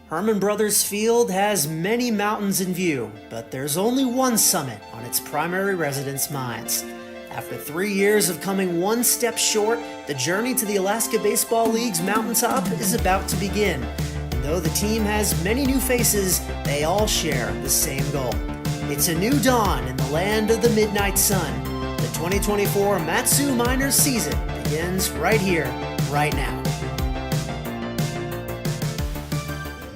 Herman Brothers Field has many mountains in view, but there's only one summit on its primary residents' minds. After 3 years of coming one step short, the journey to the Alaska Baseball League's mountaintop is about to begin. And though the team has many new faces, they all share the same goal. It's a new dawn in the land of the midnight sun. The 2024 Mat-Su Miners season begins right here, right now.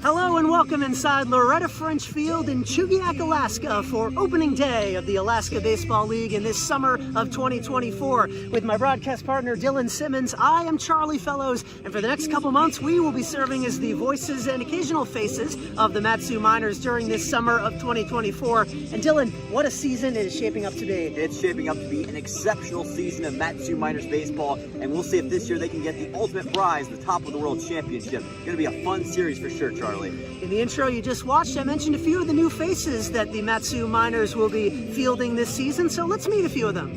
Hello and welcome inside Loretta French Field in Chugiak, Alaska for opening day of the Alaska Baseball League in this summer of 2024. With my broadcast partner Dylan Simmons, I am Charlie Fellows, and for the next couple months we will be serving as the voices and occasional faces of the Mat-Su Miners during this summer of 2024. And Dylan, what a season it is shaping up to be. It's shaping up to be an exceptional season of Mat-Su Miners baseball, and we'll see if this year they can get the ultimate prize, the top of the world championship. It's going to be a fun series for sure, Charlie. In the intro you just watched, I mentioned a few of the new faces that the Mat-Su Miners will be fielding this season, so let's meet a few of them.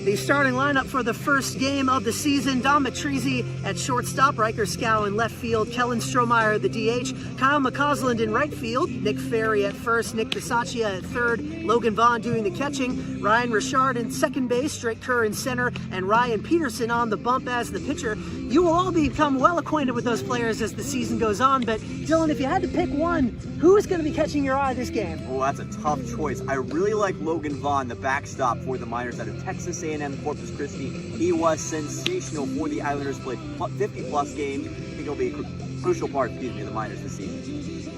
The starting lineup for the first game of the season: Dom Matrizi at shortstop, Riker Scow in left field, Kellen Strohmeyer the DH, Kyle McCausland in right field, Nick Ferry at first, Nick Bisaccia at third, Logan Vaughn doing the catching, Ryan Richard in second base, Drake Kerr in center, and Ryan Peterson on the bump as the pitcher. You will all become well acquainted with those players as the season goes on, but Dylan, if you had to pick one, who is going to be catching your eye this game? Oh, that's a tough choice. I really like Logan Vaughn, the backstop for the Miners out of Texas A&M Corpus Christi. He was sensational for the Islanders, played 50-plus games. I think he'll be a crucial part, of the Miners this season.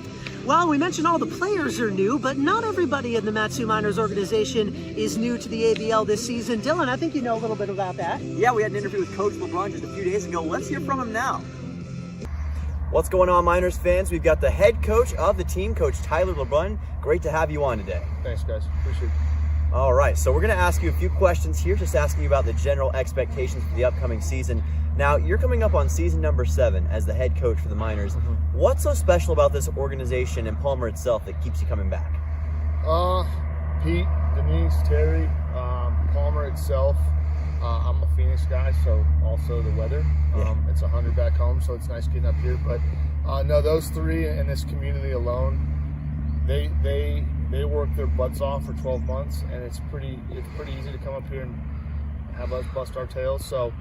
Well, we mentioned all the players are new, but not everybody in the Mat-Su Miners organization is new to the ABL this season. Dylan, I think you know a little bit about that. Yeah, we had an interview with Coach LeBrun just a few days ago. Let's hear from him now. What's going on, Miners fans? We've got the head coach of the team, Coach Tyler LeBrun. Great to have you on today. Thanks, guys. Appreciate it. All right, so we're going to ask you a few questions here, just asking you about the general expectations for the upcoming season. Now, you're coming up on season number 7 as the head coach for the Miners. What's so special about this organization and Palmer itself that keeps you coming back? Pete, Denise, Terry, Palmer itself. I'm a Phoenix guy, so also the weather. It's 100 back home, so it's nice getting up here. But no, those three in this community alone, they work their butts off for 12 months, and it's pretty easy to come up here and have us bust our tails. So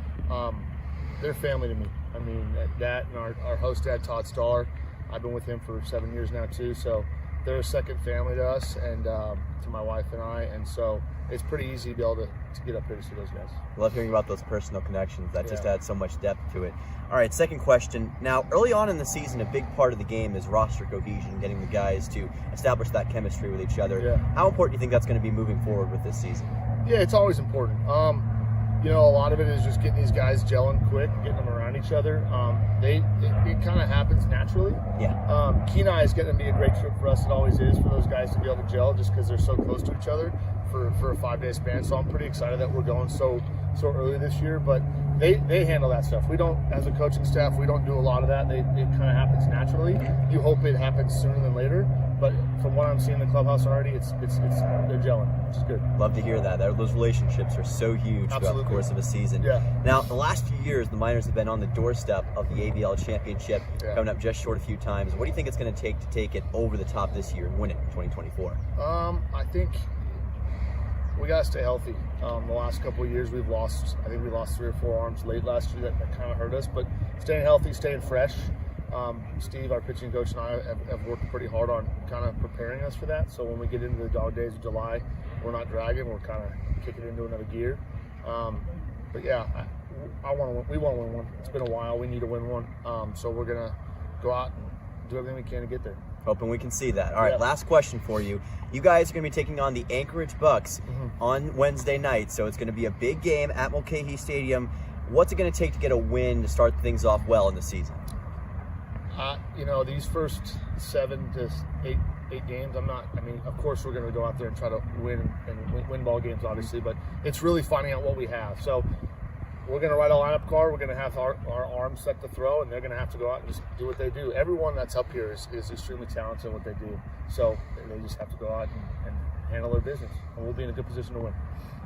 they're family to me. I mean, that and our host dad, Todd Staller, I've been with him for 7 years now too. So they're a second family to us and to my wife and I, and so it's pretty easy to be able to get up here to see those guys. Love hearing about those personal connections. That just adds so much depth to it. All right, second question. Now, early on in the season, a big part of the game is roster cohesion, getting the guys to establish that chemistry with each other. Yeah. How important do you think that's going to be moving forward with this season? Yeah, it's always important. You know, a lot of it is just getting these guys gelling quick, getting them around each other. It kind of happens naturally. Yeah. Kenai is going to be a great trip for us. It always is for those guys to be able to gel just because they're so close to each other for a 5-day span. So I'm pretty excited that we're going so early this year. But they handle that stuff. We don't, as a coaching staff, we don't do a lot of that. It kind of happens naturally. You hope it happens sooner than later. But from what I'm seeing in the clubhouse already, they're gelling, which is good. Love to hear that. Those relationships are so huge throughout the course of a season. Yeah. Now, the last few years, the Miners have been on the doorstep of the ABL championship, coming up just short a few times. What do you think it's going to take it over the top this year and win it in 2024? I think we got to stay healthy. The last couple of years, we lost 3 or 4 arms late last year that kind of hurt us. But staying healthy, staying fresh. Steve, our pitching coach, and I have worked pretty hard on kind of preparing us for that. So when we get into the dog days of July, we're not dragging. We're kind of kicking into another gear. But yeah, we want to win one. It's been a while. We need to win one. So we're gonna go out and do everything we can to get there. Hoping we can see that. All right, last question for you. You guys are going to be taking on the Anchorage Bucks on Wednesday night, so it's going to be a big game at Mulcahy Stadium. What's it going to take to get a win to start things off well in the season? You know, these first 7 to 8 games, of course we're going to go out there and try to win ball games, obviously, but it's really finding out what we have. So we're going to write a lineup card. We're going to have our arms set to throw, and they're going to have to go out and just do what they do. Everyone that's up here is extremely talented at what they do. So they just have to go out and handle their business, and we'll be in a good position to win.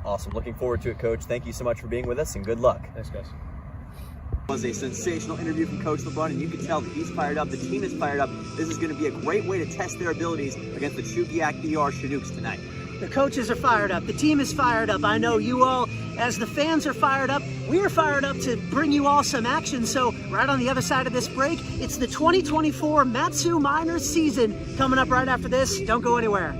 Awesome. Looking forward to it, Coach. Thank you so much for being with us, and good luck. Thanks, guys. Was a sensational interview from Coach LeBrun, and you can tell that he's fired up. The team is fired up. This is going to be a great way to test their abilities against the Chugiak-Eagle Chinooks tonight. The coaches are fired up. The team is fired up. I know you all, as the fans, are fired up. We're fired up to bring you all some action. So right on the other side of this break, it's the 2024 Mat-Su Miners season coming up right after this. Don't go anywhere.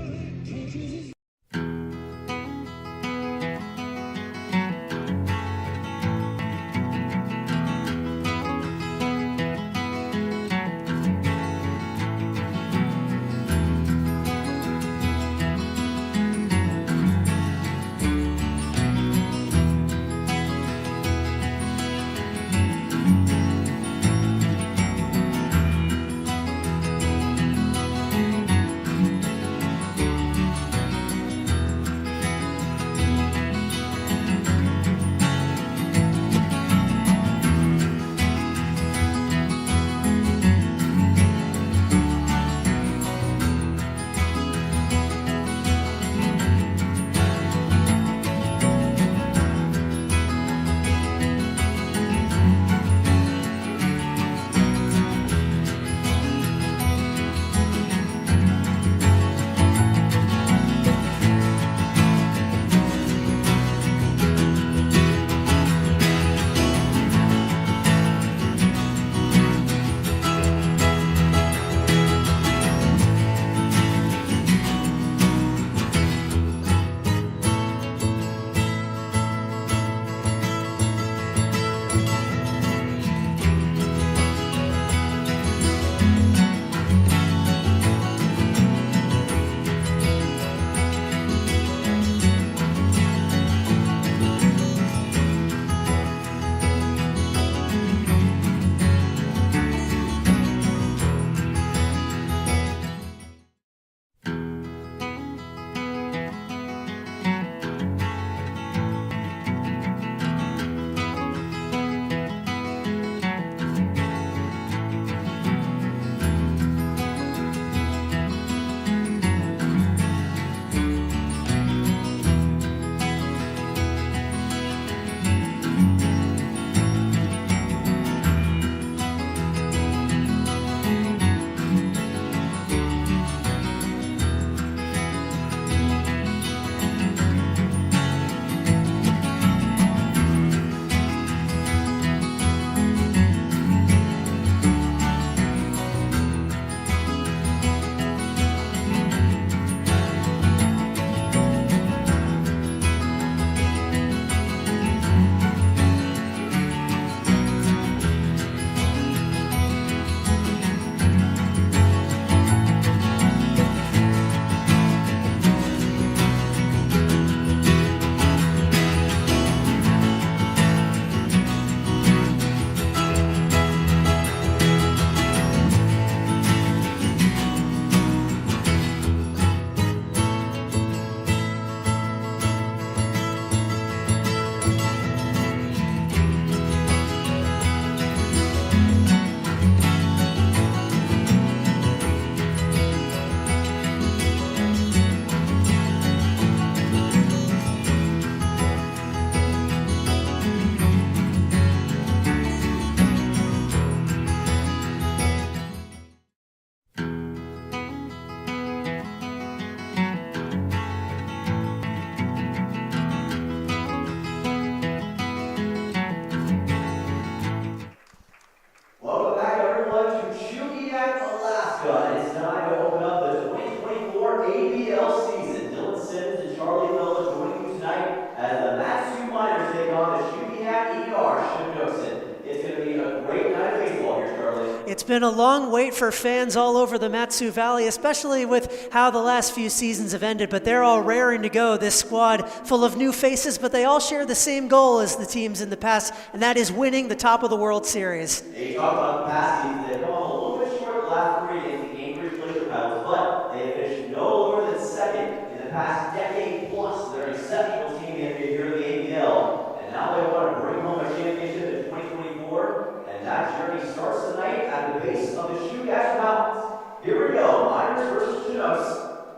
as the Mat-Su Miners take on the Chugiak-Eagle Chinooks. It's going to be a great night of baseball here, Charlie. It's been a long wait for fans all over the Mat-Su Valley, especially with how the last few seasons have ended, but they're all raring to go. This squad full of new faces, but they all share the same goal as the teams in the past, and that is winning the top of the World Series. They talk about the past seasons. They've come a little bit short the last three against the Game 3 Glacier Pebbles, but they have finished no lower than second in the past decade plus. They're an exceptional team here in the ABL, and now they want to bring home a championship in 2024, and that journey starts tonight at the base of the Chugiak Mountains. Here we go, Miners versus Chinooks,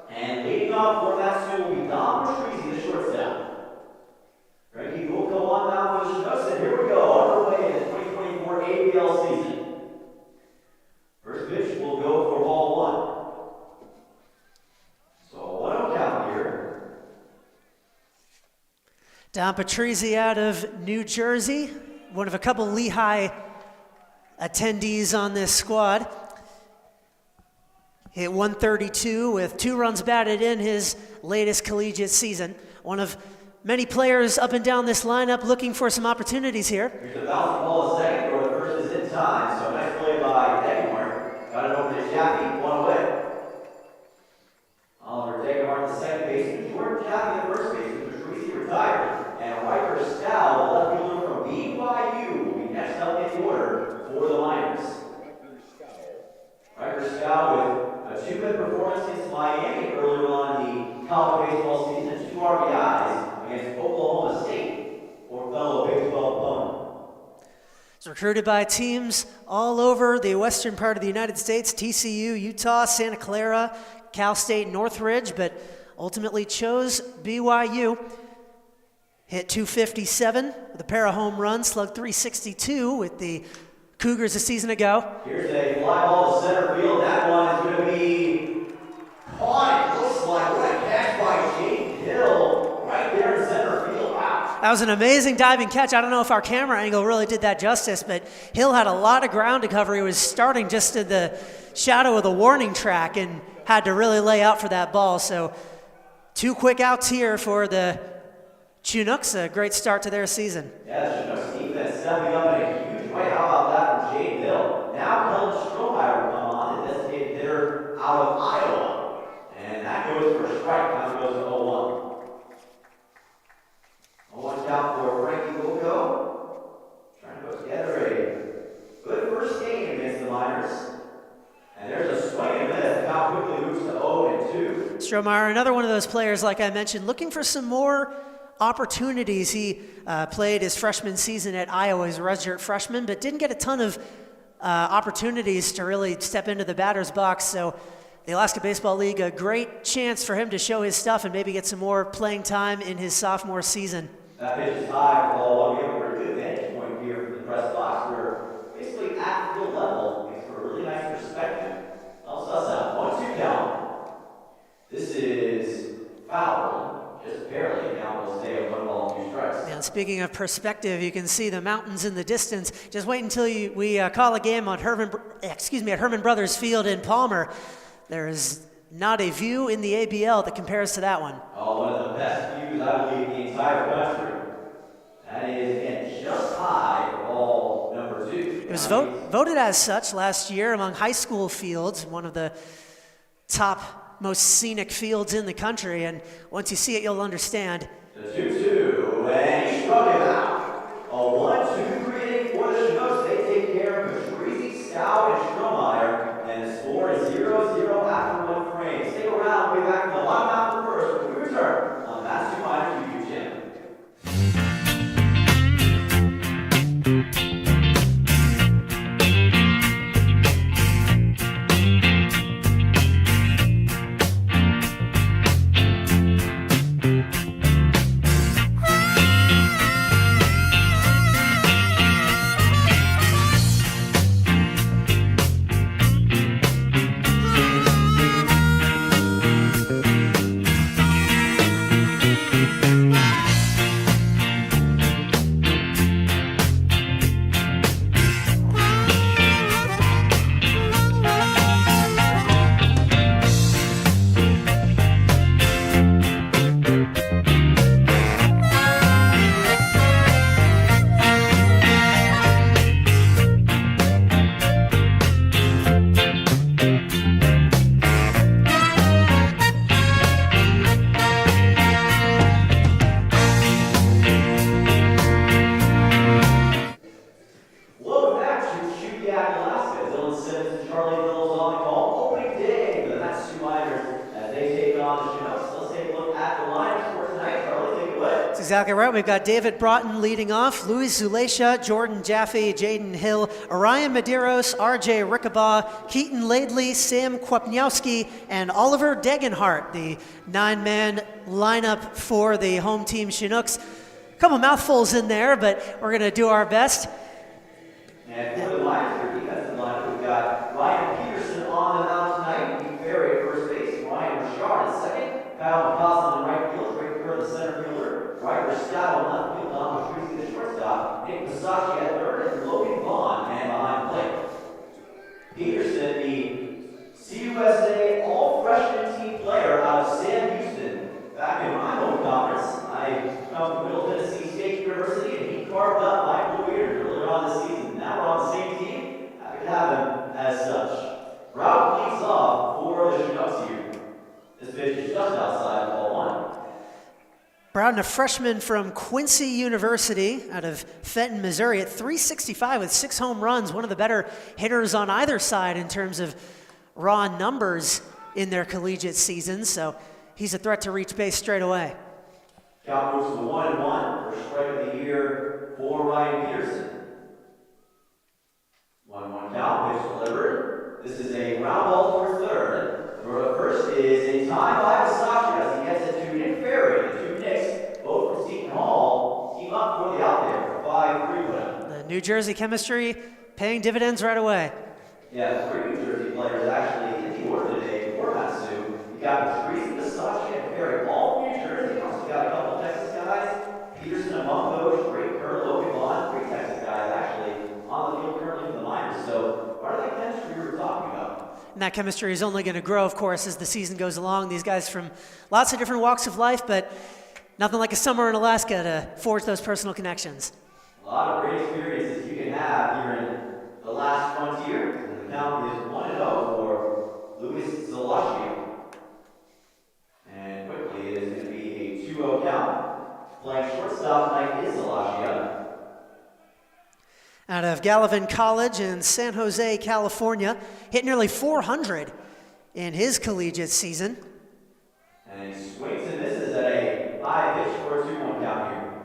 and leading off for Mat-Su will be Dom Patrizi, the shortstop. Frankie will go on now for the Chinooks, and here we go, underway in the 2024 Don Patrizzi out of New Jersey, one of a couple Lehigh attendees on this squad. Hit 132 with 2 runs batted in his latest collegiate season. One of many players up and down this lineup looking for some opportunities here. Here's the bounce ball to second, where the first is in time, so nice play by Degenhart. Got it over to Jaffe, 1 away. Oliver Degenhart, the second baseman, Jordan Jaffe, the first baseman, Patrizzi retired, and Riker Stow, the left fielder from BYU, will be next up in the order for the Miners. Riker Stow with a 2-hit performance against Miami earlier on in the college baseball season and 2 RBIs against Oklahoma State for fellow Big 12 opponent. He's recruited by teams all over the western part of the United States, TCU, Utah, Santa Clara, Cal State, Northridge, but ultimately chose BYU. Hit 257 with a pair of home runs, slugged 362 with the Cougars a season ago. Here's a fly ball to center field. That one is going to be caught. It looks like what a catch by Jake Hill right there in center field. Wow. That was an amazing diving catch. I don't know if our camera angle really did that justice, but Hill had a lot of ground to cover. He was starting just in the shadow of the warning track and had to really lay out for that ball. So 2 quick outs here for the Chinooks. A great start to their season. Yeah, the Chinooks defense stepping up in a huge way. How about that from Jake Hill? Now Kellen Strohmeyer will come on, the designated hitter out of Iowa. And that goes for a strike. Now goes to 0-1. 0-1 count for Frankie Wilco. Trying to put together a good first game against the Miners. And there's a swing and miss. The count quickly moves to 0-2. Strohmeyer, another one of those players, like I mentioned, looking for some more opportunities. He played his freshman season at Iowa as a redshirt freshman, but didn't get a ton of opportunities to really step into the batter's box. So the Alaska Baseball League, a great chance for him to show his stuff and maybe get some more playing time in his sophomore season. That pitch is high for ball 1. We have a pretty good vantage point here from the press box. We're basically at field level. Makes for a really nice perspective. Helps us out. 1-2 count. This is foul. Just barely. Now we'll stay at 1 ball, 2 strikes. And speaking of perspective, you can see the mountains in the distance. Just wait until we call a game on at Herman Brothers Field in Palmer. There is not a view in the ABL that compares to that one. Oh, one of the best views, I believe, in the entire country. That is, again, just high for ball number 2. It was voted as such last year among high school fields, one of the top, most scenic fields in the country. And once you see it, you'll understand. The 2-2, and he struck him out. A 1-2-3 inning for the Chinooks. They take care of Patrizzi, Stow, and Strohmeyer, and the score is 0-0 after 1 frame. Stick around, we'll be back in the bottom half of the first when we return on the That's 2 Miners YouTube channel. Exactly right. We've got David Broughton leading off, Luis Zulesha, Jordan Jaffe, Jaden Hill, Orion Medeiros, RJ Rickabaugh, Keaton Laidley, Sam Kwapniowski, and Oliver Degenhart, the 9-man lineup for the home team Chinooks. A couple mouthfuls in there, but we're going to do our best. And for the Lions, their defensive lineup, we've got Ryan Peterson on the mound tonight, Pete Ferry at first base, Ryan Richard at second, Kyle McCausland in right field, Drake Kerr the center fielder, Striker Stout on left field, Don Patrici the shortstop, Nick Masacci at third, and Logan Vaughn and behind plate. Peterson, the CUSA All-Freshman Team Player out of Sam Houston. Back in my home conference, I come from Middle Tennessee State University, and he carved up my Blue Raiders earlier on this season. Now we're on the same team. Happy to have him as such. Route leads off for the Chinooks here. This pitch is just outside of ball one. Broughton, a freshman from Quincy University out of Fenton, Missouri, at .365 with 6 home runs, one of the better hitters on either side in terms of raw numbers in their collegiate season, so he's a threat to reach base straight away. Count moves to 1-1. First strike of the year for Ryan Peterson. 1-1 count, pitch delivered. This is a ground ball towards third. Throw to first is in time by Masacci as he gets it to Nick Ferry. The two Knicks, both from Seton Hall, team up for the out there for 5-3 win. The New Jersey chemistry paying dividends right away. Yeah, 3 New Jersey players actually in the order today for Matsu. You got Patrici, Masacci, and Ferry, all from New Jersey. You also got a couple Texas guys. Peterson among those, Drake Kerr, Logan Vaughn, 3 Texas guys actually on the field currently for the minors. So part of that chemistry we were talking about. And that chemistry is only going to grow, of course, as the season goes along. These guys from lots of different walks of life, but nothing like a summer in Alaska to forge those personal connections. A lot of great experiences you can have here in the last frontier. And the count is 1-0 for Luis Zalashia. And quickly it is going to be a 2-0 count. Playing shortstop tonight is Zalashia. Out of Gallivan College in San Jose, California, hit nearly 400 in his collegiate season. And he swings and misses at a high pitch for a 2-1 count here.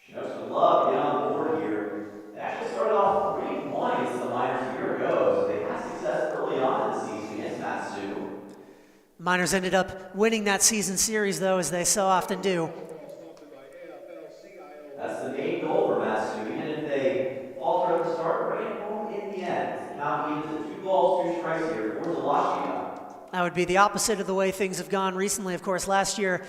Chinooks would love to get on the board here. They actually started off 3-1 against the Miners a year ago, so they had success early on in the season against Matsu. Miners ended up winning that season series, though, as they so often do. That's the main goal for Matsu. Even if they falter at the start, bring it home in the end. Now he needs 2 balls, 2 strikes here for Zalashia. That would be the opposite of the way things have gone recently. Of course, last year,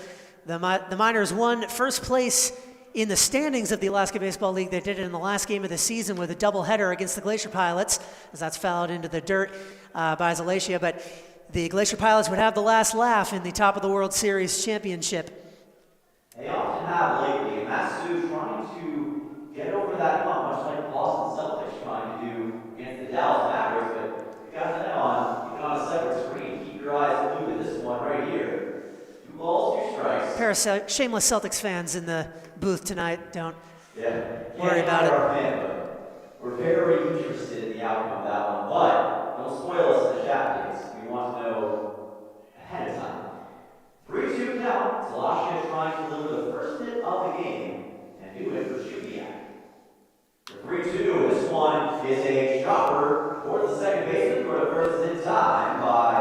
the Miners won first place in the standings of the Alaska Baseball League. They did it in the last game of the season with a doubleheader against the Glacier Pilots, as that's fouled into the dirt by Zalashia. But the Glacier Pilots would have the last laugh in the top of the World Series championship. They often have lately, and Matsu trying to get over that hump, much like Boston Celtics trying to do against the Dallas Mavericks, but you got that on, keep it on a separate screen. Keep your eyes glued to this one right here. 2 balls, 2 strikes. A pair of shameless Celtics fans in the booth tonight. Don't worry Can't about it. our fan, but we're very interested in the outcome of that one, but don't spoil us in the chat, please. We want to know ahead of time. 3-2 count. Zalashia trying to deliver the first hit of the game and do it for Chugiak. For 3-2, this one is a chopper towards the second baseman. For the first in time by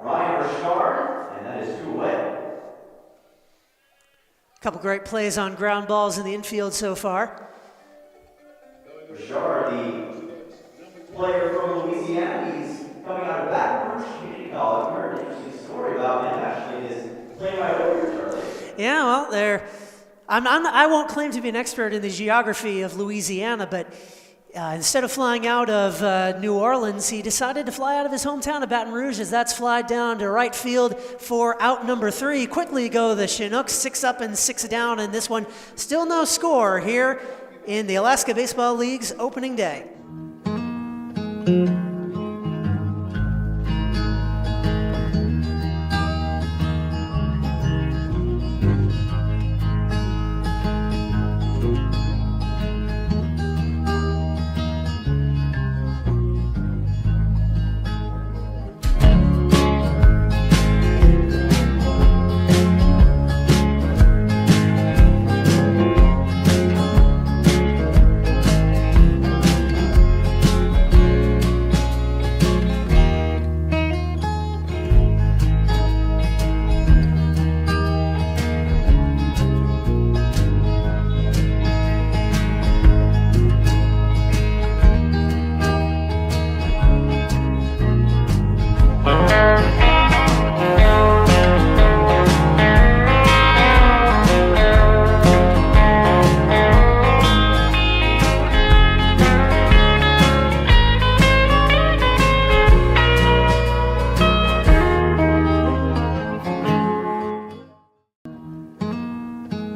Ryan Richard, and that is 2 away. A couple great plays on ground balls in the infield so far. Richard, the player from Louisiana, he's coming out of Baton Rouge Community College. We heard an interesting story about him actually in his play right over here, Charlie. Yeah, well, I won't claim to be an expert in the geography of Louisiana, but instead of flying out of New Orleans, he decided to fly out of his hometown of Baton Rouge, as that's fly down to right field for out number 3. Quickly go the Chinooks, 6 up and 6 down, and this one still no score here in the Alaska Baseball League's opening day.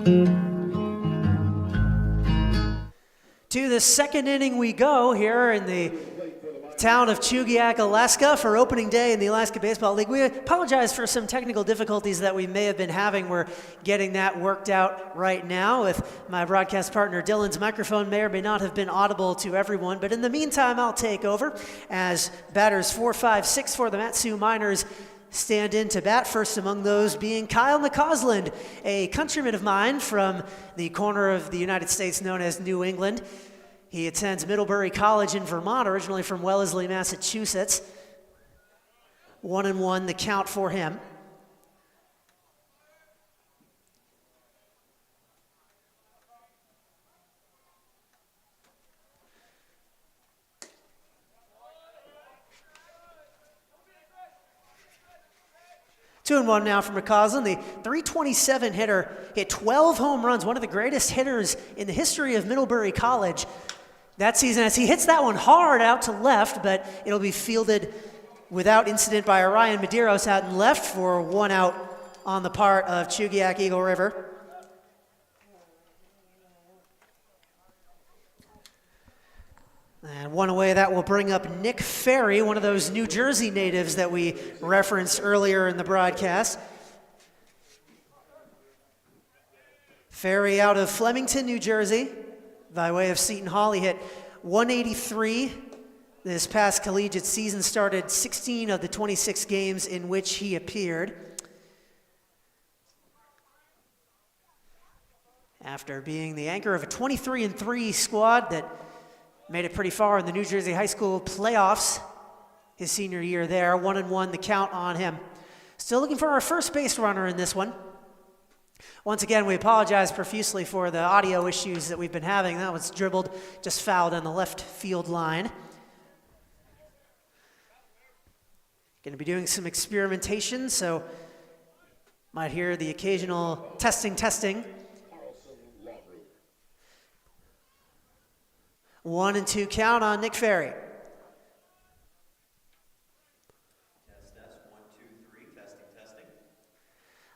To the second inning we go here in the town of Chugiak, Alaska for opening day in the Alaska Baseball League. We apologize for some technical difficulties that we may have been having. We're getting that worked out right now with my broadcast partner Dylan's microphone may or may not have been audible to everyone, but in the meantime I'll take over as batters 4, 5, 6 for the Matsu Miners stand in to bat. First among those being Kyle McCausland, a countryman of mine from the corner of the United States known as New England. He attends Middlebury College in Vermont, originally from Wellesley, Massachusetts. 1-1 the count for him. Two and one now for McCausland. The .327 hitter hit 12 home runs, one of the greatest hitters in the history of Middlebury College that season, as he hits that one hard out to left, but it'll be fielded without incident by Orion Medeiros out in left for 1 out on the part of Chugiak-Eagle River. And one away, that will bring up Nick Ferry, one of those New Jersey natives that we referenced earlier in the broadcast. Ferry out of Flemington, New Jersey, by way of Seton Hall. He hit 183 this past collegiate season, started 16 of the 26 games in which he appeared. After being the anchor of a 23-3 squad that made it pretty far in the New Jersey high school playoffs his senior year there. 1-1 the count on him. Still looking for our first base runner in this one. Once again, we apologize profusely for the audio issues that we've been having. That was dribbled, just fouled on the left field line. Going to be doing some experimentation, so might hear the occasional testing. 1-2 count on Nick Ferry. Test, 1, 2, 3, testing.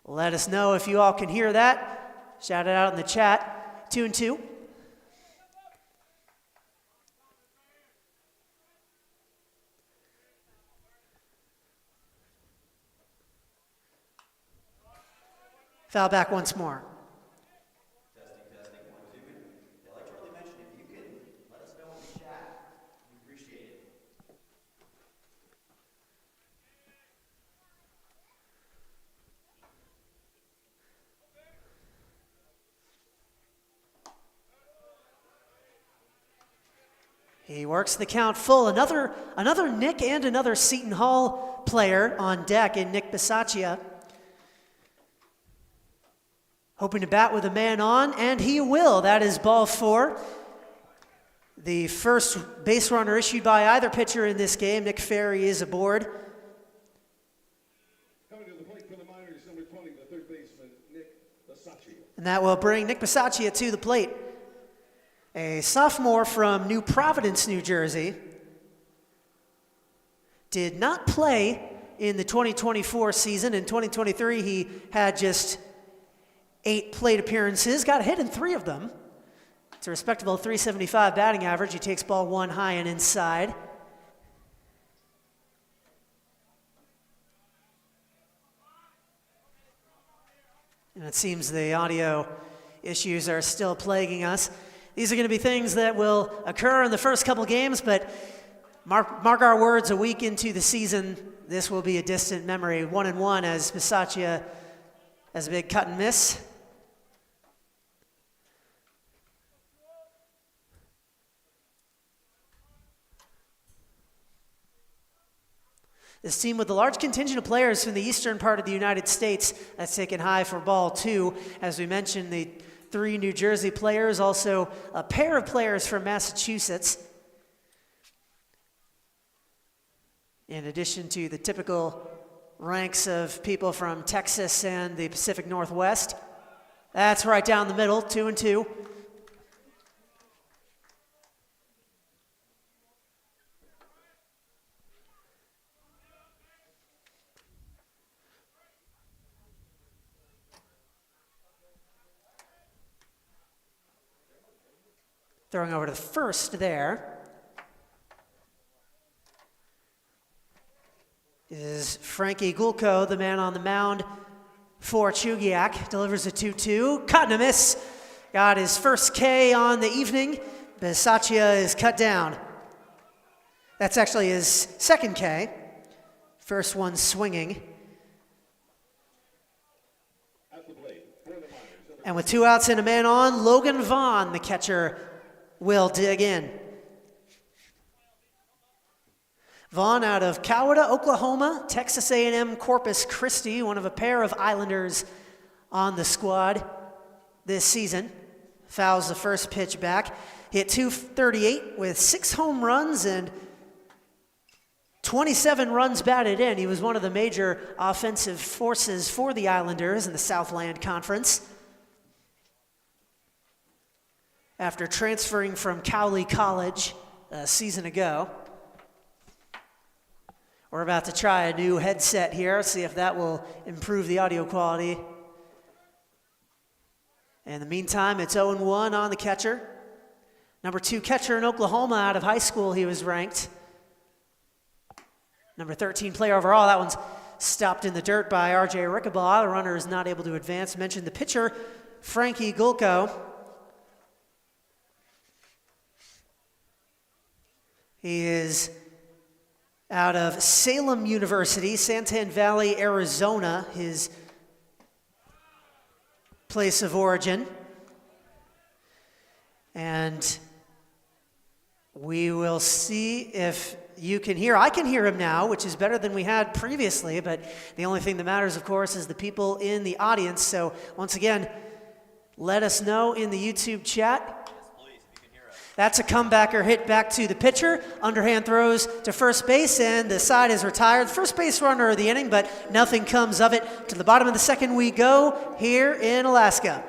Let us know if you all can hear that. Shout it out in the chat. 2-2. Foul back once more. Testing, 1, 2. And like Charlie mentioned, if you can let us know in the chat, we appreciate it. He works the count full. Another Nick and another Seton Hall player on deck in Nick Bisaccia. Hoping to bat with a man on, and he will. That is ball 4. The first base runner issued by either pitcher in this game. Nick Ferry is aboard. Coming to the plate for the Miners, number 20, the third baseman, Nick Bisaccia. And that will bring Nick Bisaccia to the plate. A sophomore from New Providence, New Jersey. Did not play in the 2024 season. In 2023, he had just 8 plate appearances, got a hit in 3 of them. It's a respectable .375 batting average. He takes ball 1 high and inside. And it seems the audio issues are still plaguing us. These are going to be things that will occur in the first couple games, but mark our words, a week into the season, this will be a distant memory. 1-1 as Bisaccia has a big cut and miss. This team with a large contingent of players from the eastern part of the United States that's taken high for ball 2. As we mentioned, the 3 New Jersey players, also a pair of players from Massachusetts. In addition to the typical ranks of people from Texas and the Pacific Northwest. That's right down the middle, 2-2. Throwing over to the first there is Frankie Gulko, the man on the mound for Chugiak. Delivers a 2-2. Cut and a miss. Got his first K on the evening. Bisaccia is cut down. That's actually his second K. First one swinging. And with 2 outs and a man on, Logan Vaughn, the catcher, will dig in. Vaughn out of Coweta, Oklahoma, Texas A&M Corpus Christi, one of a pair of Islanders on the squad this season. Fouls the first pitch back. Hit .238 with 6 home runs and 27 runs batted in. He was one of the major offensive forces for the Islanders in the Southland Conference. After transferring from Cowley College a season ago. We're about to try a new headset here, see if that will improve the audio quality. In the meantime, it's 0-1 on the catcher. Number 2 catcher in Oklahoma out of high school, he was ranked. Number 13 player overall, that one's stopped in the dirt by R.J. Rickabaugh. The runner is not able to advance. Mentioned the pitcher, Frankie Gulko. He is out of Salem University, Santan Valley, Arizona, his place of origin. And we will see if you can hear. I can hear him now, which is better than we had previously, but the only thing that matters, of course, is the people in the audience. So once again, let us know in the YouTube chat. That's a comebacker hit back to the pitcher. Underhand throws to first base, and the side is retired. First base runner of the inning, but nothing comes of it. To the bottom of the second we go here in Alaska.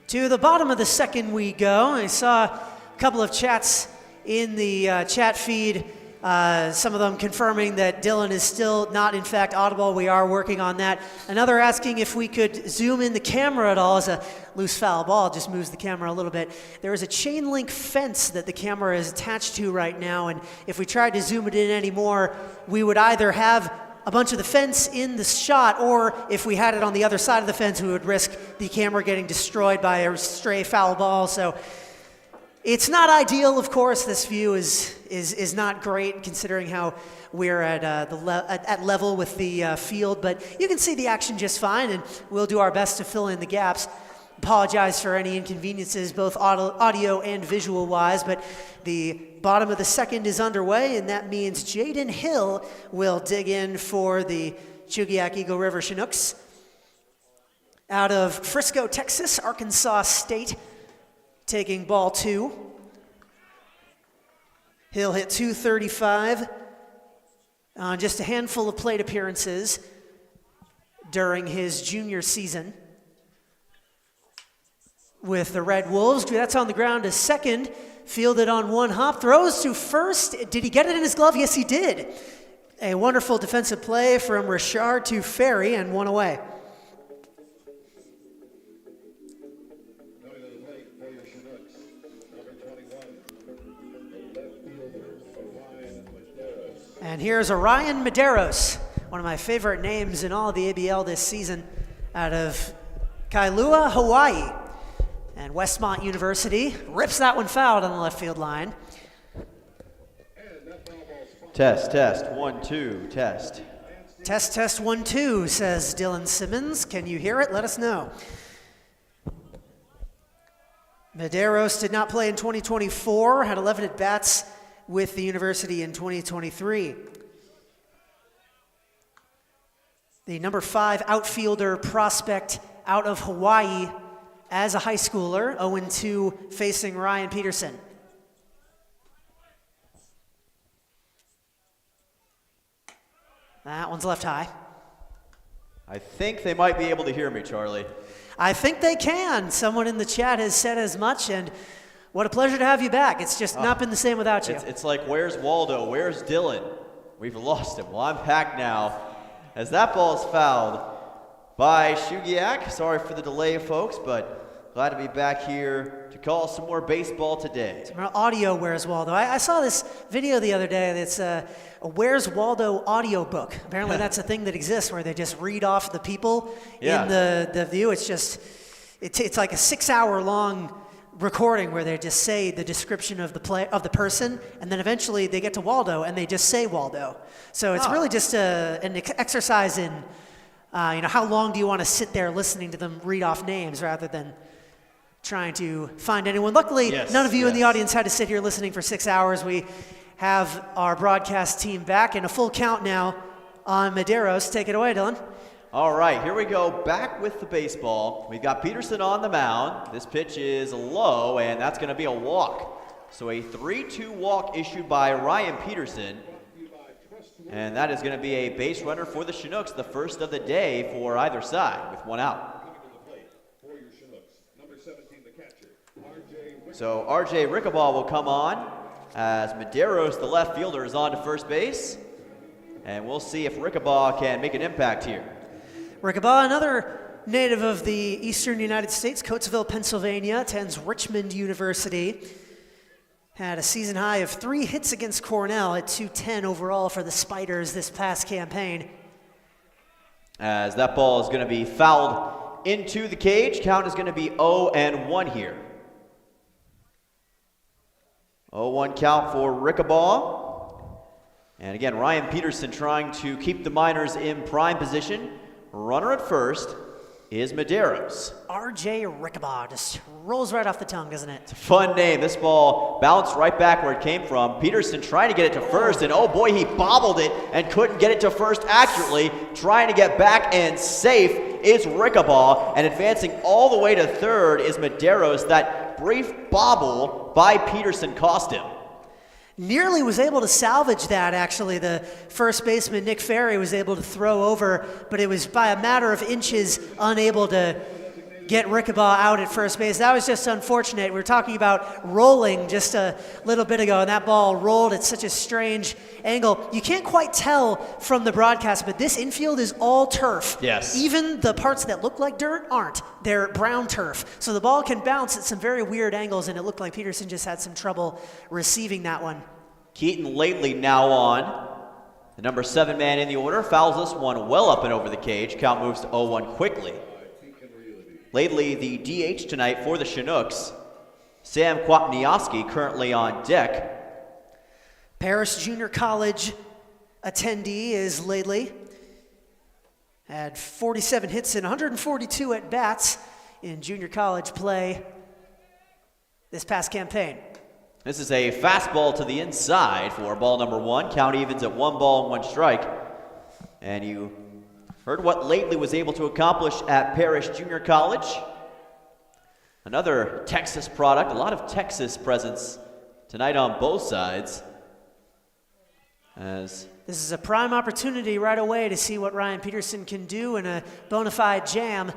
To the bottom of the second we go. I saw a couple of chats in the chat feed, some of them confirming that Dylan is still not in fact audible. We are working on that. Another asking if we could zoom in the camera at all. As a loose foul ball just moves the camera a little bit. There is a chain link fence that the camera is attached to right now, and if we tried to zoom it in anymore, we would either have a bunch of the fence in the shot, or if we had it on the other side of the fence, we would risk the camera getting destroyed by a stray foul ball. So it's not ideal, of course. This view is not great considering how we're at level with the field, but you can see the action just fine, and we'll do our best to fill in the gaps. Apologize for any inconveniences, both audio and visual-wise, but the bottom of the second is underway, and that means Jaden Hill will dig in for the Chugiak-Eagle River Chinooks. Out of Frisco, Texas, Arkansas State, taking ball 2. Hill hit .235 on just a handful of plate appearances during his junior season with the Red Wolves. That's on the ground to second. Fielded on one hop. Throws to first. Did he get it in his glove? Yes, he did. A wonderful defensive play from Richard to Ferry, and one away. And here's Orion Medeiros, one of my favorite names in all of the ABL this season, out of Kailua, Hawaii. And Westmont University rips that one fouled on the left field line. Test, 1, 2, test. Test, 1, 2, says Dylan Simmons. Can you hear it? Let us know. Medeiros did not play in 2024, had 11 at-bats with the university in 2023. The number 5 outfielder prospect out of Hawaii as a high schooler, 0-2 facing Ryan Peterson. That one's left high. I think they might be able to hear me, Charlie. I think they can. Someone in the chat has said as much, and what a pleasure to have you back. It's just not been the same without you. It's like, where's Waldo? Where's Dylan? We've lost him. Well, I'm back now as that ball is fouled by Chugiak. Sorry for the delay, folks, but glad to be back here to call some more baseball today. Some more audio Where's Waldo. I saw this video the other day that's a Where's Waldo audio book. Apparently that's a thing that exists where they just read off the people in the view. It's just, it's like a 6-hour long recording where they just say the description of the person, and then eventually they get to Waldo and they just say Waldo. So it's really just an exercise in, how long do you want to sit there listening to them read off names rather than trying to find anyone. Luckily, none of you in the audience had to sit here listening for 6 hours. We have our broadcast team back in a full count now on Medeiros. Take it away, Dylan. All right, here we go, back with the baseball. We've got Peterson on the mound. This pitch is low, and that's going to be a walk. So a 3-2 walk issued by Ryan Peterson. And that is going to be a base runner for the Chinooks, the first of the day for either side, with 1 out. So RJ Rickabaugh will come on as Medeiros, the left fielder, is on to first base. And we'll see if Rickabaugh can make an impact here. Rickabaugh, another native of the eastern United States, Coatesville, Pennsylvania, attends Richmond University. Had a season high of 3 hits against Cornell at .210 overall for the Spiders this past campaign. As that ball is going to be fouled into the cage. Count is going to be 0-1 here. 0-1 count for Rickabaugh. And again, Ryan Peterson trying to keep the Miners in prime position. Runner at first is Medeiros. RJ Rickabaugh just rolls right off the tongue, doesn't it? It's a fun name. This ball bounced right back where it came from. Peterson trying to get it to first, and oh boy, he bobbled it and couldn't get it to first accurately. Trying to get back and safe is Rickabaugh, and advancing all the way to third is Medeiros. That brief bobble by Peterson cost him. Nearly was able to salvage that, actually. The first baseman, Nick Ferry, was able to throw over, but it was by a matter of inches unable to get Rickabaugh out at first base. That was just unfortunate. We were talking about rolling just a little bit ago, and that ball rolled at such a strange angle. You can't quite tell from the broadcast, but this infield is all turf. Yes. Even the parts that look like dirt aren't. They're brown turf. So the ball can bounce at some very weird angles, and it looked like Peterson just had some trouble receiving that one. Keaton Lately now on. The number 7 man in the order fouls this one well up and over the cage. Count moves to 0-1 quickly. Lately, the DH tonight for the Chinooks. Sam Kwapniowski currently on deck. Paris Junior College attendee is Lately. Had 47 hits and 142 at-bats in junior college play this past campaign. This is a fastball to the inside for ball number 1. Count evens at 1 ball and 1 strike. And you heard what Lately was able to accomplish at Parrish Junior College. Another Texas product, a lot of Texas presence tonight on both sides. As this is a prime opportunity right away to see what Ryan Peterson can do in a bona fide jam.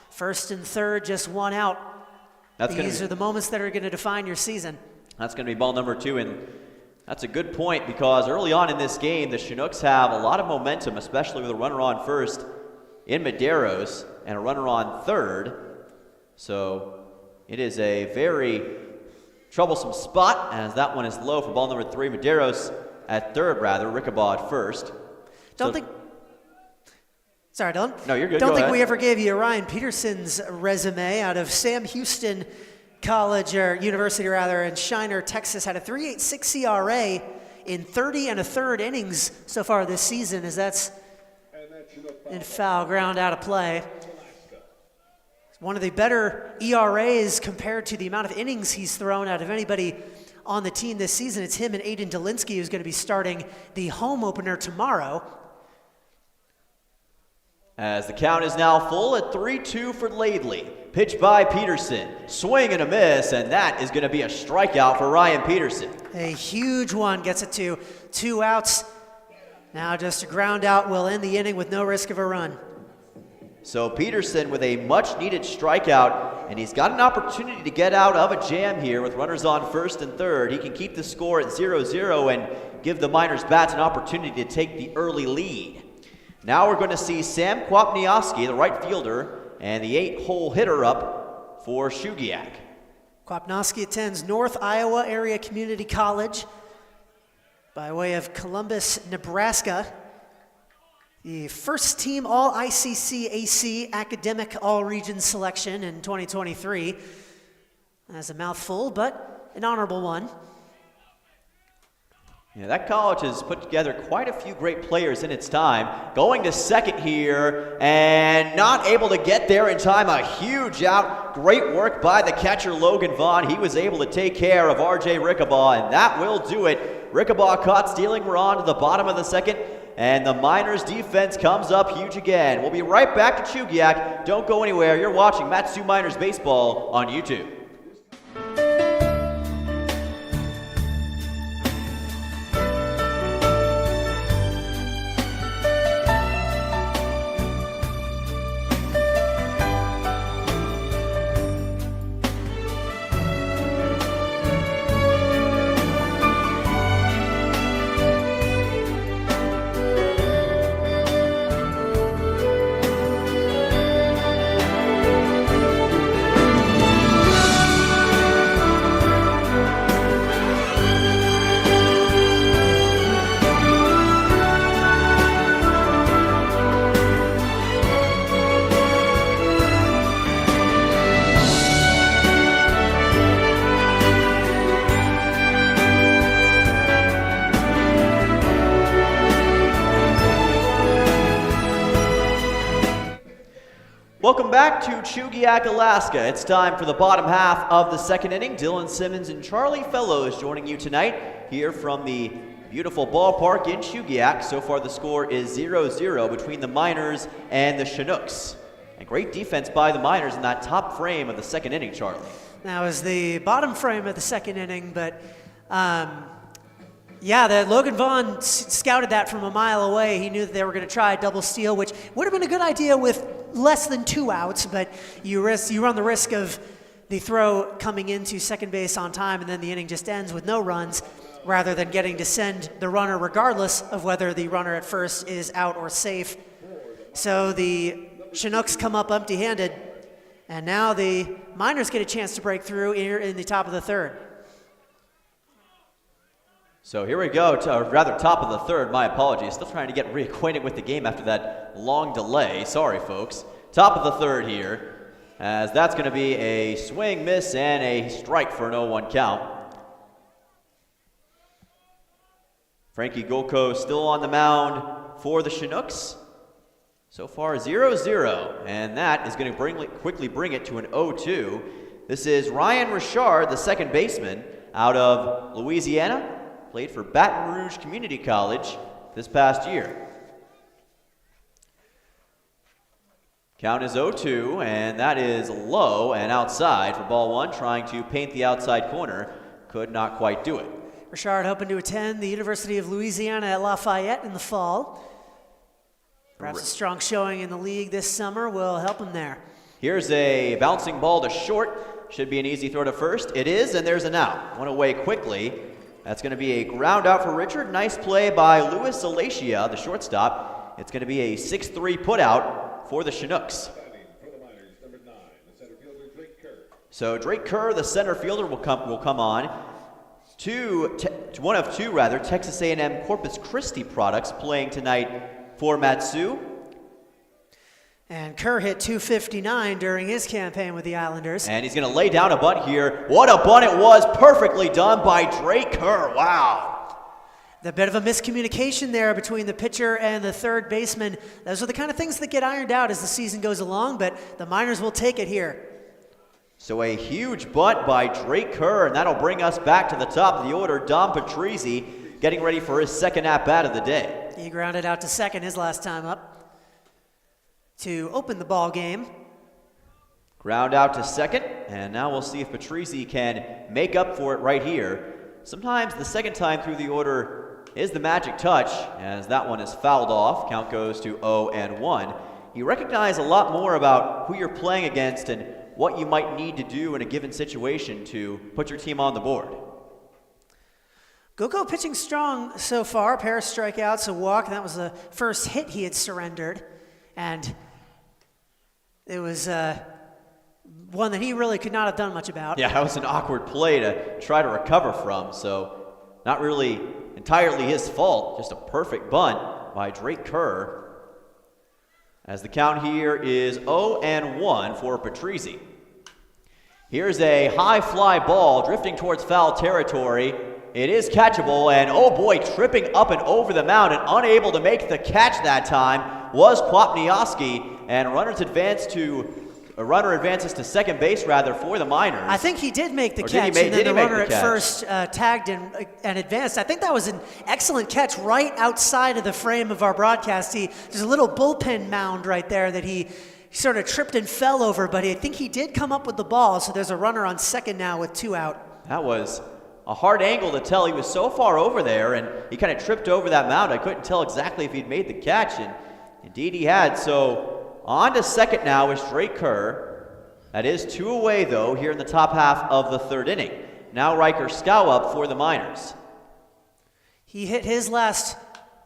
First and third, just 1 out. These are the moments that are going to define your season. That's going to be ball number 2, and that's a good point because early on in this game, the Chinooks have a lot of momentum, especially with a runner on first in Medeiros and a runner on third. So it is a very troublesome spot as that one is low for ball number 3. Medeiros at third, Rickabaugh at first. Sorry, Dylan. No, you're good. Don't Go think ahead. we ever gave you Ryan Peterson's resume out of Sam Houston College, or University rather, in Shiner, Texas. Had a 3.86 ERA in 30 1/3 innings so far this season, as that's in foul, ground out of play. One of the better ERAs compared to the amount of innings he's thrown out of anybody on the team this season. It's him and Aiden Delinsky who's going to be starting the home opener tomorrow. As the count is now full at 3-2 for Laidley. Pitch by Peterson. Swing and a miss, and that is going to be a strikeout for Ryan Peterson. A huge one, gets it to 2 outs. Now just a ground out will end the inning with no risk of a run. So Peterson with a much-needed strikeout, and he's got an opportunity to get out of a jam here with runners on first and third. He can keep the score at 0-0 and give the Miners bats an opportunity to take the early lead. Now we're going to see Sam Kwapniowski, the right fielder, and the 8-hole hitter up for Chugiak. Kwapniowski attends North Iowa Area Community College by way of Columbus, Nebraska. The first team All-ICC AC Academic All-Region selection in 2023. That's a mouthful, but an honorable one. Yeah, that college has put together quite a few great players in its time. Going to second here and not able to get there in time. A huge out. Great work by the catcher, Logan Vaughn. He was able to take care of R.J. Rickabaugh, and that will do it. Rickabaugh caught stealing. We're on to the bottom of the second, and the Miners defense comes up huge again. We'll be right back to Chugiak. Don't go anywhere. You're watching Matsu Miners Baseball on YouTube. Welcome back to Chugiak, Alaska. It's time for the bottom half of the second inning. Dylan Simmons and Charlie Fellows joining you tonight here from the beautiful ballpark in Chugiak. So far the score is 0-0 between the Miners and the Chinooks. And great defense by the Miners in that top frame of the second inning, Charlie. That was the bottom frame of the second inning, but yeah, the Logan Vaughn scouted that from a mile away. He knew that they were going to try a double steal, which would have been a good idea with less than 2 outs, but you run the risk of the throw coming into second base on time, and then the inning just ends with no runs, rather than getting to send the runner regardless of whether the runner at first is out or safe. So the Chinooks come up empty-handed, and now the Miners get a chance to break through here in the top of the third. So here we go, top of the third, my apologies. Still trying to get reacquainted with the game after that long delay. Sorry, folks. Top of the third here, as that's going to be a swing, miss, and a strike for an 0-1 count. Frankie Golko still on the mound for the Chinooks. So far 0-0, and that is going to quickly bring it to an 0-2. This is Ryan Richard, the second baseman, out of Louisiana. Played for Baton Rouge Community College this past year. Count is 0-2, and that is low and outside for ball one, trying to paint the outside corner. Could not quite do it. Richard hoping to attend the University of Louisiana at Lafayette in the fall. Perhaps a strong showing in the league this summer will help him there. Here's a bouncing ball to short. Should be an easy throw to first. It is, and there's an out. One away quickly. That's going to be a ground out for Richard. Nice play by Louis Alacia, the shortstop. It's going to be a 6-3 put out for the Chinooks. So Drake Kerr, the center fielder, will come on. One of two, Texas A&M Corpus Christi products playing tonight for Matsu. And Kerr hit 259 during his campaign with the Islanders. And he's going to lay down a bunt here. What a bunt it was. Perfectly done by Drake Kerr. Wow. The bit of a miscommunication there between the pitcher and the third baseman. Those are the kind of things that get ironed out as the season goes along, but the Miners will take it here. So a huge bunt by Drake Kerr, and that'll bring us back to the top of the order. Dom Patrizzi getting ready for his second at-bat of the day. He grounded out to second his last time up to open the ball game. Ground out to second, and now we'll see if Patrizzi can make up for it right here. Sometimes the second time through the order is the magic touch, as that one is fouled off. Count goes to 0-1. You recognize a lot more about who you're playing against and what you might need to do in a given situation to put your team on the board. Goko pitching strong so far. A pair of strikeouts, a walk, and that was the first hit he had surrendered. And it was one that he really could not have done much about. Yeah, that was an awkward play to try to recover from, so not really entirely his fault, just a perfect bunt by Drake Kerr. As the count here is 0-1 for Patrizzi. Here's a high fly ball drifting towards foul territory. It is catchable, and oh boy, tripping up and over the mound and unable to make the catch that time was Kwapniowski, and a runner advances to second base for the Miners. I think he did make the catch, and then the runner at first tagged and advanced. I think that was an excellent catch right outside of the frame of our broadcast. There's a little bullpen mound right there that he sort of tripped and fell over, but I think he did come up with the ball, so there's a runner on second now with two out. That was a hard angle to tell. He was so far over there, and he kind of tripped over that mound. I couldn't tell exactly if he'd made the catch, and indeed he had. So on to second now is Drake Kerr. That is two away, though, here in the top half of the third inning. Now Riker Scow up for the Miners. He hit his last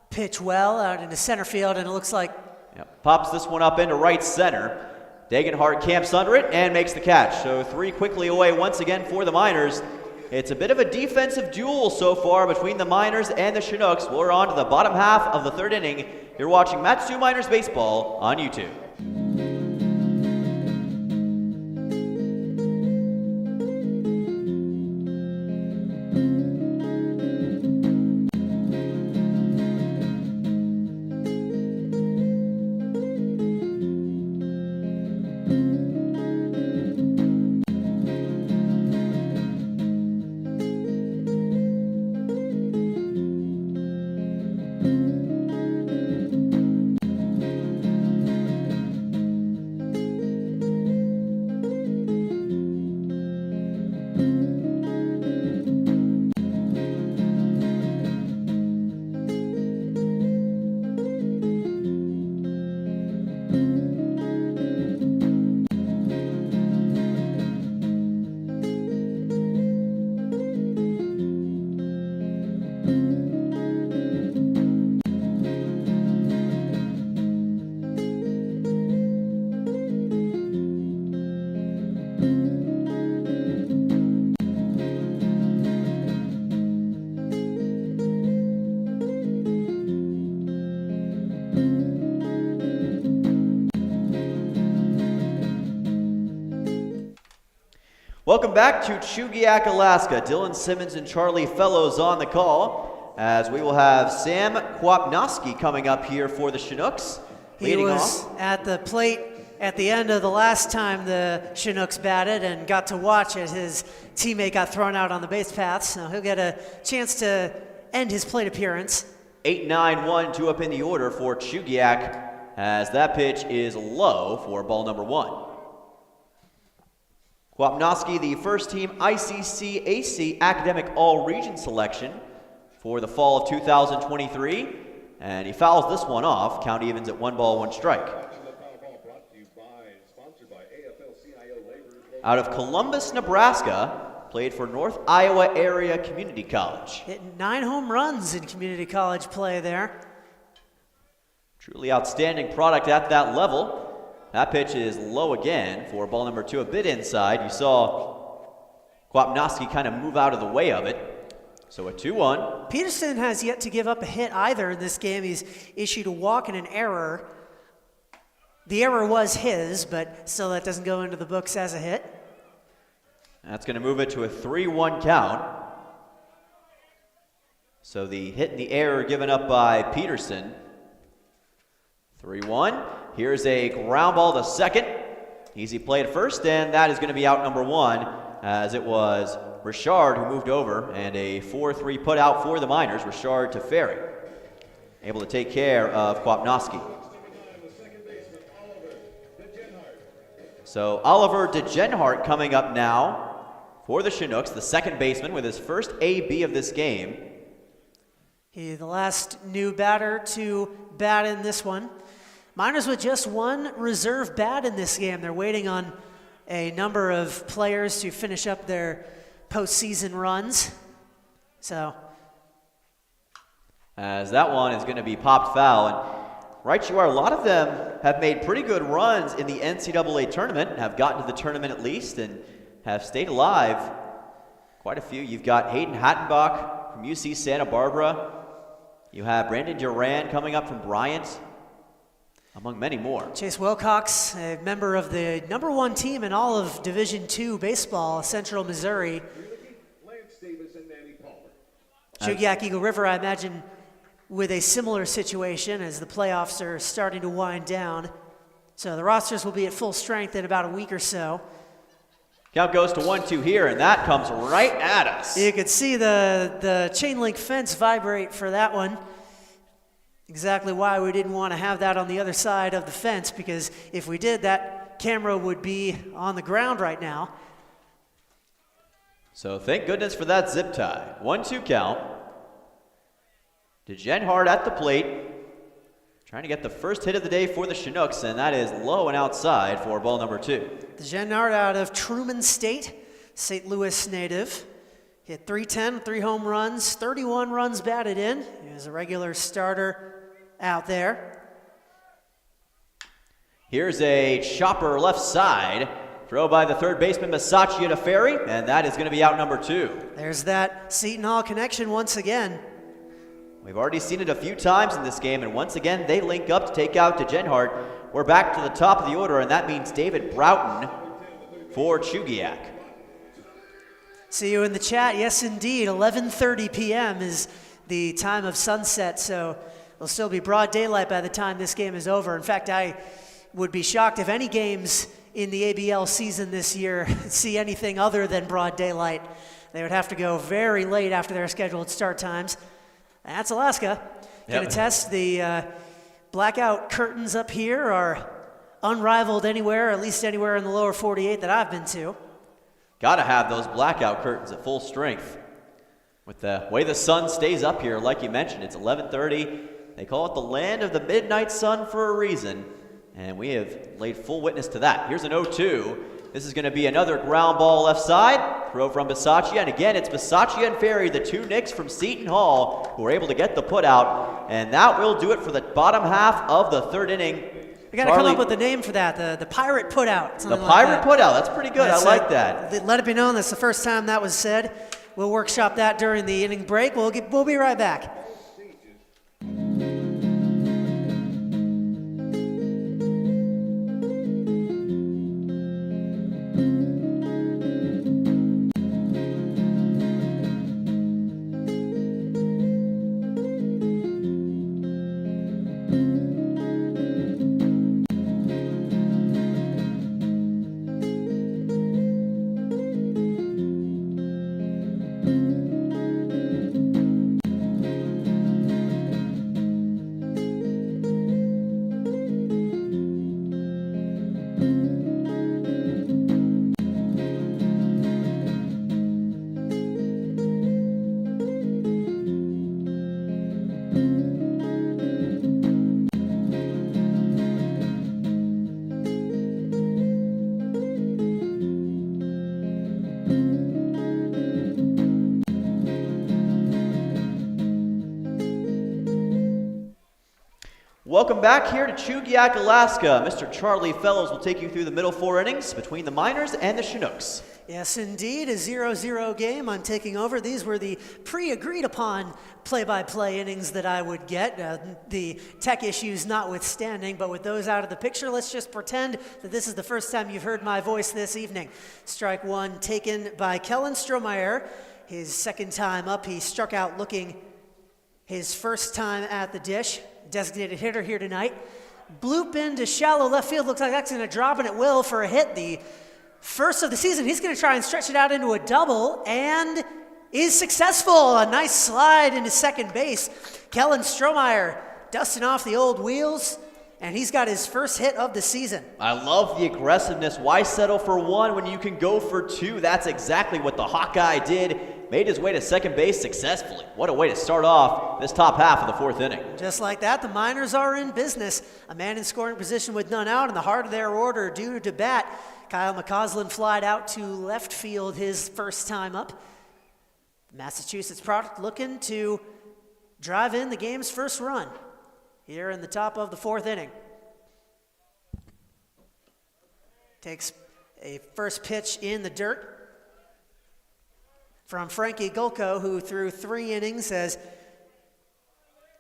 pitch well out into center field, and it looks like... Pops this one up into right center. Degenhardt camps under it and makes the catch. So three quickly away once again for the Miners. It's a bit of a defensive duel so far between the Miners and the Chinooks. We're on to the bottom half of the third inning. You're watching Matsu Miners Baseball on YouTube. Welcome back to Chugiak, Alaska. Dylan Simmons and Charlie Fellows on the call, as we will have Sam Kwapniowski coming up here for the Chinooks. He was at the plate at the end of the last time the Chinooks batted and got to watch as his teammate got thrown out on the base path, so he'll get a chance to end his plate appearance. 8-9-1, two up in the order for Chugiak, as that pitch is low for ball number one. Kwapniowski, the first team ICC AC Academic All-Region selection for the fall of 2023, and he fouls this one off. Count evens at 1 ball, 1 strike. Out of Columbus, Nebraska, played for North Iowa Area Community College. Hitting 9 home runs in community college play there. Truly outstanding product at that level. That pitch is low again for ball number 2, a bit inside. You saw Kwapniowski kind of move out of the way of it. So a 2-1. Peterson has yet to give up a hit either in this game. He's issued a walk and an error. The error was his, but still that doesn't go into the books as a hit. That's going to move it to a 3-1 count. So the hit and the error given up by Peterson. 3-1. Here's a ground ball to second. Easy play at first, and that is going to be out number 1, as it was Richard who moved over, and a 4-3 put out for the Miners. Richard to Ferry. Able to take care of Kwapnowski. So Oliver DeGenhart coming up now for the Chinooks, the second baseman with his first AB of this game. He's the last new batter to bat in this one. Miners with just one reserve bat in this game. They're waiting on a number of players to finish up their postseason runs. So, as that one is going to be popped foul, and right you are, a lot of them have made pretty good runs in the NCAA tournament, have gotten to the tournament at least, and have stayed alive. Quite a few. You've got Hayden Hattenbach from UC Santa Barbara. You have Brandon Duran coming up from Bryant, among many more. Chase Wilcox, a member of the number 1 team in all of Division II baseball, Central Missouri. Lance Davis and Manny Palmer. Chugiak-Eagle River, I imagine, with a similar situation as the playoffs are starting to wind down. So the rosters will be at full strength in about a week or so. Count goes to 1-2 here, and that comes right at us. You could see the chain link fence vibrate for that one. Exactly why we didn't want to have that on the other side of the fence, because if we did, that camera would be on the ground right now. So thank goodness for that zip tie. 1-2 count. DeGenhart at the plate, trying to get the first hit of the day for the Chinooks, and that is low and outside for ball number 2. DeGenhart out of Truman State, St. Louis native. Hit .310, 3 home runs, 31 runs batted in. He was a regular starter out there. Here's a chopper left side. Throw by the third baseman, Masaccia to Ferry, and that is going to be out number 2. There's that Seton Hall connection once again. We've already seen it a few times in this game, and once again, they link up to take out DeGenhart. We're back to the top of the order, and that means David Broughton for Chugiak. See you in the chat. Yes, indeed. 11:30 p.m. is the time of sunset, so it'll still be broad daylight by the time this game is over. In fact, I would be shocked if any games in the ABL season this year see anything other than broad daylight. They would have to go very late after their scheduled start times. That's Alaska. Can attest the blackout curtains up here are unrivaled anywhere, at least anywhere in the lower 48 that I've been to. Got to have those blackout curtains at full strength. With the way the sun stays up here, like you mentioned, it's 11:30. They call it the land of the midnight sun for a reason, and we have laid full witness to that. Here's an 0-2. This is going to be another ground ball left side. Throw from Masaccia, and again, it's Masaccia and Ferry, the 2 Knicks from Seton Hall, who are able to get the put out, and that will do it for the bottom half of the 3rd inning. We got to come up with a name for that, the pirate put out. The pirate put out, that's pretty good. I like that. Let it be known that's the first time that was said. We'll workshop that during the inning break. We'll be right back. Welcome back here to Chugiak, Alaska. Mr. Charlie Fellows will take you through the middle 4 innings between the Miners and the Chinooks. Yes, indeed, a 0-0 game. I'm taking over. These were the pre-agreed upon play-by-play innings that I would get, the tech issues notwithstanding, but with those out of the picture, let's just pretend that this is the first time you've heard my voice this evening. Strike one taken by Kellen Strohmeyer. His second time up, he struck out looking his first time at the dish. Designated hitter here tonight. Bloop into shallow left field. Looks like that's going to drop in at will for a hit. The first of the season. He's going to try and stretch it out into a double and is successful. A nice slide into second base. Kellen Strohmeyer dusting off the old wheels, and he's got his first hit of the season. I love the aggressiveness. Why settle for 1 when you can go for 2? That's exactly what the Hawkeye did. Made his way to second base successfully. What a way to start off this top half of the 4th inning. Just like that, the Miners are in business. A man in scoring position with none out in the heart of their order due to bat. Kyle McCausland flied out to left field his first time up. Massachusetts product looking to drive in the game's first run here in the top of the 4th inning. Takes a first pitch in the dirt from Frankie Golko, who through 3 innings has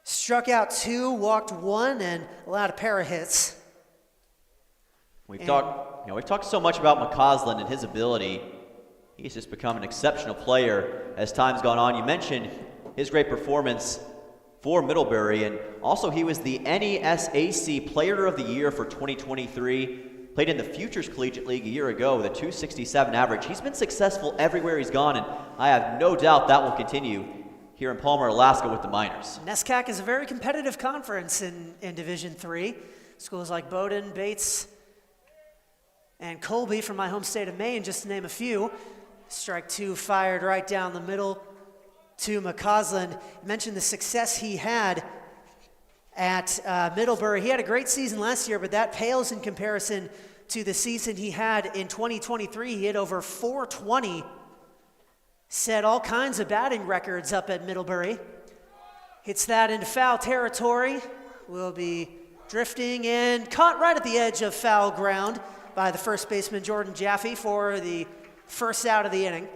struck out 2, walked 1, and allowed a pair of hits. We've talked so much about McCausland and his ability. He's just become an exceptional player as time's gone on. You mentioned his great performance for Middlebury, and also he was the NESAC Player of the Year for 2023. Played in the Futures Collegiate League a year ago with a .267 average. He's been successful everywhere he's gone, and I have no doubt that will continue here in Palmer, Alaska with the Miners. NESCAC is a very competitive conference in Division III. Schools like Bowdoin, Bates, and Colby from my home state of Maine, just to name a few. Strike 2 fired right down the middle to McCausland. You mentioned the success he had at Middlebury. He had a great season last year, but that pales in comparison to the season he had in 2023. He hit over .420, set all kinds of batting records up at Middlebury. Hits that into foul territory. Will be drifting and caught right at the edge of foul ground by the first baseman Jordan Jaffe for the first out of the inning.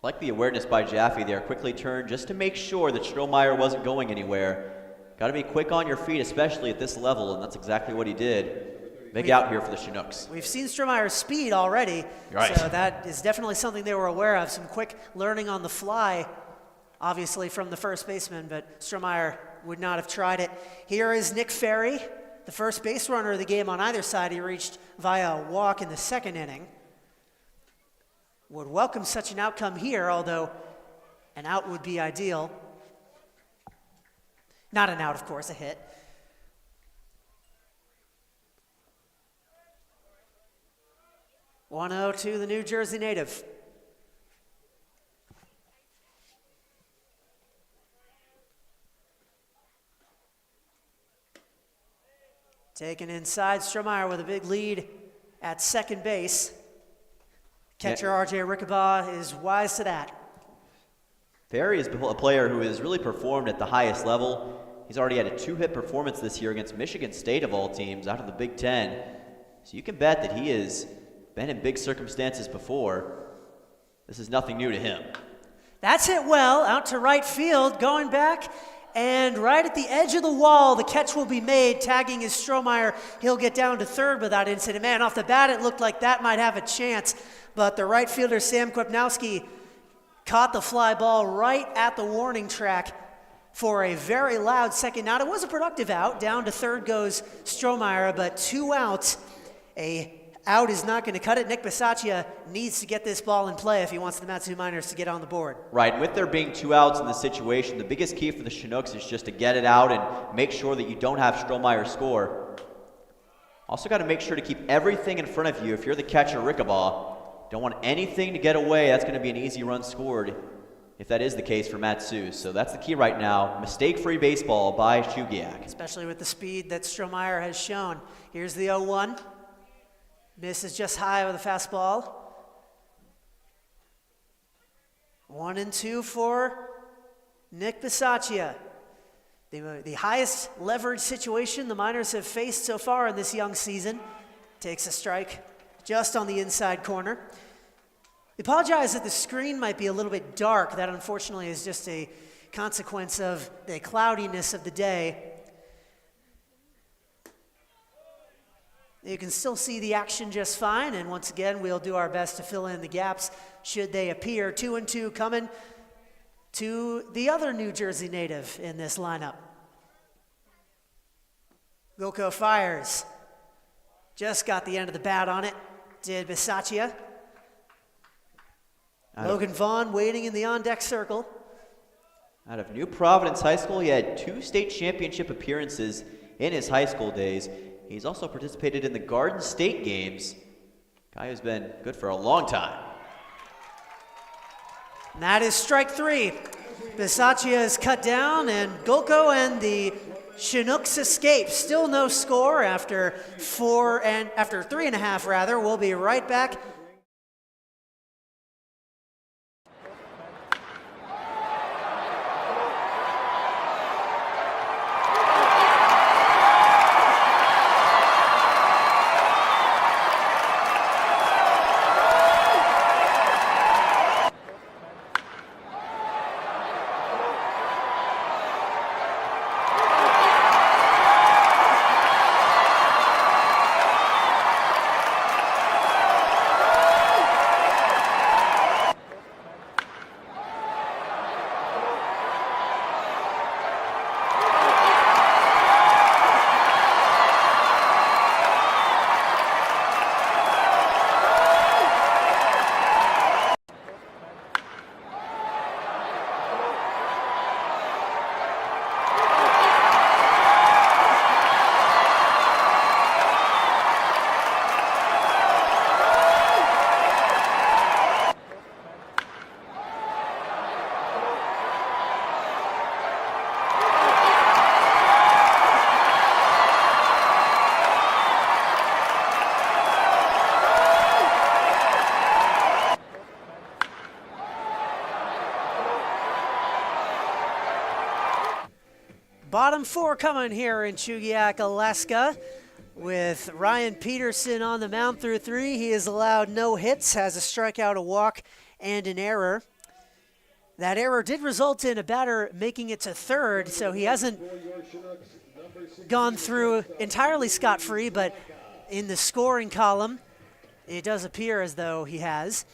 Like the awareness by Jaffe there, quickly turned just to make sure that Strohmeyer wasn't going anywhere. Got to be quick on your feet, especially at this level, and that's exactly what he did. Big out here for the Chinooks. We've seen Strohmeyer's speed already, right. So that is definitely something they were aware of. Some quick learning on the fly, obviously from the first baseman, but Strohmeyer would not have tried it. Here is Nick Ferry, the first base runner of the game on either side. He reached via a walk in the second inning. Would welcome such an outcome here, although an out would be ideal. Not an out, of course, a hit. (1-0) to the New Jersey native. Taken inside, Strohmeyer with a big lead at second base. Catcher R.J. Rickabaugh is wise to that. Ferry is a player who has really performed at the highest level. He's already had a 2-hit performance this year against Michigan State of all teams out of the Big Ten. So you can bet that he has been in big circumstances before. This is nothing new to him. That's hit well, out to right field, going back, and right at the edge of the wall, the catch will be made. Tagging is Strohmeyer. He'll get down to third without incident. Man, off the bat, it looked like that might have a chance, but the right fielder, Sam Kwapnowski, caught the fly ball right at the warning track for a very loud second out. It was a productive out. Down to third goes Strohmeyer, but 2 outs. A out is not going to cut it. Nick Bisaccia needs to get this ball in play if he wants the Matsu Miners to get on the board. Right, and with there being 2 outs in this situation, the biggest key for the Chinooks is just to get it out and make sure that you don't have Strohmeyer score. Also got to make sure to keep everything in front of you if you're the catcher, Rickabaugh. Don't want anything to get away. That's going to be an easy run scored if that is the case for Matsu. So that's the key right now. Mistake-free baseball by Chugiak. Especially with the speed that Strohmeyer has shown. Here's the 0-1. Misses just high with a fastball. 1-2 for Nick Bisaccia. The highest leverage situation the Miners have faced so far in this young season. Takes a strike just on the inside corner. I apologize that the screen might be a little bit dark. That unfortunately is just a consequence of the cloudiness of the day. You can still see the action just fine, and once again, we'll do our best to fill in the gaps should they appear. 2-2 coming to the other New Jersey native in this lineup. Goko fires. Just got the end of the bat on it. Did Bisaccia. Logan Vaughn waiting in the on-deck circle. Out of New Providence High School, he had 2 state championship appearances in his high school days. He's also participated in the Garden State games. Guy who's been good for a long time. And that is strike 3. Bisaccia is cut down, and Golko and the Chinooks escape. Still no score after 3.5 rather. We'll be right back. Bottom 4 coming here in Chugiak, Alaska, with Ryan Peterson on the mound through 3. He has allowed no hits, has a strikeout, a walk, and an error. That error did result in a batter making it to third, so he hasn't gone through entirely scot-free, but in the scoring column, it does appear as though he has.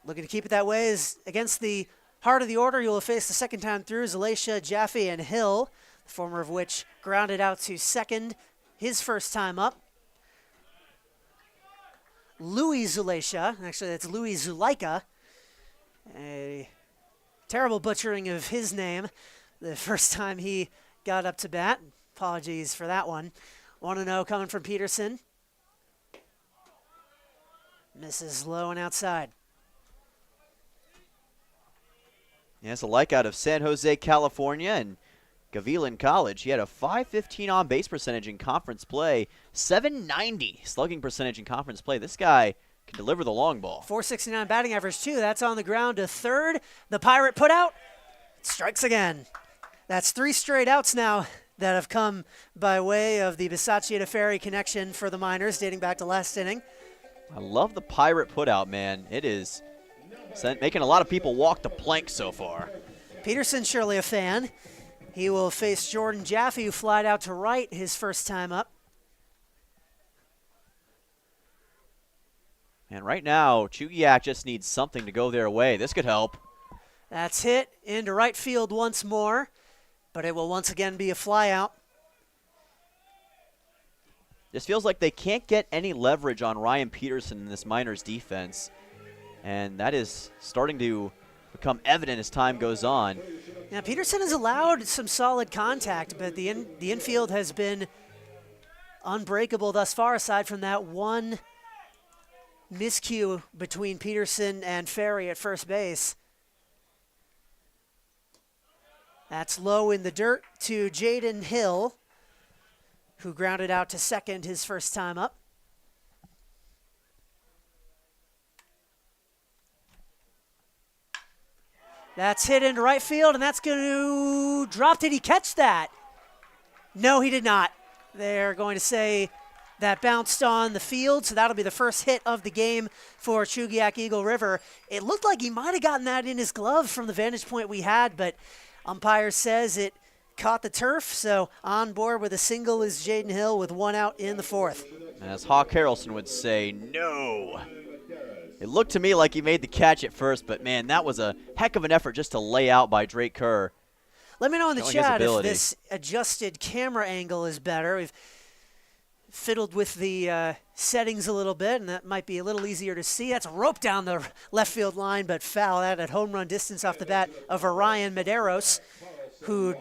Looking to keep it that way is against the heart of the order. You'll face the second time through Zalatia, Jaffe, and Hill, the former of which grounded out to second his first time up. Louis Zulaisha, actually that's Louis Zulaika, a terrible butchering of his name the first time he got up to bat. Apologies for that one. 1-0 coming from Peterson. Misses low and outside. Yeah, it's a like out of San Jose, California, and Gavilan College. He had a .515 on-base percentage in conference play, .790 slugging percentage in conference play. This guy can deliver the long ball. .469 batting average, too. That's on the ground to third. The Pirate put out. Strikes again. That's 3 straight outs now that have come by way of the Bisaccia to Ferry connection for the Miners, dating back to last inning. I love the Pirate put out, man. It is making a lot of people walk the plank so far. Peterson's surely a fan. He will face Jordan Jaffe, who flied out to right his first time up. And right now, Chugiak just needs something to go their way. This could help. That's hit into right field once more, but it will once again be a fly out. This feels like they can't get any leverage on Ryan Peterson in this Miners defense, and that is starting to become evident as time goes on. Now, Peterson has allowed some solid contact, but the infield has been unbreakable thus far, aside from that one miscue between Peterson and Ferry at first base. That's low in the dirt to Jaden Hill, who grounded out to second his first time up. That's hit into right field, and that's going to drop. Did he catch that? No, he did not. They're going to say that bounced on the field, so that'll be the first hit of the game for Chugiak-Eagle River. It looked like he might have gotten that in his glove from the vantage point we had, but umpire says it caught the turf, so on board with a single is Jaden Hill with 1 out in the 4th. As Hawk Harrelson would say, no. It looked to me like he made the catch at first, but man, that was a heck of an effort just to lay out by Drake Kerr. Let me know in the chat if this adjusted camera angle is better. We've fiddled with the settings a little bit, and that might be a little easier to see. That's a rope down the left field line, but foul that at home run distance off the bat of Orion Medeiros, who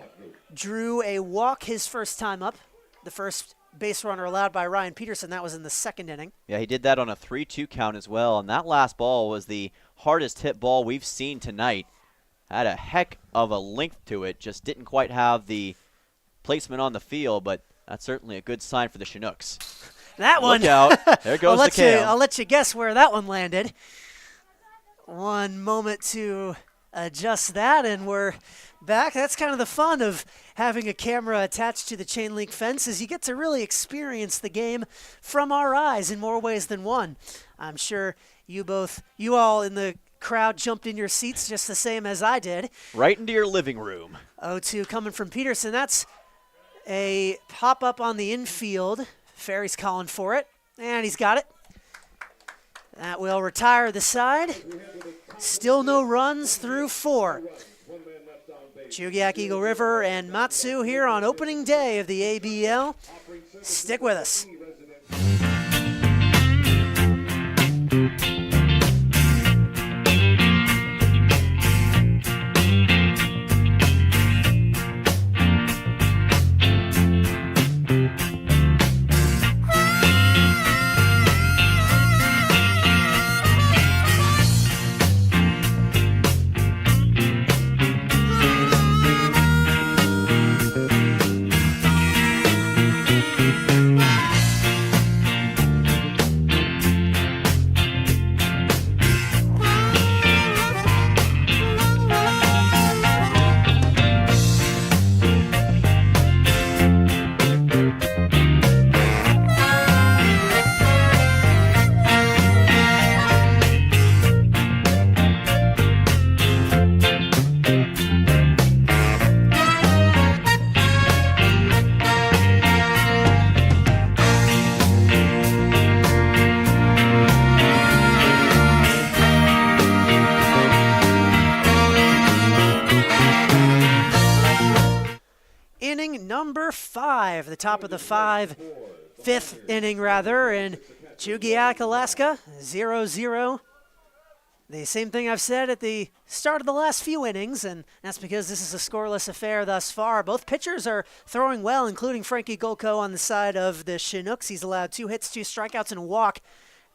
drew a walk his first time up, the first base runner allowed by Ryan Peterson. That was in the 2nd inning. Yeah, he did that on a 3-2 count as well, and that last ball was the hardest hit ball we've seen tonight. Had a heck of a length to it, just didn't quite have the placement on the field, but that's certainly a good sign for the Chinooks. That one. Look out. There goes the cam. I'll let you guess where that one landed. One moment to adjust that, and we're back. That's kind of the fun of having a camera attached to the chain link fence, is you get to really experience the game from our eyes in more ways than one. I'm sure you all in the crowd jumped in your seats just the same as I did. Right into your living room. 0-2 coming from Peterson. That's a pop-up on the infield. Ferry's calling for it, and he's got it. That will retire the side. Still no runs through 4. Chugiak-Eagle River and Matsu here on opening day of the ABL. Stick with us. Inning number 5, the top of the 5th inning rather, in Chugiak, Alaska, 0-0. The same thing I've said at the start of the last few innings, and that's because this is a scoreless affair thus far. Both pitchers are throwing well, including Frankie Golko on the side of the Chinooks. He's allowed 2 hits, 2 strikeouts, and a walk.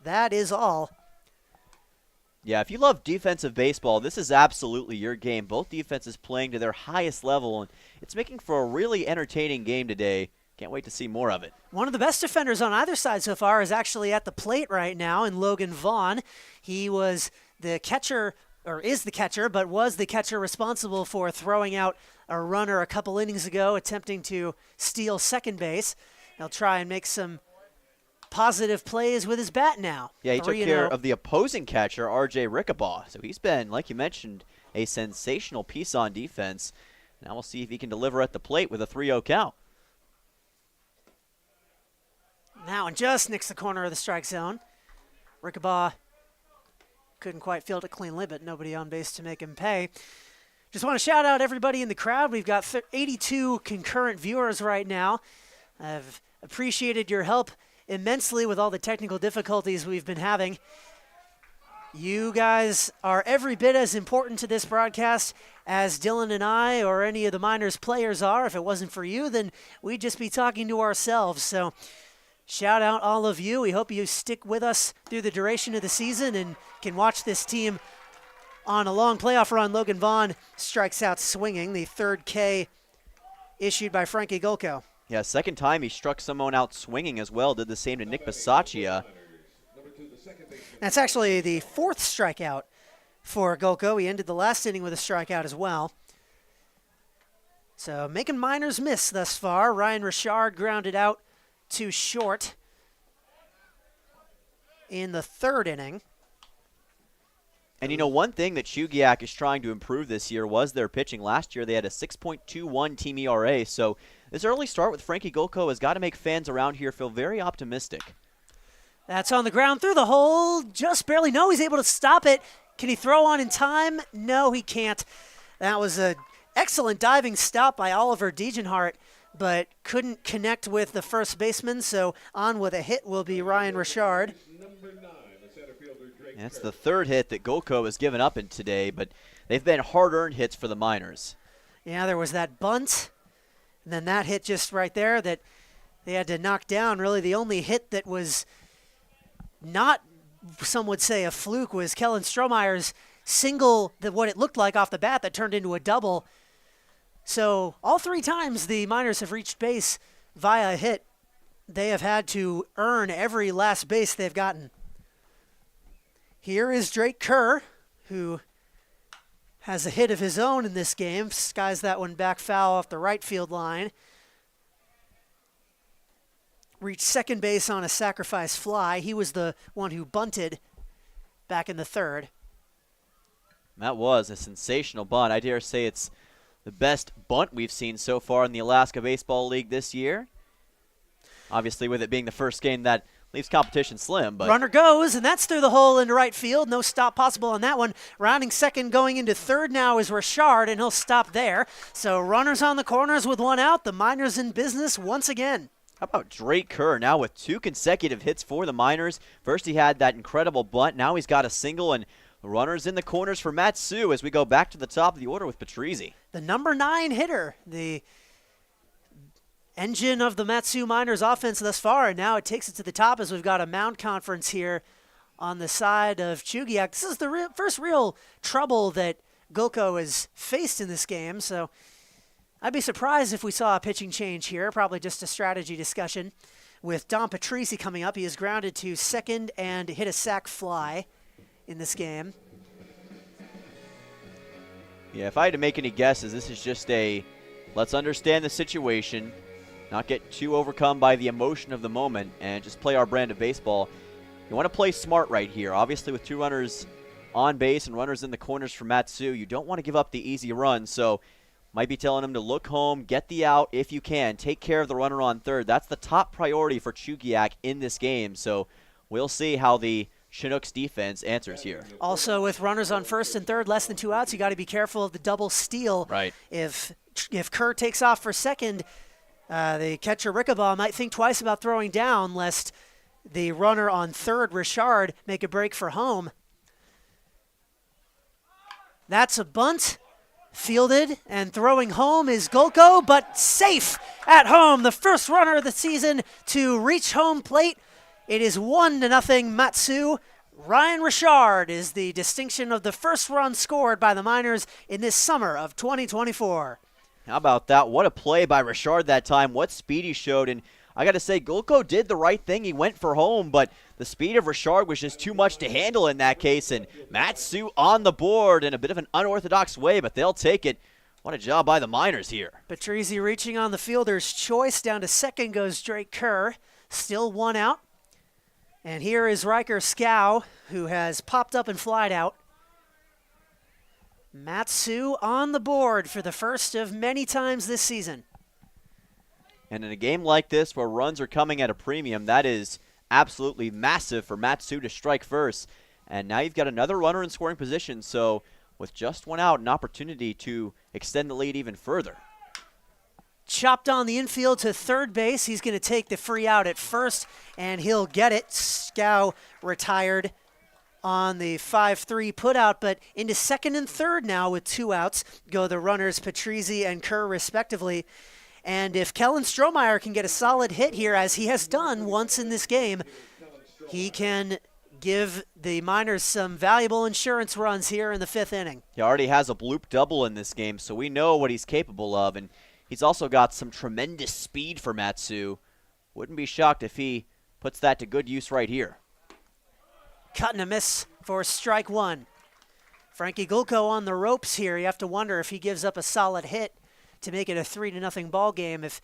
That is all. Yeah, if you love defensive baseball, this is absolutely your game. Both defenses playing to their highest level, and it's making for a really entertaining game today. Can't wait to see more of it. One of the best defenders on either side so far is actually at the plate right now in Logan Vaughn. He was the catcher, or is the catcher, but was the catcher responsible for throwing out a runner a couple innings ago, attempting to steal second base. He'll try and make some positive plays with his bat now. Yeah, he took care of the opposing catcher, R.J. Rickabaugh. So he's been, like you mentioned, a sensational piece on defense. Now we'll see if he can deliver at the plate with a 3-0 count. Now and just nicks the corner of the strike zone. Rickabaugh couldn't quite field it cleanly, but nobody on base to make him pay. Just want to shout out everybody in the crowd. We've got 82 concurrent viewers right now. I've appreciated your help immensely with all the technical difficulties we've been having. You guys are every bit as important to this broadcast as Dylan and I or any of the Miners players are. If it wasn't for you, then we'd just be talking to ourselves. So shout out all of you. We hope you stick with us through the duration of the season and can watch this team on a long playoff run. Logan Vaughn strikes out swinging, the 3rd K issued by Frankie Golko. Yeah, second time he struck someone out swinging as well. Did the same to Nick Bisaccia. That's actually the 4th strikeout for Golko. He ended the last inning with a strikeout as well. So making Miners miss thus far. Ryan Richard grounded out to short in the third inning. And you know, one thing that Chugiak is trying to improve this year was their pitching. Last year they had a 6.21 team ERA, so this early start with Frankie Golko has got to make fans around here feel very optimistic. That's on the ground through the hole. Just barely. No, he's able to stop it. Can he throw on in time? No, he can't. That was an excellent diving stop by Oliver Degenhart, but couldn't connect with the first baseman, so on with a hit will be Ryan Richard. And it's the third hit that Golko has given up in today, but they've been hard-earned hits for the Miners. Yeah, there was that bunt, and then that hit just right there that they had to knock down. Really the only hit that was not, some would say, a fluke was Kellen Strohmeyer's single, what it looked like off the bat that turned into a double. So all three times the Miners have reached base via a hit. They have had to earn every last base they've gotten. Here is Drake Kerr, who has a hit of his own in this game. Skies that one back foul off the right field line. Reached second base on a sacrifice fly. He was the one who bunted back in the third. That was a sensational bunt. I dare say it's the best bunt we've seen so far in the Alaska Baseball League this year. Obviously, with it being the first game, that leaves competition slim. But runner goes, and that's through the hole into right field. No stop possible on that one. Rounding second, going into third now is Richard, and he'll stop there. So runners on the corners with one out. The Miners in business once again. How about Drake Kerr now with 2 consecutive hits for the Miners? First he had that incredible bunt. Now he's got a single, and runners in the corners for Matsu as we go back to the top of the order with Patrizzi. The number 9 hitter, the engine of the Matsu Miners offense thus far, and now it takes it to the top as we've got a mound conference here on the side of Chugiak. This is the first real trouble that Golko has faced in this game, so I'd be surprised if we saw a pitching change here, probably just a strategy discussion. With Don Patrizzi coming up, he is grounded to second and hit a sac fly in this game. Yeah, if I had to make any guesses, this is just a let's understand the situation, not get too overcome by the emotion of the moment, and just play our brand of baseball. You want to play smart right here. Obviously, with 2 runners on base and runners in the corners for Matsu, you don't want to give up the easy run, so might be telling him to look home, get the out if you can, take care of the runner on third. That's the top priority for Chugiak in this game, so we'll see how the Chinooks defense answers here. Also, with runners on first and third, less than 2 outs, you got to be careful of the double steal. Right. If Kerr takes off for second, the catcher Rickabaugh might think twice about throwing down, lest the runner on third, Richard, make a break for home. That's a bunt. Fielded and throwing home is Golko, but safe at home. The first runner of the season to reach home plate. It is 1-0 Matsu. Ryan Richard is the distinction of the first run scored by the Miners in this summer of 2024. How about that? What a play by Richard that time. What speed he showed. And I got to say, Golko did the right thing. He went for home, but the speed of Richard was just too much to handle in that case. And Matsu on the board in a bit of an unorthodox way, but they'll take it. What a job by the Miners here. Patrizzi reaching on the fielder's choice. Down to second goes Drake Kerr. Still 1 out. And here is Riker Scow, who has popped up and flied out. Matsu on the board for the first of many times this season. And in a game like this where runs are coming at a premium, that is absolutely massive for Matsu to strike first. And now you've got another runner in scoring position, so with just 1 out, an opportunity to extend the lead even further. Chopped on the infield to third base. He's going to take the free out at first, and he'll get it. Scow retired on the 5-3 putout, but into second and third now with 2 outs go the runners Patrizzi and Kerr respectively. And if Kellen Strohmeyer can get a solid hit here, as he has done once in this game, he can give the Miners some valuable insurance runs here in the 5th inning. He already has a bloop double in this game, so we know what he's capable of, and he's also got some tremendous speed for Matsu. Wouldn't be shocked if he puts that to good use right here. Cut and a miss for strike 1. Frankie Gulko on the ropes here. You have to wonder if he gives up a solid hit to make it a 3-0 ball game, if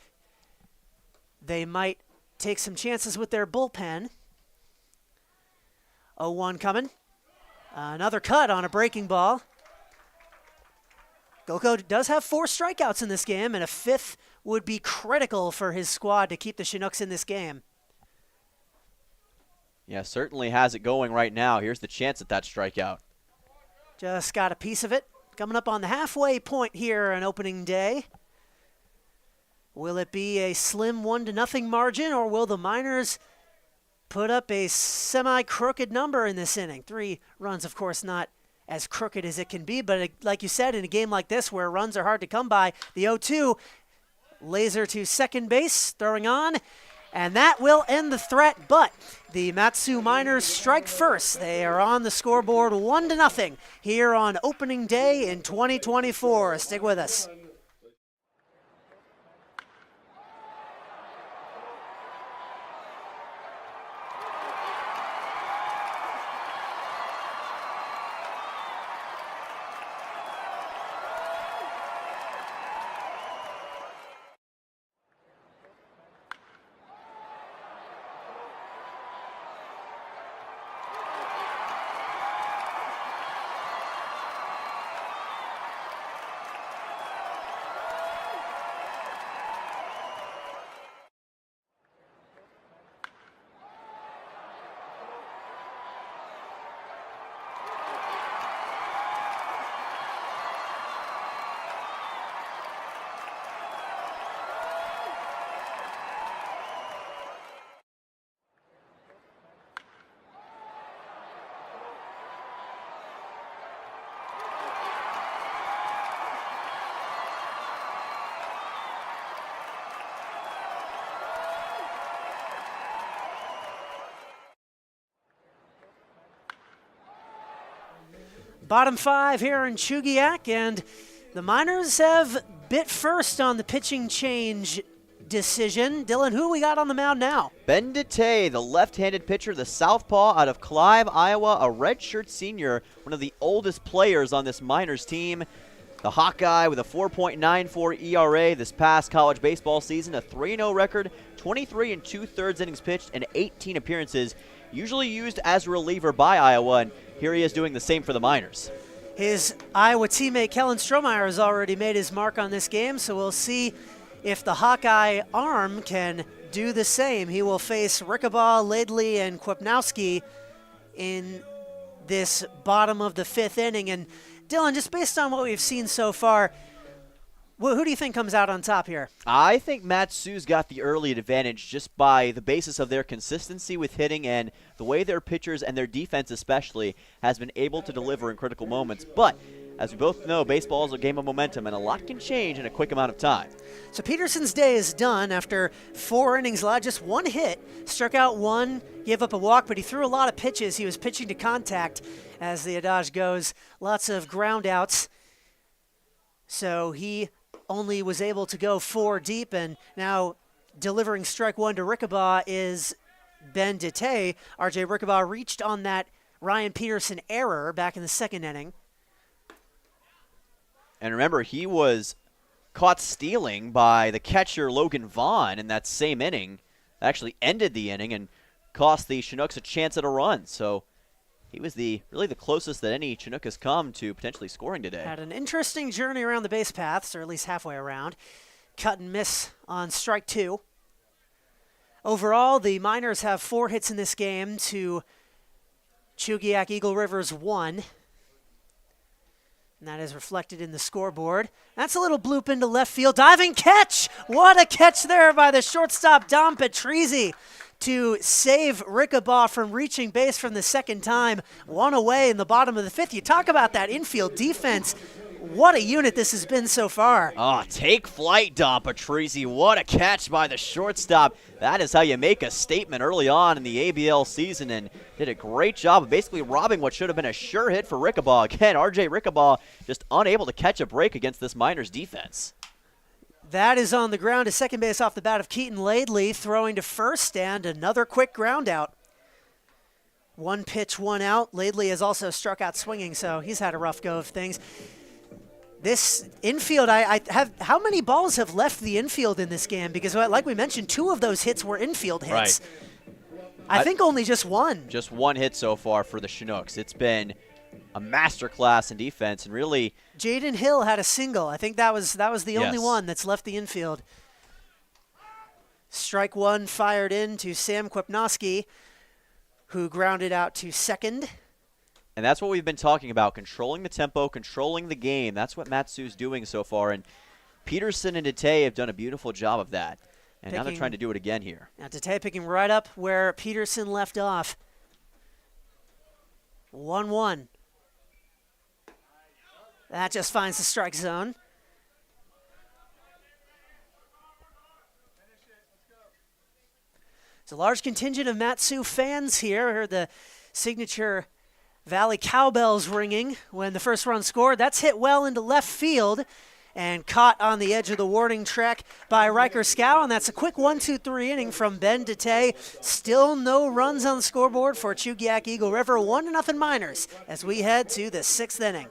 they might take some chances with their bullpen. 0-1 coming. Another cut on a breaking ball. Gulko does have 4 strikeouts in this game, and a 5th would be critical for his squad to keep the Chinooks in this game. Yeah, certainly has it going right now. Here's the chance at that strikeout. Just got a piece of it. Coming up on the halfway point here on opening day. Will it be a slim 1-0 margin, or will the Miners put up a semi-crooked number in this inning? 3 runs, of course, not as crooked as it can be, but like you said, in a game like this where runs are hard to come by, the 0-2 laser to second base, throwing on, and that will end the threat, but the Matsu Miners strike first. They are on the scoreboard 1-0 here on opening day in 2024. Stick with us. Bottom 5 here in Chugiak, and the Miners have bit first on the pitching change decision. Dylan, who we got on the mound now? Ben DeTay, the left-handed pitcher, the southpaw out of Clive, Iowa, a redshirt senior, one of the oldest players on this Miners team. The Hawkeye with a 4.94 ERA this past college baseball season, a 3-0 record, 23 2/3 innings pitched, and 18 appearances, usually used as a reliever by Iowa, and here he is doing the same for the Miners. His Iowa teammate Kellen Strohmeyer has already made his mark on this game, so we'll see if the Hawkeye arm can do the same. He will face Rickabaugh, Laidley, and Kwapnowski in this bottom of the 5th inning. And Dylan, just based on what we've seen so far, who do you think comes out on top here? I think Matsu's got the early advantage just by the basis of their consistency with hitting and the way their pitchers and their defense especially has been able to deliver in critical moments. But as we both know, baseball is a game of momentum, and a lot can change in a quick amount of time. So Peterson's day is done after 4 innings, allowed just 1 hit, struck out 1, gave up a walk, but he threw a lot of pitches. He was pitching to contact, as the adage goes, lots of ground outs. So he only was able to go 4 deep, and now delivering strike 1 to Rickabaugh is Ben DeTay. RJ Rickabaugh reached on that Ryan Peterson error back in the 2nd inning. And remember, he was caught stealing by the catcher Logan Vaughn in that same inning. Actually ended the inning and cost the Chinooks a chance at a run. So he was really the closest that any Chinook has come to potentially scoring today. Had an interesting journey around the base paths, or at least halfway around. Cut and miss on strike 2. Overall, the Miners have 4 hits in this game to Chugiak-Eagle Rivers 1. And that is reflected in the scoreboard. That's a little bloop into left field. Diving catch! What a catch there by the shortstop, Dom Patrizzi, to save Rickabaugh from reaching base from the 2nd time. 1 away in the bottom of the 5th. You talk about that infield defense. What a unit this has been so far. Oh, take flight, Dom Patrizzi. What a catch by the shortstop. That is how you make a statement early on in the ABL season, and did a great job of basically robbing what should have been a sure hit for Rickabaugh. Again, RJ Rickabaugh just unable to catch a break against this Miners defense. That is on the ground to second base off the bat of Keaton Laidley, throwing to first, and another quick ground out. 1 pitch, 1 out. Laidley has also struck out swinging, so he's had a rough go of things. This infield, I have, how many balls have left the infield in this game? Because like we mentioned, 2 of those hits were infield hits. Right. I think only just 1. Just 1 hit so far for the Chinooks. It's been a masterclass in defense, and really, Jaden Hill had a single. I think that was the only one that's left the infield. Strike 1 fired in to Sam Kwepnoski, who grounded out to second. and that's what we've been talking about, controlling the tempo, controlling the game. That's what Matsu's doing so far, and Peterson and Dete have done a beautiful job of that. And now they're trying to do it again here. Now Dete picking right up where Peterson left off. 1-1. That just finds the strike zone. There's a large contingent of Matsu fans here. I heard the signature Valley cowbells ringing when the first run scored. That's hit well into left field and caught on the edge of the warning track by Riker Scow. And that's a quick 1-2-3 inning from Ben Dete. Still no runs on the scoreboard for Chugiak-Eagle River. 1-0 Miners as we head to the 6th inning.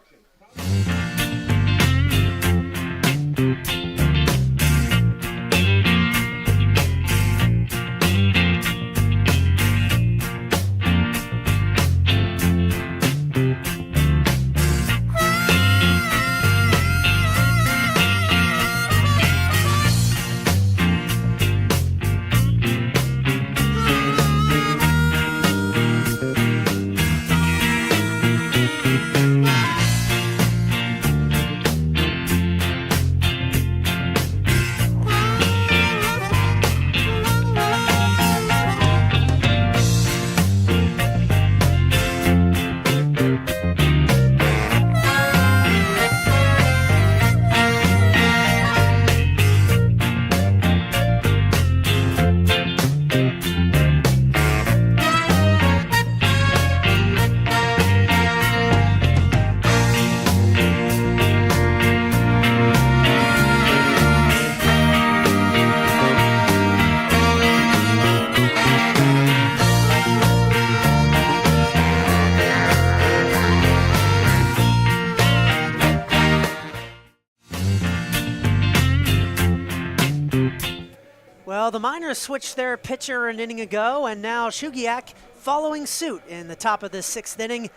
Well, the Miners switched their pitcher an inning ago, and now Chugiak following suit in the top of the 6th inning.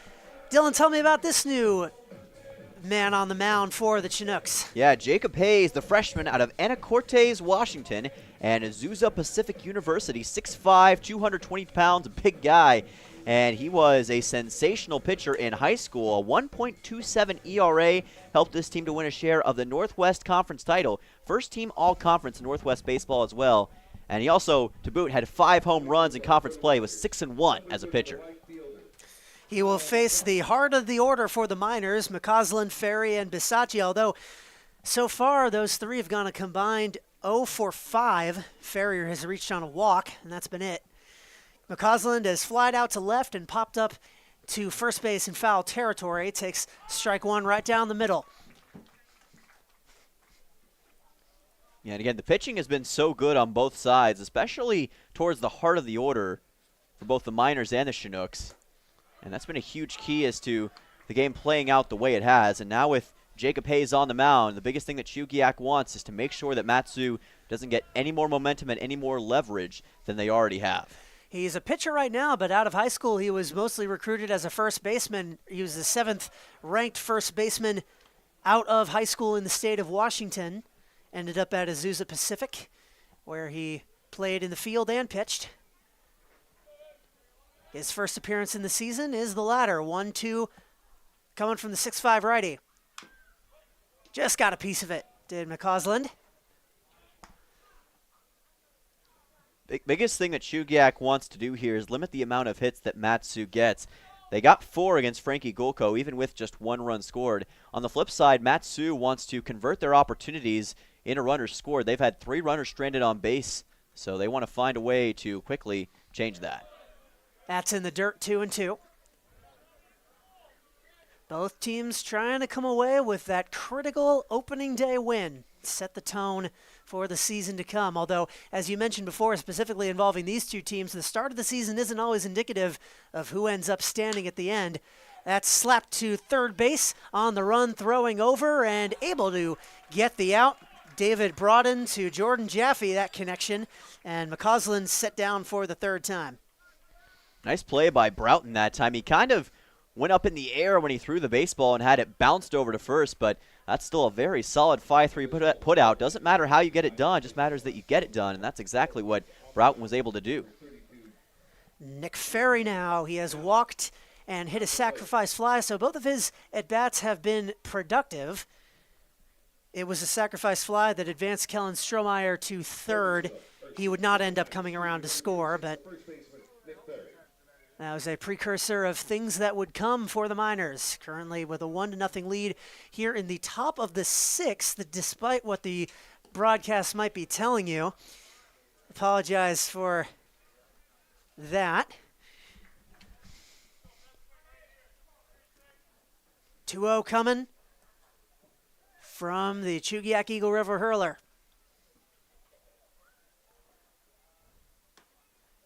Dylan, tell me about this new man on the mound for the Chinooks. Yeah, Jacob Hayes, the freshman out of Anacortes, Washington, and Azusa Pacific University, 6'5", 220 pounds, a big guy. And he was a sensational pitcher in high school. A 1.27 ERA helped this team to win a share of the Northwest Conference title. First team all-conference in Northwest baseball as well. And he also, to boot, had 5 home runs in conference play. He was 6-1 as a pitcher. He will face the heart of the order for the Miners, McCausland, Ferry, and Bisaccia, although so far those 3 have gone a combined 0 for 5. Ferrier has reached on a walk, and that's been it. McCausland has flied out to left and popped up to first base in foul territory. Takes strike 1 right down the middle. Yeah, and again, the pitching has been so good on both sides, especially towards the heart of the order for both the Miners and the Chinooks. And that's been a huge key as to the game playing out the way it has. And now with Jacob Hayes on the mound, the biggest thing that Chugiak wants is to make sure that Matsu doesn't get any more momentum and any more leverage than they already have. He's a pitcher right now, but out of high school, he was mostly recruited as a first baseman. He was the 7th ranked first baseman out of high school in the state of Washington. Ended up at Azusa Pacific, where he played in the field and pitched. His first appearance in the season is the latter, 1-2, coming from the 6'5 righty. Just got a piece of it, did McCausland. Biggest thing that Chugiak wants to do here is limit the amount of hits that Matsu gets. They got 4 against Frankie Gulko, even with just 1 run scored. On the flip side, Matsu wants to convert their opportunities into runners scored. They've had 3 runners stranded on base, so they want to find a way to quickly change that. That's in the dirt, 2-2. Both teams trying to come away with that critical opening day win. set the tone for the season to come. Although, as you mentioned before, specifically involving these two teams, the start of the season isn't always indicative of who ends up standing at the end. That's slapped to third base on the run, throwing over and able to get the out. David Broaden to Jordan Jaffe, that connection, and McCausland set down for the third time. Nice play by Broughton that time. He kind of went up in the air when he threw the baseball and had it bounced over to first, but that's still a very solid 5-3 put out. Doesn't matter how you get it done, just matters that you get it done, and that's exactly what Broughton was able to do. Nick Ferry now, he has walked and hit a sacrifice fly, so both of his at-bats have been productive. It was a sacrifice fly that advanced Kellen Strohmeyer to third. He would not end up coming around to score, but that was a precursor of things that would come for the Miners. Currently with a 1-0 lead here in the top of the sixth, despite what the broadcast might be telling you. Apologize for that. 2-0 coming from the Chugiak-Eagle River Hurler.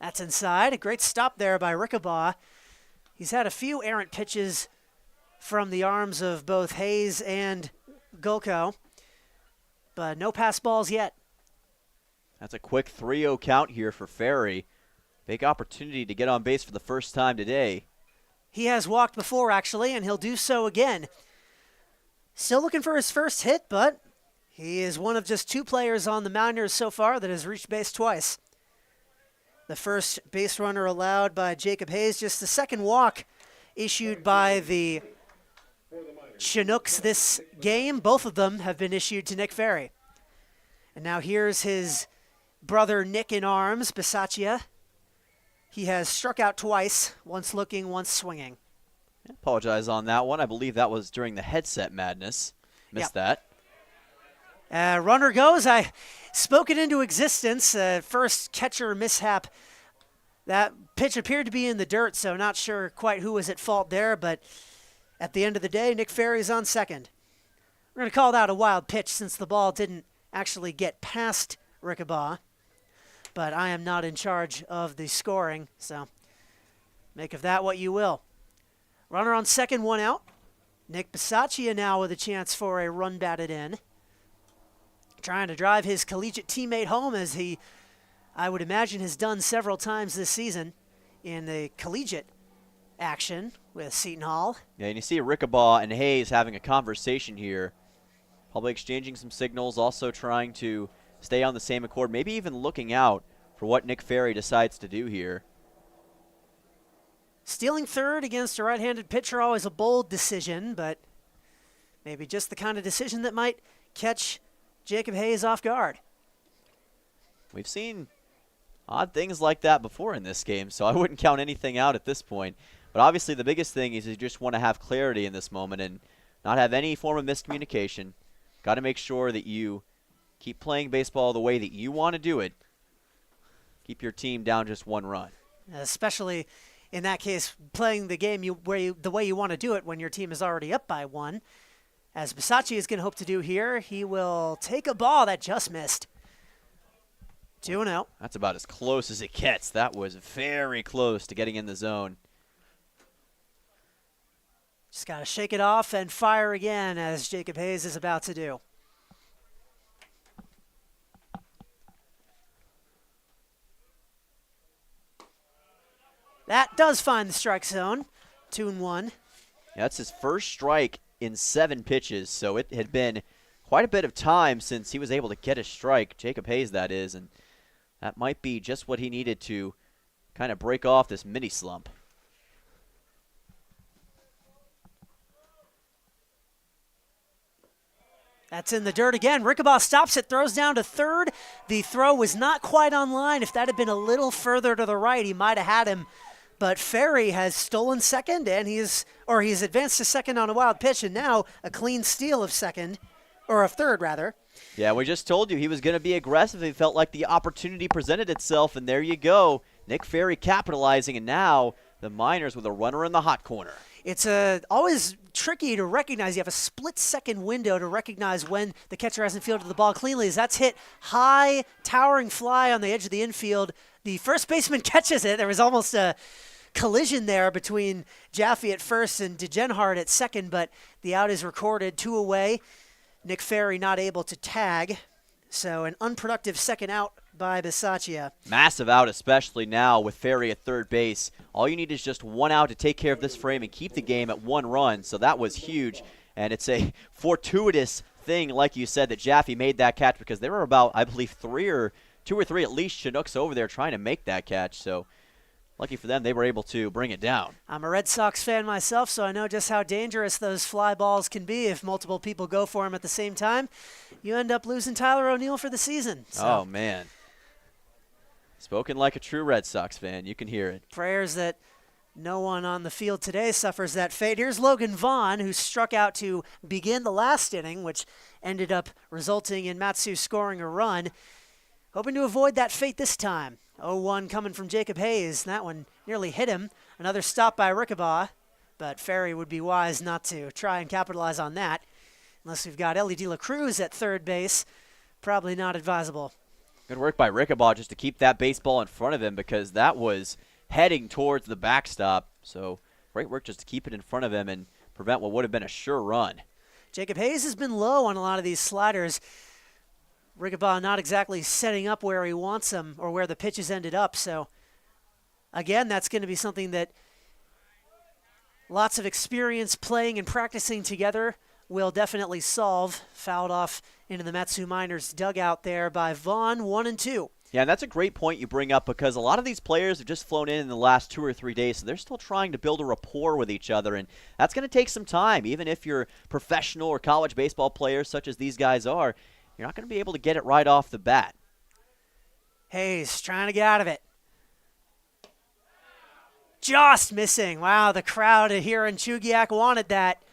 That's inside. A great stop there by Rickabaugh. He's had a few errant pitches from the arms of both Hayes and Gulko, but no pass balls yet. That's a quick 3-0 count here for Ferry. Big opportunity to get on base for the first time today. He has walked before, actually, and he'll do so again. Still looking for his first hit, but he is one of just 2 players on the Miners so far that has reached base twice. The first base runner allowed by Jacob Hayes, just the second walk issued by the Chinooks this game. Both of them have been issued to Nick Ferry. And now here's his brother Nick in arms, Bisaccia. He has struck out twice, once looking, once swinging. Apologize on that one. I believe that was during the headset madness. Missed that. Runner goes. I spoke it into existence. First catcher mishap. That pitch appeared to be in the dirt, so not sure quite who was at fault there, but at the end of the day, Nick Ferry's on second. We're going to call that a wild pitch since the ball didn't actually get past Rickabaugh, but I am not in charge of the scoring, so make of that what you will. Runner on second, 1 out. Nick Bisaccia now with a chance for a run batted in. Trying to drive his collegiate teammate home, as he, I would imagine, has done several times this season in the collegiate action with Seton Hall. Yeah, and you see Rickabaugh and Hayes having a conversation here. Probably exchanging some signals, also trying to stay on the same accord, maybe even looking out for what Nick Ferry decides to do here. Stealing third against a right-handed pitcher, always a bold decision, but maybe just the kind of decision that might catch Jacob Hayes off guard. We've seen odd things like that before in this game, so I wouldn't count anything out at this point. But obviously the biggest thing is you just want to have clarity in this moment and not have any form of miscommunication. Got to make sure that you keep playing baseball the way that you want to do it. Keep your team down just 1 run. Especially in that case, playing the game the way you want to do it when your team is already up by 1. As Bisaccia is going to hope to do here, he will take a ball that just missed. 2-0. That's about as close as it gets. That was very close to getting in the zone. Just got to shake it off and fire again, as Jacob Hayes is about to do. That does find the strike zone. 2-1. Yeah, that's his first strike in 7 pitches, so it had been quite a bit of time since he was able to get a strike, Jacob Hayes that is, and that might be just what he needed to kind of break off this mini slump. That's in the dirt again. Rickabaugh stops it, throws down to third. The throw was not quite on line. If that had been a little further to the right, he might have had him. But Ferry has stolen second, and he's advanced to second on a wild pitch, and now a clean steal of second, or of third, rather. Yeah, we just told you he was going to be aggressive. He felt like the opportunity presented itself, and there you go. Nick Ferry capitalizing, and now the Miners with a runner in the hot corner. it's always tricky to recognize. You have a split-second window to recognize when the catcher hasn't fielded the ball cleanly. As that's hit high, towering fly on the edge of the infield, the first baseman catches it. There was almost a collision there between Jaffe at first and DeGenhardt at second, but the out is recorded, 2 away. Nick Ferry not able to tag, so an unproductive second out by Bisaccia. Massive out, especially now with Ferry at third base. All you need is just 1 out to take care of this frame and keep the game at 1 run, so that was huge. And it's a fortuitous thing, like you said, that Jaffe made that catch, because there were about, I believe, 2 or 3 at least Chinooks over there trying to make that catch, so lucky for them, they were able to bring it down. I'm a Red Sox fan myself, so I know just how dangerous those fly balls can be if multiple people go for them at the same time. You end up losing Tyler O'Neill for the season. So. Oh, man. Spoken like a true Red Sox fan. You can hear it. Prayers that no one on the field today suffers that fate. Here's Logan Vaughn, who struck out to begin the last inning, which ended up resulting in Matsu scoring a run. Hoping to avoid that fate this time. 0-1 coming from Jacob Hayes. That one nearly hit him. Another stop by Rickabaugh, but Ferry would be wise not to try and capitalize on that. Unless we've got Ellie De La Cruz at third base. Probably not advisable. Good work by Rickabaugh just to keep that baseball in front of him, because that was heading towards the backstop. So great work just to keep it in front of him and prevent what would have been a sure run. Jacob Hayes has been low on a lot of these sliders. Rickabaugh not exactly setting up where he wants them or where the pitches ended up. So, again, that's going to be something that lots of experience playing and practicing together will definitely solve. Fouled off into the Matsu Miners dugout there by Vaughn, 1-2. Yeah, and that's a great point you bring up, because a lot of these players have just flown in the last 2 or 3 days, so they're still trying to build a rapport with each other, and that's going to take some time. Even if you're professional or college baseball players such as these guys are, you're not going to be able to get it right off the bat. Hayes trying to get out of it. Just missing. Wow, the crowd here in Chugiak wanted that.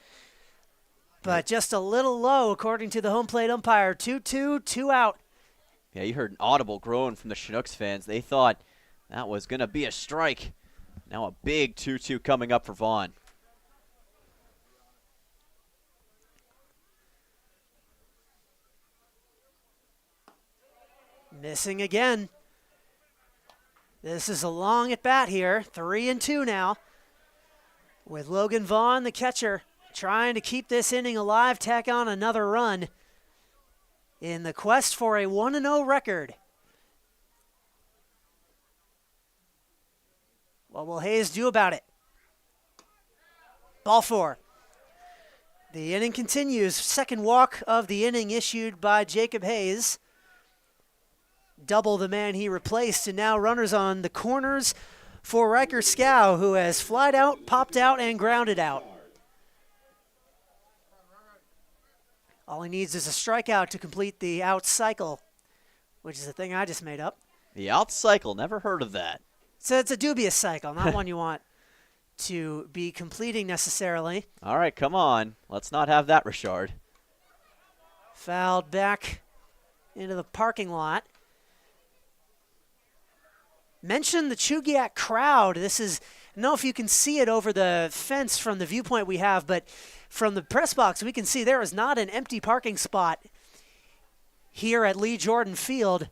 But just a little low, according to the home plate umpire. 2-2, 2 out. Yeah, you heard an audible groan from the Chinooks fans. They thought that was going to be a strike. Now a big 2-2 coming up for Vaughn. Missing again. This is a long at bat here. 3-2 now. With Logan Vaughn, the catcher, trying to keep this inning alive, tack on another run in the quest for a 1-0 record. What will Hayes do about it? Ball 4. The inning continues. Second walk of the inning issued by Jacob Hayes. Double the man he replaced, and now runners on the corners for Riker Scow, who has flied out, popped out, and grounded out. All he needs is a strikeout to complete the out cycle, which is a thing I just made up. The out cycle, never heard of that. So it's a dubious cycle, not one you want to be completing necessarily. All right, come on. Let's not have that, Richard. Fouled back into the parking lot. Mention the Chugiak crowd. This is, I don't know if you can see it over the fence from the viewpoint we have, but from the press box, we can see there is not an empty parking spot here at Lee Jordan Field.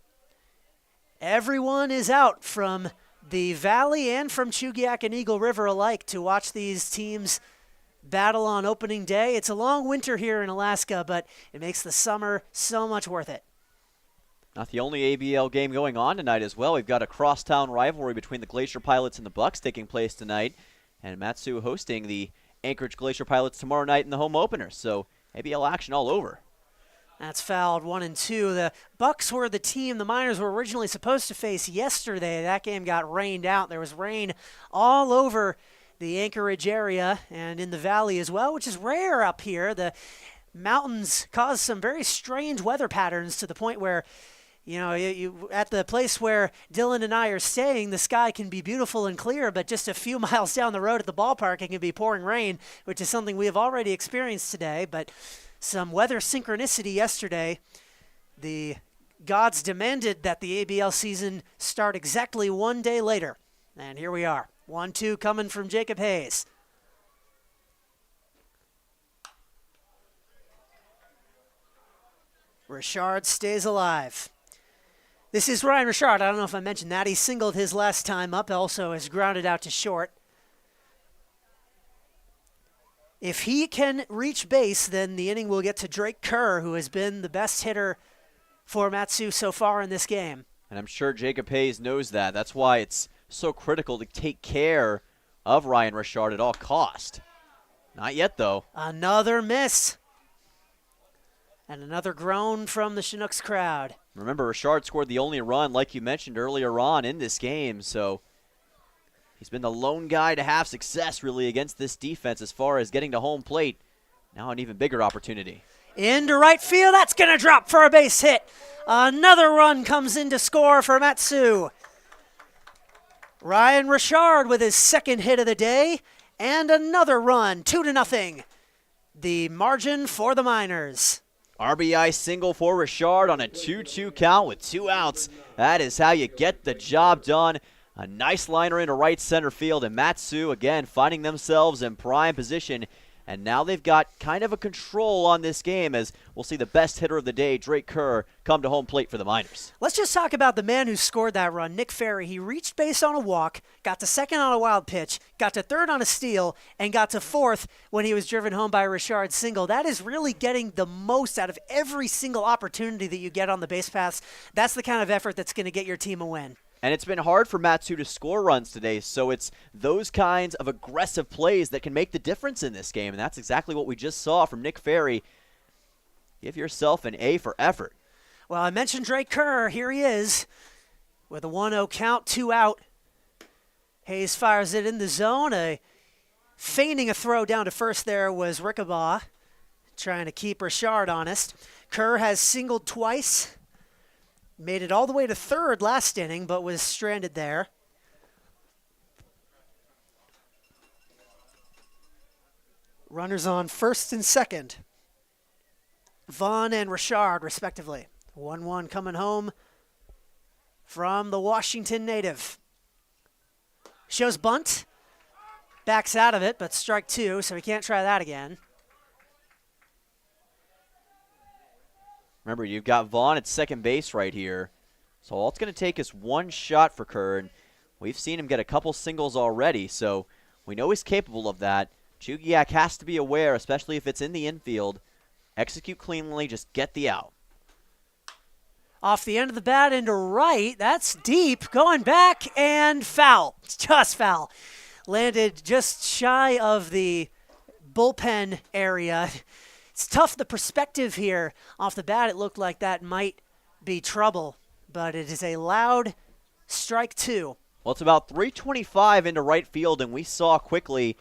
Everyone is out from the Valley and from Chugiak and Eagle River alike to watch these teams battle on opening day. It's a long winter here in Alaska, but it makes the summer so much worth it. Not the only ABL game going on tonight as well. We've got a crosstown rivalry between the Glacier Pilots and the Bucks taking place tonight, and Matsu hosting the Anchorage Glacier Pilots tomorrow night in the home opener. So ABL action all over. That's fouled 1-2. The Bucks were the team the Miners were originally supposed to face yesterday. That game got rained out. There was rain all over the Anchorage area and in the valley as well, which is rare up here. The mountains cause some very strange weather patterns to the point where, you know, you at the place where Dylan and I are staying, the sky can be beautiful and clear, but just a few miles down the road at the ballpark, it can be pouring rain, which is something we have already experienced today. But some weather synchronicity yesterday. The gods demanded that the ABL season start exactly 1 day later. And here we are. 1-2 coming from Jacob Hayes. Richard stays alive. This is Ryan Richard. I don't know if I mentioned that. He singled his last time up, also has grounded out to short. If he can reach base, then the inning will get to Drake Kerr, who has been the best hitter for Mat-Su so far in this game. And I'm sure Jacob Hayes knows that. That's why it's so critical to take care of Ryan Richard at all cost. Not yet, though. Another miss. And another groan from the Chinooks crowd. Remember, Richard scored the only run, like you mentioned earlier on in this game, so he's been the lone guy to have success, really, against this defense as far as getting to home plate. Now an even bigger opportunity. Into right field. That's going to drop for a base hit. Another run comes in to score for Mat-Su. Ryan Richard with his second hit of the day. And another run, 2-0. The margin for the Miners. RBI single for Richard on a 2-2 count with 2 outs. That is how you get the job done. A nice liner into right center field, and Mat-Su again finding themselves in prime position. And now they've got kind of a control on this game as we'll see the best hitter of the day, Drake Kerr, come to home plate for the Miners. Let's just talk about the man who scored that run, Nick Ferry. He reached base on a walk, got to second on a wild pitch, got to third on a steal, and got to fourth when he was driven home by Richard's single. That is really getting the most out of every single opportunity that you get on the base paths. That's the kind of effort that's going to get your team a win. And it's been hard for Mat-Su to score runs today, so it's those kinds of aggressive plays that can make the difference in this game, and that's exactly what we just saw from Nick Ferry. Give yourself an A for effort. Well, I mentioned Drake Kerr. Here he is with a 1-0 count, 2 out. Hayes fires it in the zone. Feigning a throw down to first there was Rickabaugh, trying to keep Richard honest. Kerr has singled twice. Made it all the way to third last inning, but was stranded there. Runners on first and second. Vaughn and Richard, respectively. 1-1 coming home from the Washington native. Shows bunt. Backs out of it, but strike 2, so he can't try that again. Remember, you've got Vaughn at second base right here. So all it's going to take is one shot for Kerr, and we've seen him get a couple singles already, so we know he's capable of that. Chugiak has to be aware, especially if it's in the infield. Execute cleanly, just get the out. Off the end of the bat into right. That's deep. Going back and foul. Just foul. Landed just shy of the bullpen area. It's tough, the perspective here. Off the bat, it looked like that might be trouble, but it is a loud strike 2. Well, it's about 325 into right field, and we saw quickly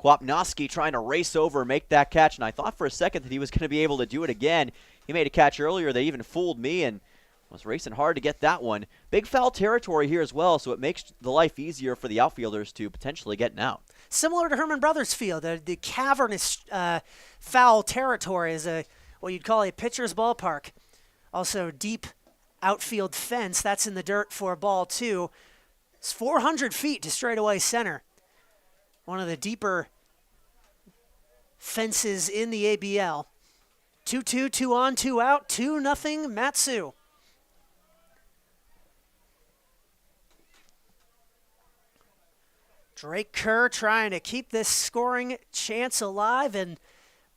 Kwapnoski trying to race over and make that catch, and I thought for a second that he was going to be able to do it again. He made a catch earlier that even fooled me and was racing hard to get that one. Big foul territory here as well, so it makes the life easier for the outfielders to potentially get an out. Similar to Herman Brothers Field, the cavernous foul territory is what you'd call a pitcher's ballpark. Also, deep outfield fence. That's in the dirt for ball 2. It's 400 feet to straightaway center. One of the deeper fences in the ABL. 2-2, 2 on, 2 out, 2-0 Mat-Su. Drake Kerr trying to keep this scoring chance alive and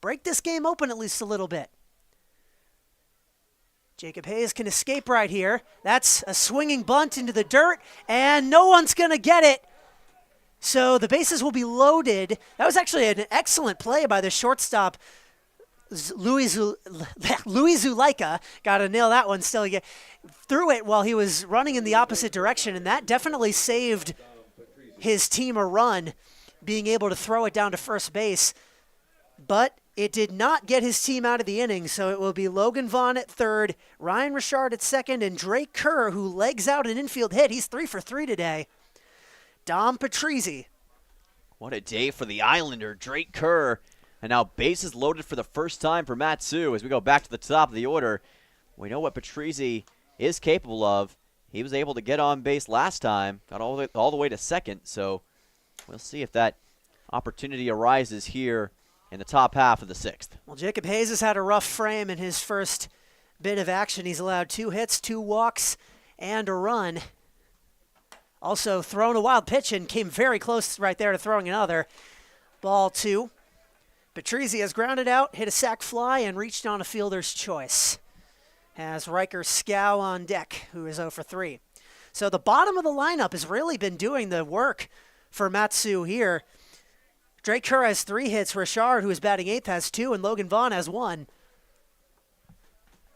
break this game open at least a little bit. Jacob Hayes can escape right here. That's a swinging bunt into the dirt, and no one's going to get it. So the bases will be loaded. That was actually an excellent play by the shortstop, Louis Zulaika. Got to nail that one still. He threw it while he was running in the opposite direction, and that definitely saved his team a run, being able to throw it down to first base. But it did not get his team out of the inning, so it will be Logan Vaughn at third, Ryan Richard at second, and Drake Kerr, who legs out an infield hit. He's 3 for 3 today. Dom Patrizzi. What a day for the Islander, Drake Kerr. And now bases loaded for the first time for Mat-Su as we go back to the top of the order. We know what Patrizzi is capable of. He was able to get on base last time, got all the way to second, so we'll see if that opportunity arises here in the top half of the 6th. Well, Jacob Hayes has had a rough frame in his first bit of action. He's allowed 2 hits, 2 walks, and a run. Also thrown a wild pitch and came very close right there to throwing another. Ball 2. Patrizzi has grounded out, hit a sac fly, and reached on a fielder's choice. Has Riker Scow on deck, who is 0 for 3. So the bottom of the lineup has really been doing the work for Mat-Su here. Drake Kerr has 3 hits. Richard, who is batting 8th, has 2, and Logan Vaughn has 1.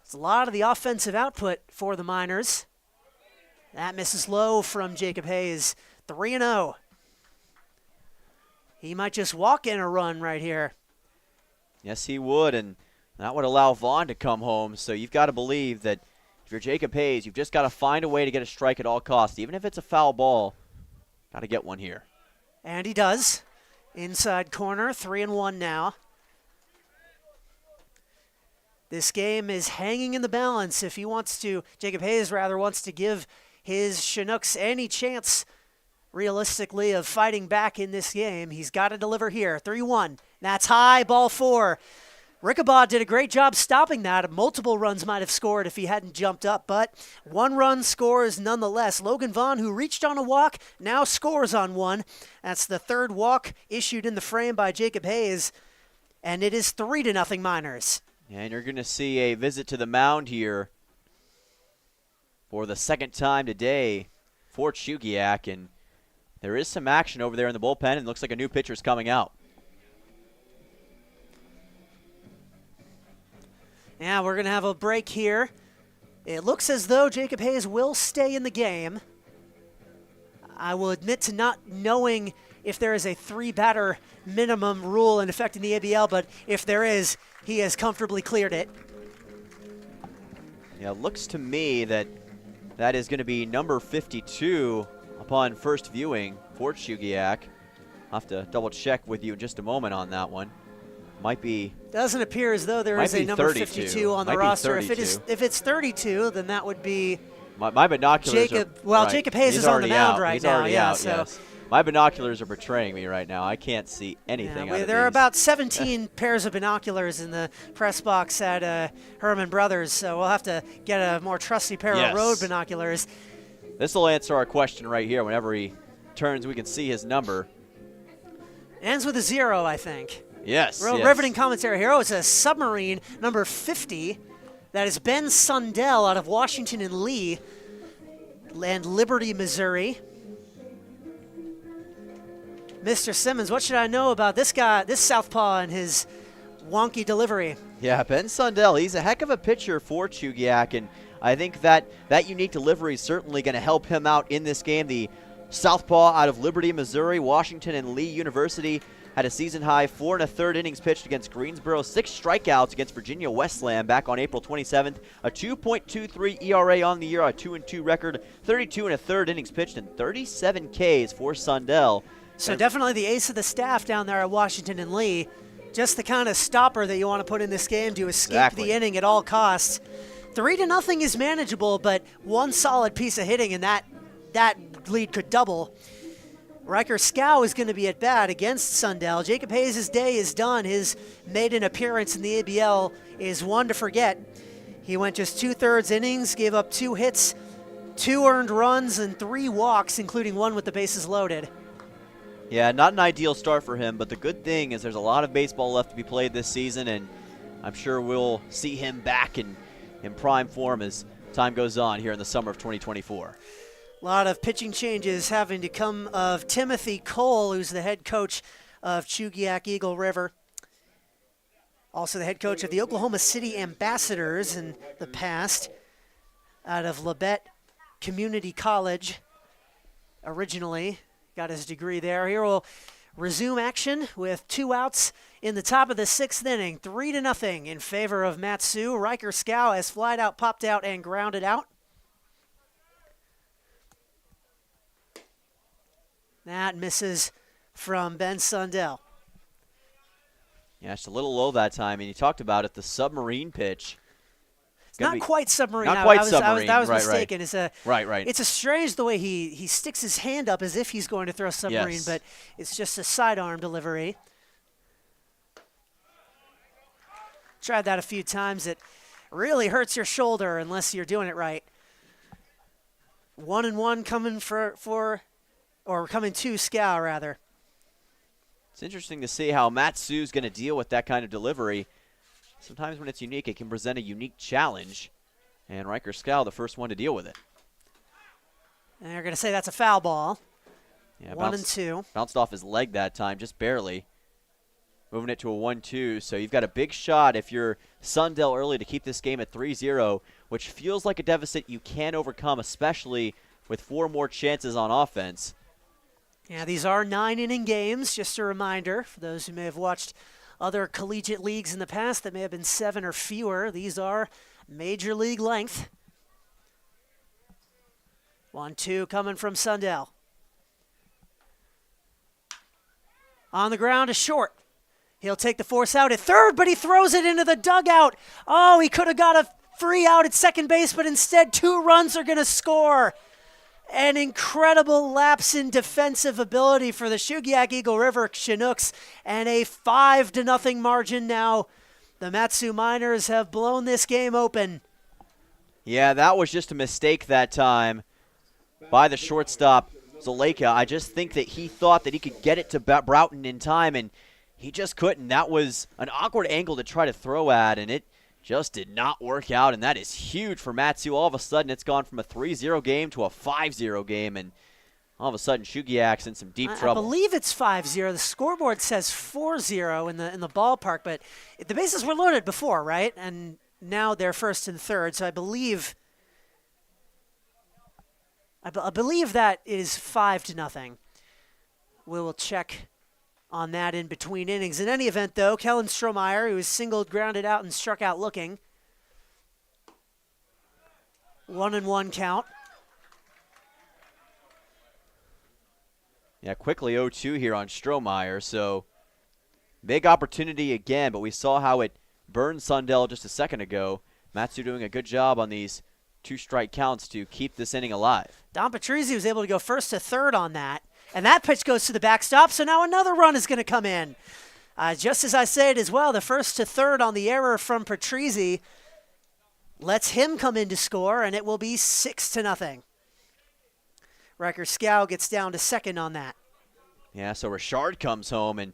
It's a lot of the offensive output for the Miners. That misses low from Jacob Hayes. 3-0. He might just walk in a run right here. Yes, he would, and that would allow Vaughn to come home. So you've got to believe that if you're Jacob Hayes, you've just got to find a way to get a strike at all costs. Even if it's a foul ball, got to get one here. And he does. Inside corner, 3-1 now. This game is hanging in the balance. If he wants to, Jacob Hayes rather wants to give his Chinooks any chance realistically of fighting back in this game, he's got to deliver here. 3-1. That's high, ball 4. Rickabaugh did a great job stopping that. Multiple runs might have scored if he hadn't jumped up, but 1 run scores nonetheless. Logan Vaughn, who reached on a walk, now scores on 1. That's the 3rd walk issued in the frame by Jacob Hayes, and it is 3-0 Miners. And you're going to see a visit to the mound here for the 2nd time today for Chugiak, and there is some action over there in the bullpen, and looks like a new pitcher's coming out. Yeah, we're going to have a break here. It looks as though Jacob Hayes will stay in the game. I will admit to not knowing if there is a 3-batter minimum rule in effect in the ABL, but if there is, he has comfortably cleared it. Yeah, it looks to me that that is going to be number 52 upon first viewing for Chugiak. I'll have to double check with you in just a moment on that one. Might be. Doesn't appear as though there is a number 52 on the roster. If it's 32, then that would be my binoculars. Jacob. Right. Jacob Hayes is on the mound right He's now. already Yeah, out, so yes. My binoculars are betraying me right now. I can't see anything. Yeah, out of there are these. about 17 pairs of binoculars in the press box at Herman Brothers, so we'll have to get a more trusty pair of road binoculars. This will answer our question right here. Whenever he turns, we can see his number. It ends with a 0, I think. Yes. Riveting commentary here. Oh, it's a submarine, number 50. That is Ben Sundell out of Washington and Lee and Liberty, Missouri. Mr. Simmons, what should I know about this guy, this southpaw, and his wonky delivery? Yeah, Ben Sundell, he's a heck of a pitcher for Chugiak, and I think that unique delivery is certainly going to help him out in this game. The southpaw out of Liberty, Missouri, Washington, and Lee University had a season-high 4 1/3 innings pitched against Greensboro, 6 strikeouts against Virginia Wesleyan back on April 27th, a 2.23 ERA on the year, a 2-2 record, 32 1/3 innings pitched, and 37 Ks for Sundell. So definitely the ace of the staff down there at Washington and Lee. Just the kind of stopper that you want to put in this game to escape the inning at all costs. 3-0 is manageable, but one solid piece of hitting and that lead could double. Riker Scow is going to be at bat against Sundell. Jacob Hayes' day is done. His maiden appearance in the ABL is one to forget. He went just 2/3 innings, gave up 2 hits, 2 earned runs, and 3 walks, including 1 with the bases loaded. Yeah, not an ideal start for him, but the good thing is there's a lot of baseball left to be played this season, and I'm sure we'll see him back in prime form as time goes on here in the summer of 2024. A lot of pitching changes having to come of Timothy Cole, who's the head coach of Chugiak-Eagle River. Also the head coach of the Oklahoma City Ambassadors in the past, out of Labette Community College originally. Got his degree there. Here we'll resume action with 2 outs in the top of the 6th inning. 3-0 in favor of Mat-Su. Riker Scow has flied out, popped out, and grounded out. That misses from Ben Sundell. Yeah, it's a little low that time, and you talked about it, the submarine pitch. It's not quite submarine. Not quite submarine. I was right, mistaken. Right. It's a strange the way he sticks his hand up as if he's going to throw submarine, Yes. but it's just a sidearm delivery. Tried that a few times at really hurts your shoulder unless you're doing it right. 1-1 coming coming to Scow, rather. It's interesting to see how Matsu's going to deal with that kind of delivery. Sometimes when it's unique, it can present a unique challenge. And Riker Scow, the first one to deal with it. And they're going to say that's a foul ball. Yeah, 1-2. Bounced off his leg that time, just barely. Moving it to a 1-2. So you've got a big shot if you're Sundell early to keep this game at 3-0, which feels like a deficit you can overcome, especially with 4 more chances on offense. Yeah, these are 9-inning games. Just a reminder for those who may have watched other collegiate leagues in the past that may have been 7 or fewer. These are major league length. 1-2 coming from Sundell. On the ground is short. He'll take the force out at third, but he throws it into the dugout. Oh, he could have got a free out at second base, but instead 2 runs are going to score. An incredible lapse in defensive ability for the Chugiak-Eagle River Chinooks, and a 5-0 margin now. The Matsu Miners have blown this game open. Yeah, that was just a mistake that time by the shortstop, Zaleka. I just think that he thought that he could get it to Broughton in time, and he just couldn't. That was an awkward angle to try to throw at, and it just did not work out, and that is huge for Matsu. All of a sudden, it's gone from a 3-0 game to a 5-0 game, and all of a sudden, Chugiak's in some deep trouble. I believe it's 5-0. The scoreboard says 4-0 in the ballpark, but the bases were loaded before, right? And now they're first and third, so I believe that is 5-0. We will check on that in between innings. In any event, though, Kellen Strohmeyer, who was singled, grounded out, and struck out looking. 1-1 count. Yeah, quickly 0-2 here on Strohmeyer, so big opportunity again, but we saw how it burned Sundell just a second ago. Matsu doing a good job on these 2-strike counts to keep this inning alive. Don Patrizzi was able to go first to third on that. And that pitch goes to the backstop, so now another run is going to come in. Just as I said as well, the first to third on the error from Patrizzi lets him come in to score, and it will be 6-0. Riker Scow gets down to second on that. Yeah, so Richard comes home, and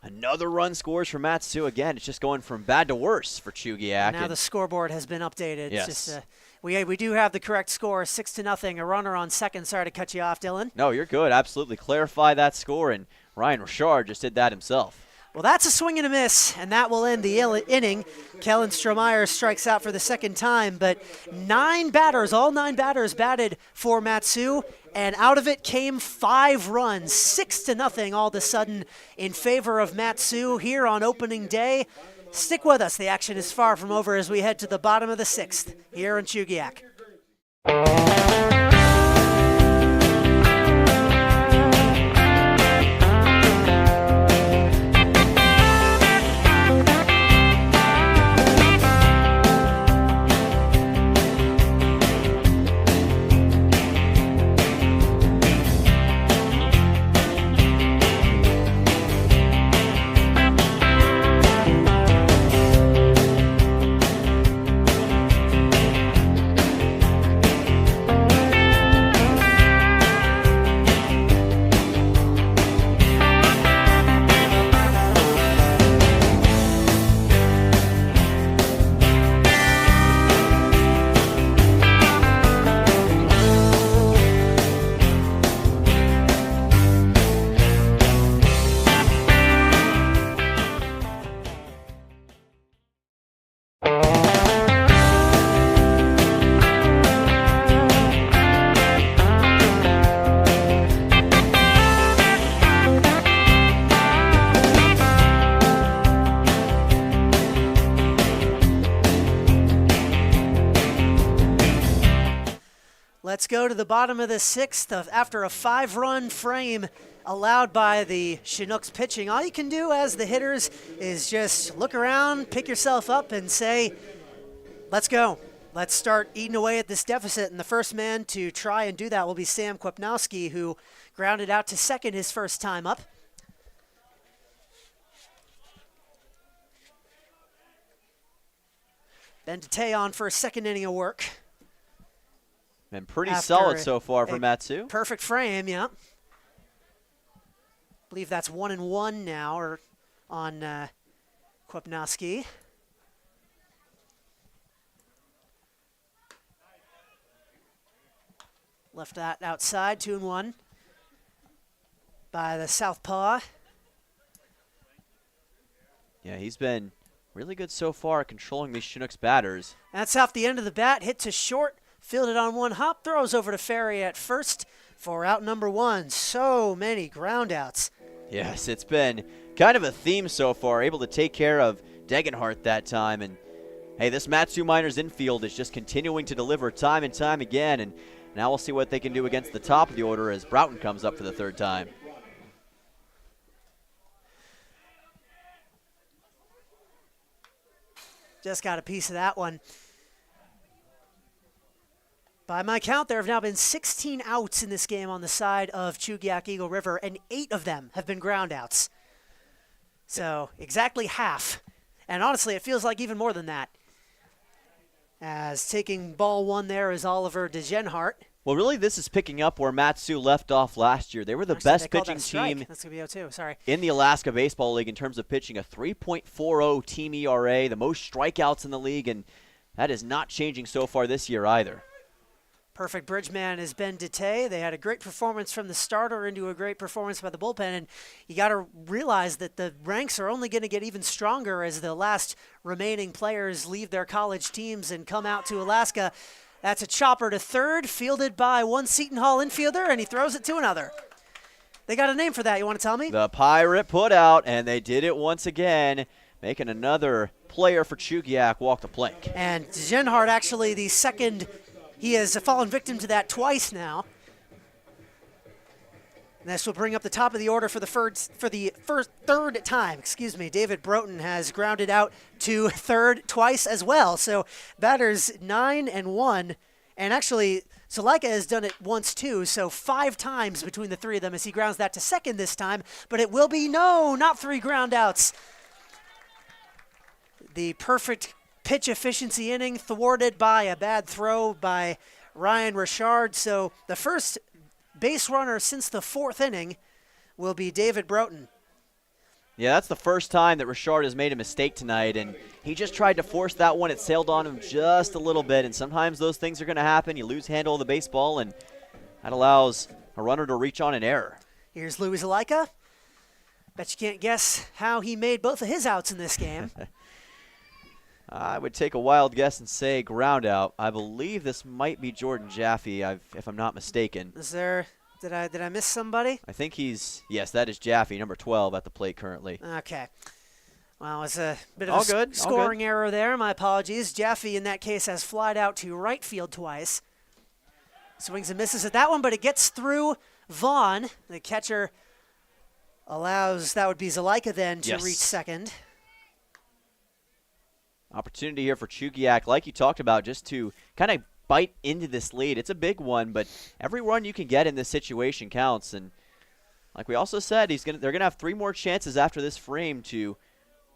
another run scores for Matsu. Again, it's just going from bad to worse for Chugiak. Now the scoreboard has been updated. Yes. It's just, we do have the correct score, 6-0. A runner on second. Sorry to cut you off, Dylan. No, you're good. Absolutely. Clarify that score, and Ryan Richard just did that himself. Well, that's a swing and a miss, and that will end the inning. Kellen Strohmeyer strikes out for the second time, but all 9 batters batted for Matsu, and out of it came 5 runs, 6-0 all of a sudden in favor of Matsu here on opening day. Stick with us. The action is far from over as we head to the bottom of the 6th here in Chugiak. Let's go to the bottom of the 6th after a 5-run frame allowed by the Chinooks pitching. All you can do as the hitters is just look around, pick yourself up, and say, let's go. Let's start eating away at this deficit. And the first man to try and do that will be Sam Kwapnowski, who grounded out to second his first time up. Ben Dete on for a second inning of work. Been pretty After solid so far for Matsu. Perfect frame, yeah. Believe that's 1-1 now, or on Kwapnowski. Left that outside, 2-1 by the southpaw. Yeah, he's been really good so far at controlling these Chinooks batters. That's off the end of the bat, hit to short, fielded on one hop, throws over to Ferry at first for out number 1. So many groundouts. Yes, it's been kind of a theme so far, able to take care of Degenhart that time. And hey, this Matsu Miners infield is just continuing to deliver time and time again. And now we'll see what they can do against the top of the order as Broughton comes up for the 3rd time. Just got a piece of that one. By my count, there have now been 16 outs in this game on the side of Chugiak-Eagle River, and 8 of them have been groundouts. So exactly half. And honestly, it feels like even more than that. As taking ball 1 there is Oliver Degenhart. Well, really, this is picking up where Matsu left off last year. They were the best pitching team That's going to be 0-2, sorry. in the Alaska Baseball League in terms of pitching, a 3.40 team ERA, the most strikeouts in the league, and that is not changing so far this year either. Perfect bridgeman is Ben Dete. They had a great performance from the starter into a great performance by the bullpen, and you got to realize that the ranks are only going to get even stronger as the last remaining players leave their college teams and come out to Alaska. That's a chopper to third, fielded by one Seton Hall infielder, and he throws it to another. They got a name for that. You want to tell me? The Pirate put out, and they did it once again, making another player for Chugiak walk the plank. And Degenhart actually the second. He has fallen victim to that twice now. And this will bring up the top of the order for the third time. Excuse me. David Broughton has grounded out to third twice as well. So batters 9 and 1, and actually Zalaika has done it once too. So 5 times between the 3 of them as he grounds that to second this time. But it will be not 3 groundouts. The perfect pitch efficiency inning thwarted by a bad throw by Ryan Richard. So the first base runner since the 4th inning will be David Broughton. Yeah, that's the first time that Richard has made a mistake tonight, and he just tried to force that one. It sailed on him just a little bit, and sometimes those things are going to happen. You lose handle of the baseball, and that allows a runner to reach on an error. Here's Louis Zalaika. Bet you can't guess how he made both of his outs in this game. I would take a wild guess and say ground out. I believe this might be Jordan Jaffe, if I'm not mistaken. Did I miss somebody? I think yes, that is Jaffe, number 12 at the plate currently. Okay. Well, it's a bit of a scoring error there. My apologies. Jaffe, in that case, has flied out to right field twice. Swings and misses at that one, but it gets through Vaughn. The catcher allows, that would be Zalaika then, to reach second. Opportunity here for Chugiak, like you talked about, just to kind of bite into this lead. It's a big one, but every run you can get in this situation counts. And like we also said, they're gonna have 3 more chances after this frame to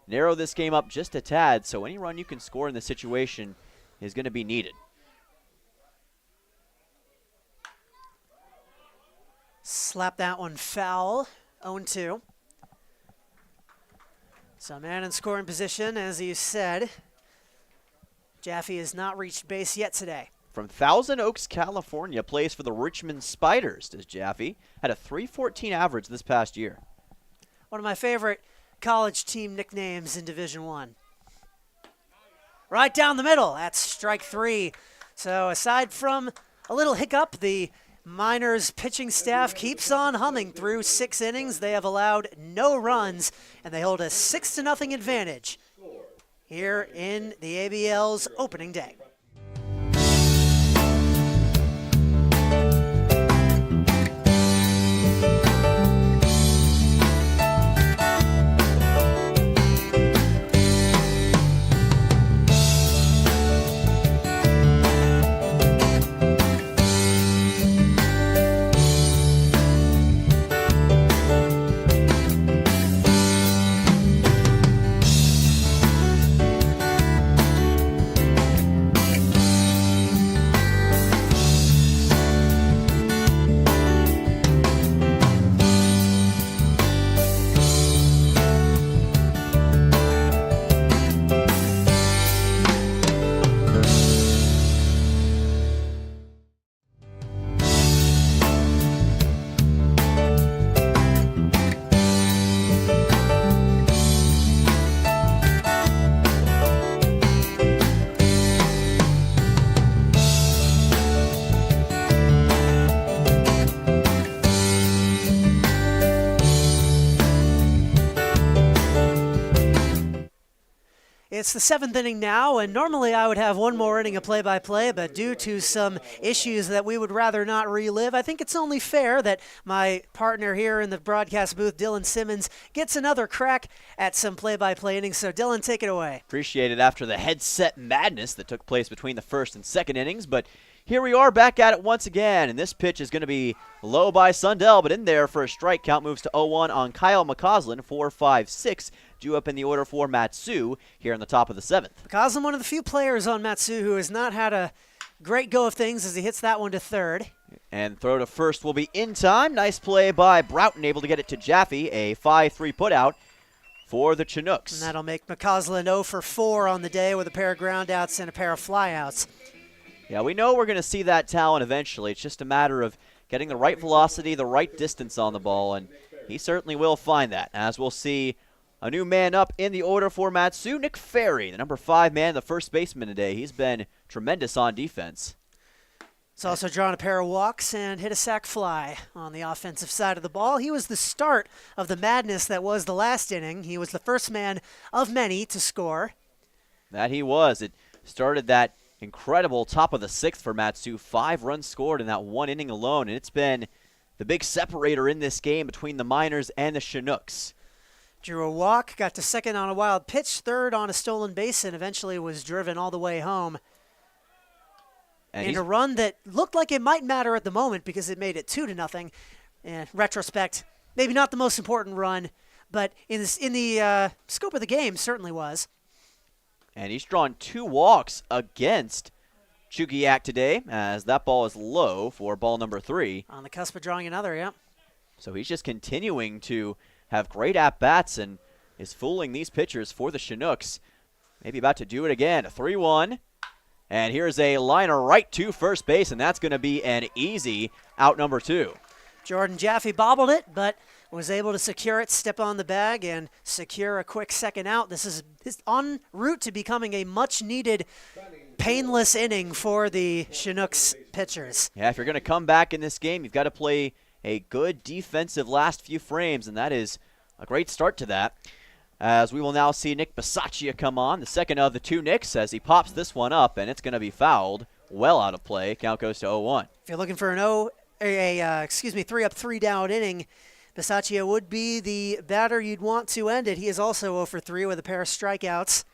narrow this game up just a tad. So any run you can score in this situation is going to be needed. Slap that one foul. 0-2. So man in scoring position, as you said. Jaffe has not reached base yet today. From Thousand Oaks, California, plays for the Richmond Spiders, does Jaffe. Had a .314 average this past year. One of my favorite college team nicknames in Division I. Right down the middle. That's strike 3. So aside from a little hiccup, the Miners pitching staff keeps on humming through 6 innings. They have allowed no runs, and they hold a 6-0 advantage here in the ABL's opening day. It's the 7th inning now, and normally I would have one more inning of play-by-play, but due to some issues that we would rather not relive, I think it's only fair that my partner here in the broadcast booth, Dylan Simmons, gets another crack at some play-by-play innings. So, Dylan, take it away. Appreciate it after the headset madness that took place between the first and second innings, but here we are back at it once again, and this pitch is going to be low by Sundell, but in there for a strike. Count moves to 0-1 on Kyle McCausland, 4-5-6, due up in the order for Matsu here in the top of the 7th. McCausland, one of the few players on Matsu who has not had a great go of things as he hits that one to third. And throw to first will be in time. Nice play by Broughton, able to get it to Jaffe, a 5-3 putout for the Chinooks. And that'll make McCausland 0 for 4 on the day with a pair of groundouts and a pair of flyouts. Yeah, we know we're going to see that talent eventually. It's just a matter of getting the right velocity, the right distance on the ball, and he certainly will find that. As we'll see a new man up in the order for Matsu, Nick Ferry, the number 5 man, the first baseman today. He's been tremendous on defense. He's also drawn a pair of walks and hit a sac fly on the offensive side of the ball. He was the start of the madness that was the last inning. He was the first man of many to score. That he was. It started that incredible top of the 6th for Matsu. 5 runs scored in that one inning alone, and it's been the big separator in this game between the Miners and the Chinooks. Drew a walk, got to second on a wild pitch, third on a stolen base, and eventually was driven all the way home. And a run that looked like it might matter at the moment because it made it 2-0. In retrospect, maybe not the most important run, but in the scope of the game, certainly was. And he's drawn 2 walks against Chugiak today, as that ball is low for ball number 3. On the cusp of drawing another, yeah. So he's just continuing to have great at-bats and is fooling these pitchers for the Chinooks. Maybe about to do it again. A 3-1. And here's a liner right to first base, and that's going to be an easy out number 2. Jordan Jaffe bobbled it, but was able to secure it, step on the bag, and secure a quick second out. This is en route to becoming a much-needed, painless inning for the Chinooks pitchers. Yeah, if you're going to come back in this game, you've got to play a good defensive last few frames, and that is a great start to that. As we will now see Nick Bisaccia come on, the second of the 2 Nicks, as he pops this one up, and it's going to be fouled, well out of play. Count goes to 0-1. If you're looking for an 3-up, 3-down inning, Bisaccia would be the batter you'd want to end it. He is also 0 for 3 with a pair of strikeouts.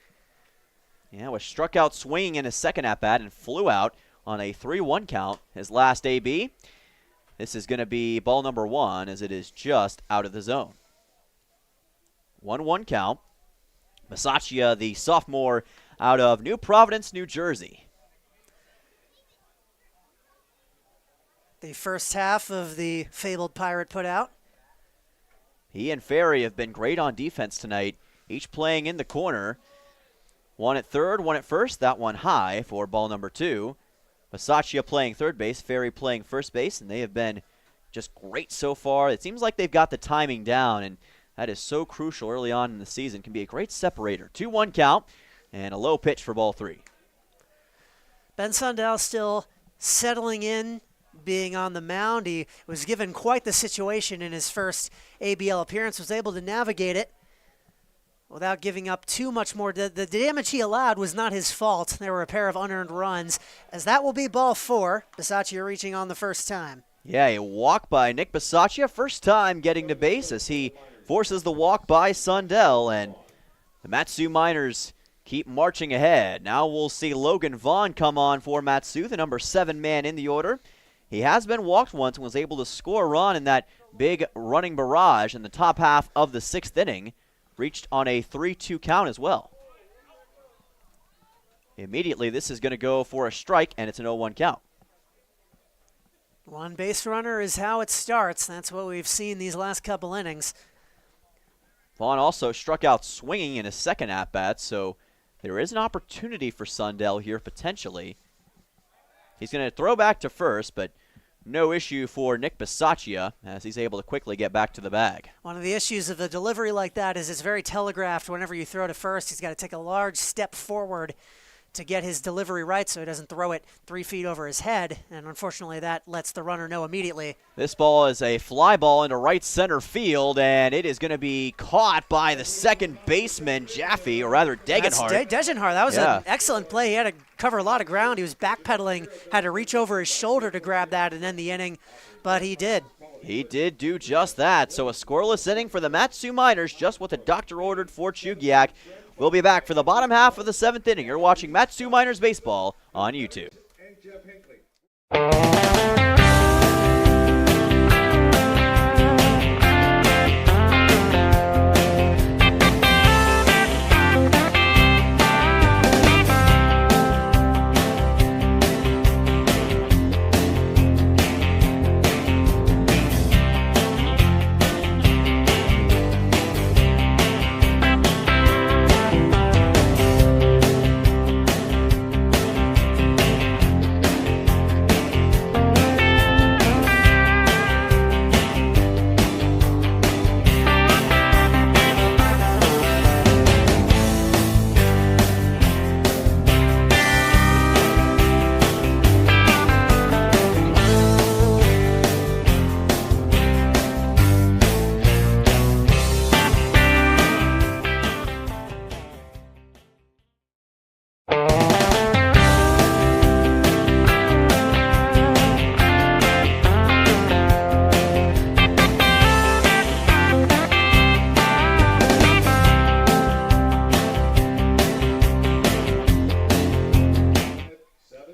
Yeah, was struck out swinging in his second at-bat and flew out on a 3-1 count. His last AB. This is going to be ball number 1, as it is just out of the zone. 1-1 count. Bisaccia, the sophomore out of New Providence, New Jersey. The first half of the fabled Pirate put out. He and Ferry have been great on defense tonight, each playing in the corner. One at third, one at first, that one high for ball number 2. Bisaccia playing third base, Ferry playing first base, and they have been just great so far. It seems like they've got the timing down, and that is so crucial early on in the season. Can be a great separator. 2-1 count, and a low pitch for ball 3. Ben Sundell still settling in, being on the mound. He was given quite the situation in his first ABL appearance, was able to navigate it without giving up too much more. The damage he allowed was not his fault. There were a pair of unearned runs, as that will be ball 4. Bisaccia reaching on the first time. Yeah, a walk by Nick Bisaccia, first time getting to base as he forces the walk by Sundell, and the Matsu Miners keep marching ahead. Now we'll see Logan Vaughn come on for Matsu, the number 7 man in the order. He has been walked once and was able to score a run in that big running barrage in the top half of the 6th inning. Reached on a 3-2 count as well. Immediately, this is going to go for a strike, and it's an 0-1 count. One base runner is how it starts. That's what we've seen these last couple innings. Vaughn also struck out swinging in his second at-bat, so there is an opportunity for Sundell here potentially. He's going to throw back to first, but no issue for Nick Bisaccia as he's able to quickly get back to the bag. One of the issues of a delivery like that is it's very telegraphed. Whenever you throw to first, he's got to take a large step forward to get his delivery right so he doesn't throw it 3 feet over his head, and unfortunately that lets the runner know immediately. This ball is a fly ball into right center field, and it is going to be caught by the second baseman, Jaffe, or rather Degenhardt. Degenhardt, that was an excellent play. He had to cover a lot of ground. He was backpedaling, had to reach over his shoulder to grab that and end the inning, but he did. He did do just that. So a scoreless inning for the Mat-Su Miners, just what the doctor ordered for Chugiak. We'll be back for the bottom half of the 7th inning. You're watching Mat-Su Miners Baseball on YouTube. And Jeff Hinckley.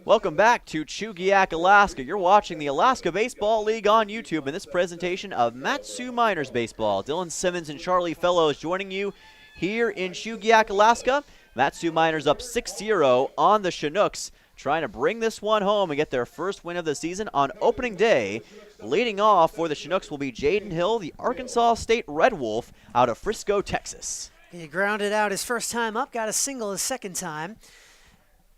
Welcome back to Chugiak, Alaska. You're watching the Alaska Baseball League on YouTube in this presentation of Mat-Su Miners Baseball. Dylan Simmons and Charlie Fellows joining you here in Chugiak, Alaska. Mat-Su Miners up 6-0 on the Chinooks, trying to bring this one home and get their first win of the season on opening day. Leading off for the Chinooks will be Jaden Hill, the Arkansas State Red Wolf out of Frisco, Texas. He grounded out his first time up, got a single his second time.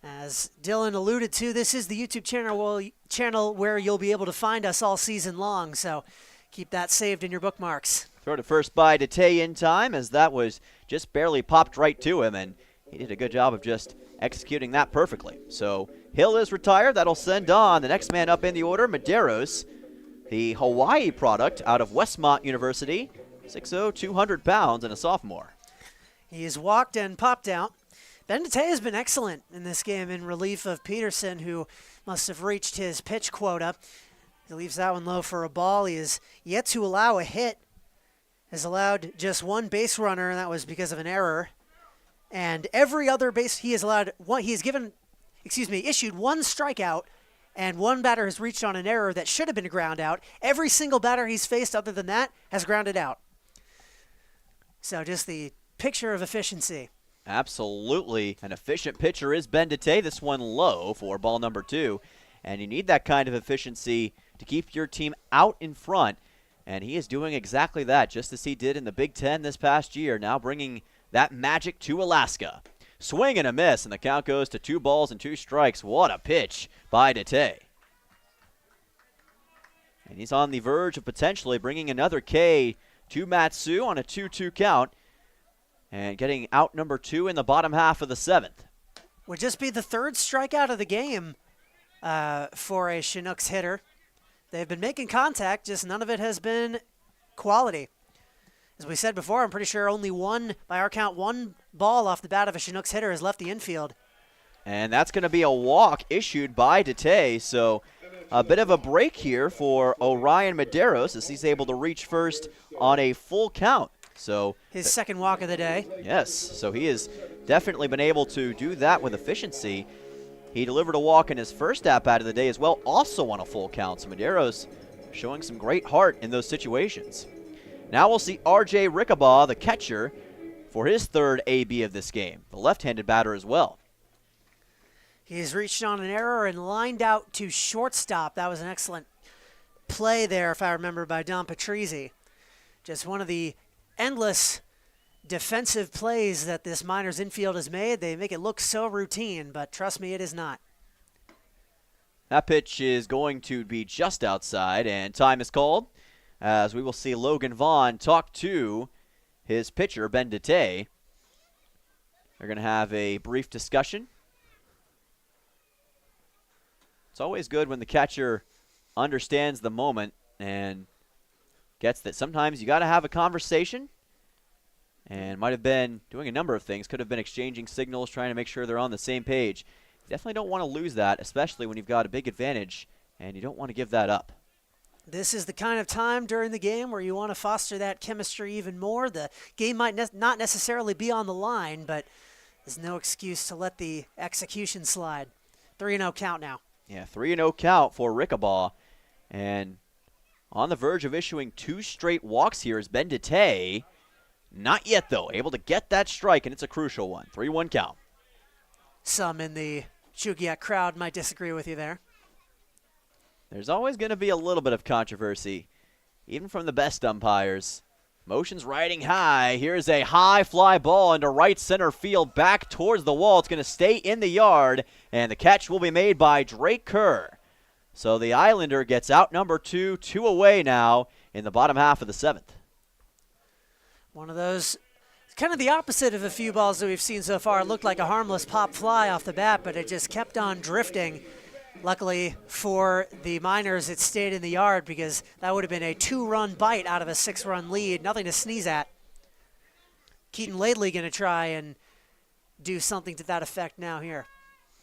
As Dylan alluded to, this is the YouTube channel where you'll be able to find us all season long, so keep that saved in your bookmarks. Throw to first by Detay in time, as that was just barely popped right to him, and he did a good job of just executing that perfectly. So Hill is retired. That'll send on the next man up in the order, Medeiros, the Hawaii product out of Westmont University, 6'0", 200 pounds, and a sophomore. He is walked and popped out. Ben Detay has been excellent in this game in relief of Peterson, who must have reached his pitch quota. He leaves that one low for a ball. He is yet to allow a hit. Has allowed just one base runner, and that was because of an error. And every other base he has allowed one. He has issued one strikeout, and one batter has reached on an error that should have been a ground out. Every single batter he's faced other than that has grounded out. So just the picture of efficiency. Absolutely. An efficient pitcher is Ben Detay. This one low for ball number 2. And you need that kind of efficiency to keep your team out in front. And he is doing exactly that, just as he did in the Big Ten this past year, now bringing that magic to Alaska. Swing and a miss, and the count goes to 2 balls and 2 strikes. What a pitch by Detay. And he's on the verge of potentially bringing another K to Mat-Su on a 2-2 count. And getting out number 2 in the bottom half of the 7th. Would just be the 3rd strikeout of the game for a Chinooks hitter. They've been making contact, just none of it has been quality. As we said before, I'm pretty sure only one, by our count, one ball off the bat of a Chinooks hitter has left the infield. And that's going to be a walk issued by Detay, so a bit of a break here for Orion Medeiros as he's able to reach first on a full count. So his second walk of the day. Yes, so he has definitely been able to do that with efficiency. He delivered a walk in his first at-bat of the day as well, also on a full count. So Medeiros showing some great heart in those situations. Now we'll see R.J. Rickabaugh, the catcher, for his 3rd AB of this game, the left-handed batter as well. He's reached on an error and lined out to shortstop. That was an excellent play there, if I remember, by Don Patrizzi. Just one of the endless defensive plays that this Miners infield has made. They make it look so routine, but trust me, it is not. That pitch is going to be just outside, and time is called as we will see Logan Vaughn talk to his pitcher, Ben Detay. They're going to have a brief discussion It's always good when the catcher understands the moment and gets that sometimes you got to have a conversation, and might have been doing a number of things. Could have been exchanging signals, trying to make sure they're on the same page. You definitely don't want to lose that, especially when you've got a big advantage, and you don't want to give that up. This is the kind of time during the game where you want to foster that chemistry even more. The game might not necessarily be on the line, but there's no excuse to let the execution slide. 3-0 count now. Yeah, 3-0 count for Rickabaugh. And on the verge of issuing 2 straight walks here is Ben DeTay. Not yet, though. Able to get that strike, and it's a crucial one. 3-1 count. Some in the Chugiak crowd might disagree with you there. There's always going to be a little bit of controversy, even from the best umpires. Motion's riding high. Here's a high fly ball into right center field, back towards the wall. It's going to stay in the yard, and the catch will be made by Drake Kerr. So the Islander gets out number 2, 2 away now in the bottom half of the 7th. One of those, kind of the opposite of a few balls that we've seen so far. It looked like a harmless pop fly off the bat, but it just kept on drifting. Luckily for the Miners, it stayed in the yard because that would have been a 2-run bite out of a 6-run lead. Nothing to sneeze at. Keaton Laidley going to try and do something to that effect now here.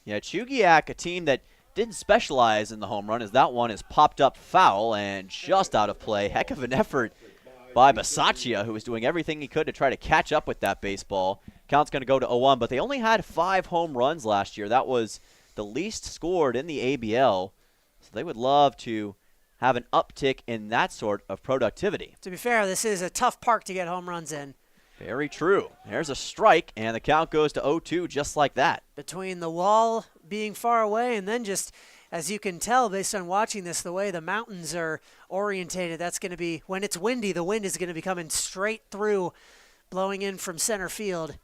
Yeah, Chugiak, a team that didn't specialize in the home run, as that one is popped up foul and just out of play. Heck of an effort by Basaccia, who was doing everything he could to try to catch up with that baseball. Count's going to go to 0-1, but they only had 5 home runs last year. That was the least scored in the ABL, so they would love to have an uptick in that sort of productivity. To be fair, this is a tough park to get home runs in. Very true. There's a strike, and the count goes to 0-2 just like that. Between the wall being far away and then just, as you can tell based on watching this, the way the mountains are orientated, that's going to be, when it's windy, the wind is going to be coming straight through, blowing in from center field.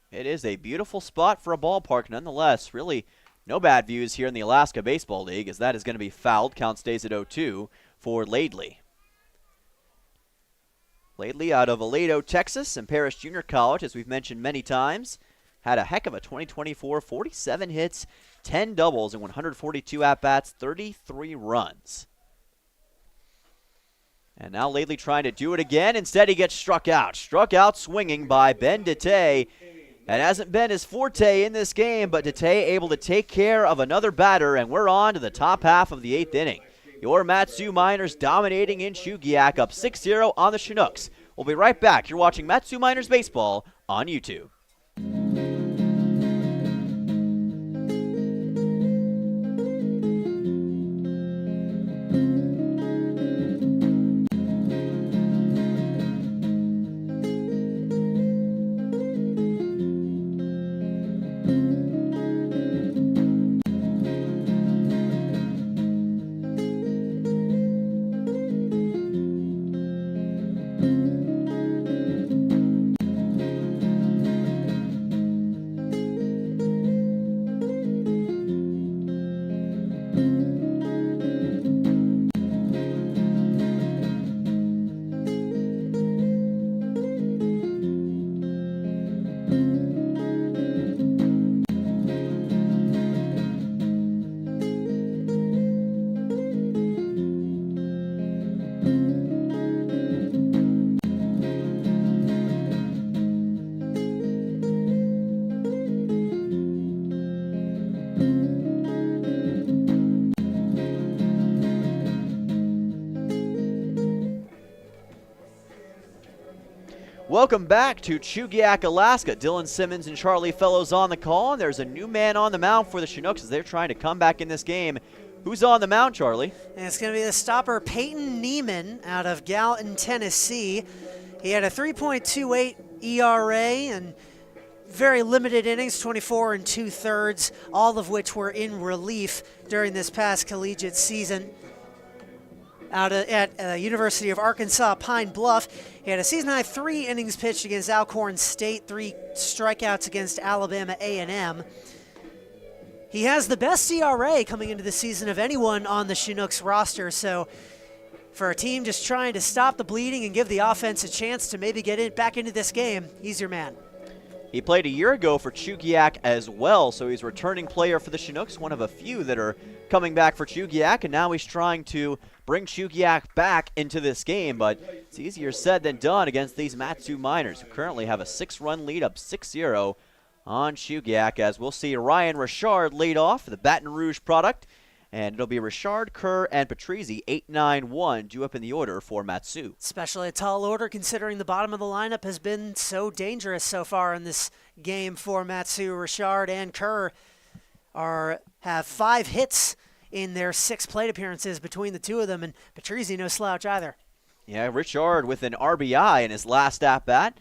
It is a beautiful spot for a ballpark nonetheless. Really no bad views here in the Alaska Baseball League, as that is going to be fouled. Count stays at 0-2 for Laidley. Laidley out of Aledo, Texas, and Paris Junior College, as we've mentioned many times, had a heck of a 2024, 47 hits, 10 doubles, and 142 at-bats, 33 runs. And now Laidley trying to do it again. Instead, he gets struck out. Struck out swinging by Ben DeTay. It hasn't been his forte in this game, but DeTay able to take care of another batter, and we're on to the top half of the 8th inning. Your Matsu Miners dominating in Chugiak, up 6-0 on the Chinooks. We'll be right back. You're watching Matsu Miners Baseball on YouTube. Welcome back to Chugiak, Alaska. Dylan Simmons and Charlie Fellows on the call, and there's a new man on the mound for the Chinooks as they're trying to come back in this game. Who's on the mound, Charlie? And it's going to be the stopper Peyton Neiman out of Gallatin, Tennessee. He had a 3.28 ERA and very limited innings, 24 2/3, all of which were in relief during this past collegiate season. At University of Arkansas Pine Bluff, he had a season-high 3 innings pitched against Alcorn State, 3 strikeouts against Alabama A&M. He has the best ERA coming into the season of anyone on the Chinooks roster, so for a team just trying to stop the bleeding and give the offense a chance to maybe get back into this game, he's your man. He played a year ago for Chugiak as well, so he's a returning player for the Chinooks, one of a few that are coming back for Chugiak, and now he's trying to bring Chugiak back into this game, but it's easier said than done against these Mat-Su Miners, who currently have a 6-run lead up 6-0 on Chugiak, as we'll see Ryan Richard lead off for the Baton Rouge product, and it'll be Richard, Kerr, and Patrizzi, 8-9-1, due up in the order for Mat-Su. Especially a tall order considering the bottom of the lineup has been so dangerous so far in this game for Mat-Su. Richard and Kerr have 5 hits in their 6 plate appearances between the two of them, and Patrizzi no slouch either. Yeah, Richard with an RBI in his last at-bat,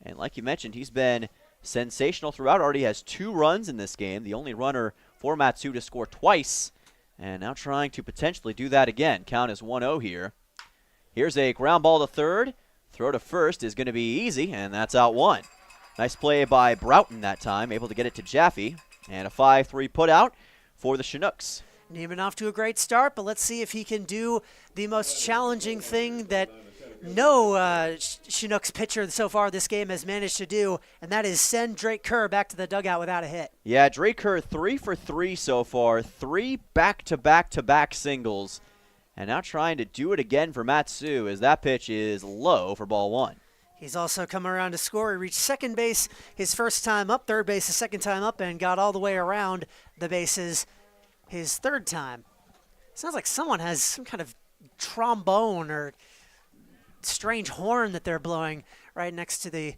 and like you mentioned, he's been sensational throughout. Already has 2 runs in this game, the only runner for Mat-Su to score twice. And now trying to potentially do that again. Count is 1-0 here. Here's a ground ball to third. Throw to first is going to be easy, and that's out 1. Nice play by Broughton that time, able to get it to Jaffe. And a 5-3 put out for the Chinooks. Neiman off to a great start, but let's see if he can do the most challenging thing that no Chinooks pitcher so far this game has managed to do, and that is send Drake Kerr back to the dugout without a hit. Yeah, Drake Kerr 3 for 3 so far, 3 back-to-back-to-back singles, and now trying to do it again for Mat-Su as that pitch is low for ball 1. He's also come around to score. He reached second base his first time up, third base his second time up, and got all the way around the bases his third time. Sounds like someone has some kind of trombone or strange horn that they're blowing right next to the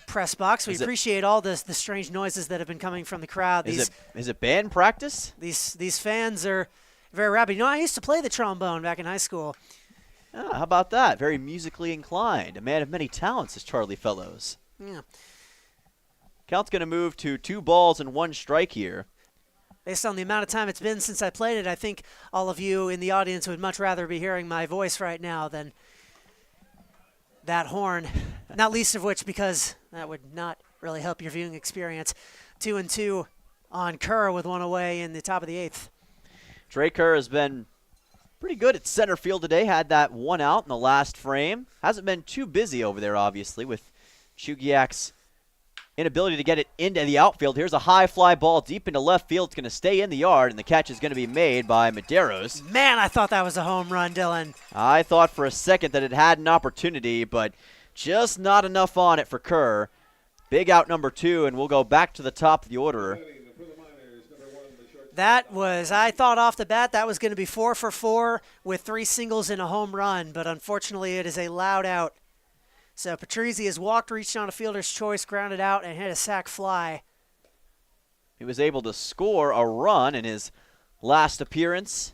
press box. We appreciate all the strange noises that have been coming from the crowd. Is it band practice? These fans are very rabid. You know, I used to play the trombone back in high school. Ah, how about that? Very musically inclined. A man of many talents is Charlie Fellows. Yeah. Count's going to move to 2 balls and 1 strike here. Based on the amount of time it's been since I played it, I think all of you in the audience would much rather be hearing my voice right now than that horn, not least of which because that would not really help your viewing experience. 2-2 on Kerr with 1 away in the top of the 8th. Drake Kerr has been pretty good at center field today. Had that 1 out in the last frame. Hasn't been too busy over there, obviously, with Chugiak's inability to get it into the outfield. Here's a high fly ball deep into left field. It's going to stay in the yard, and the catch is going to be made by Medeiros. Man, I thought that was a home run, Dylan. I thought for a second that it had an opportunity, but just not enough on it for Kerr. Big out number 2, and we'll go back to the top of the order. That was, I thought off the bat, that was going to be 4 for 4 with 3 singles and a home run, but unfortunately it is a loud out. So Patrizzi has walked, reached on a fielder's choice, grounded out, and hit a sac fly. He was able to score a run in his last appearance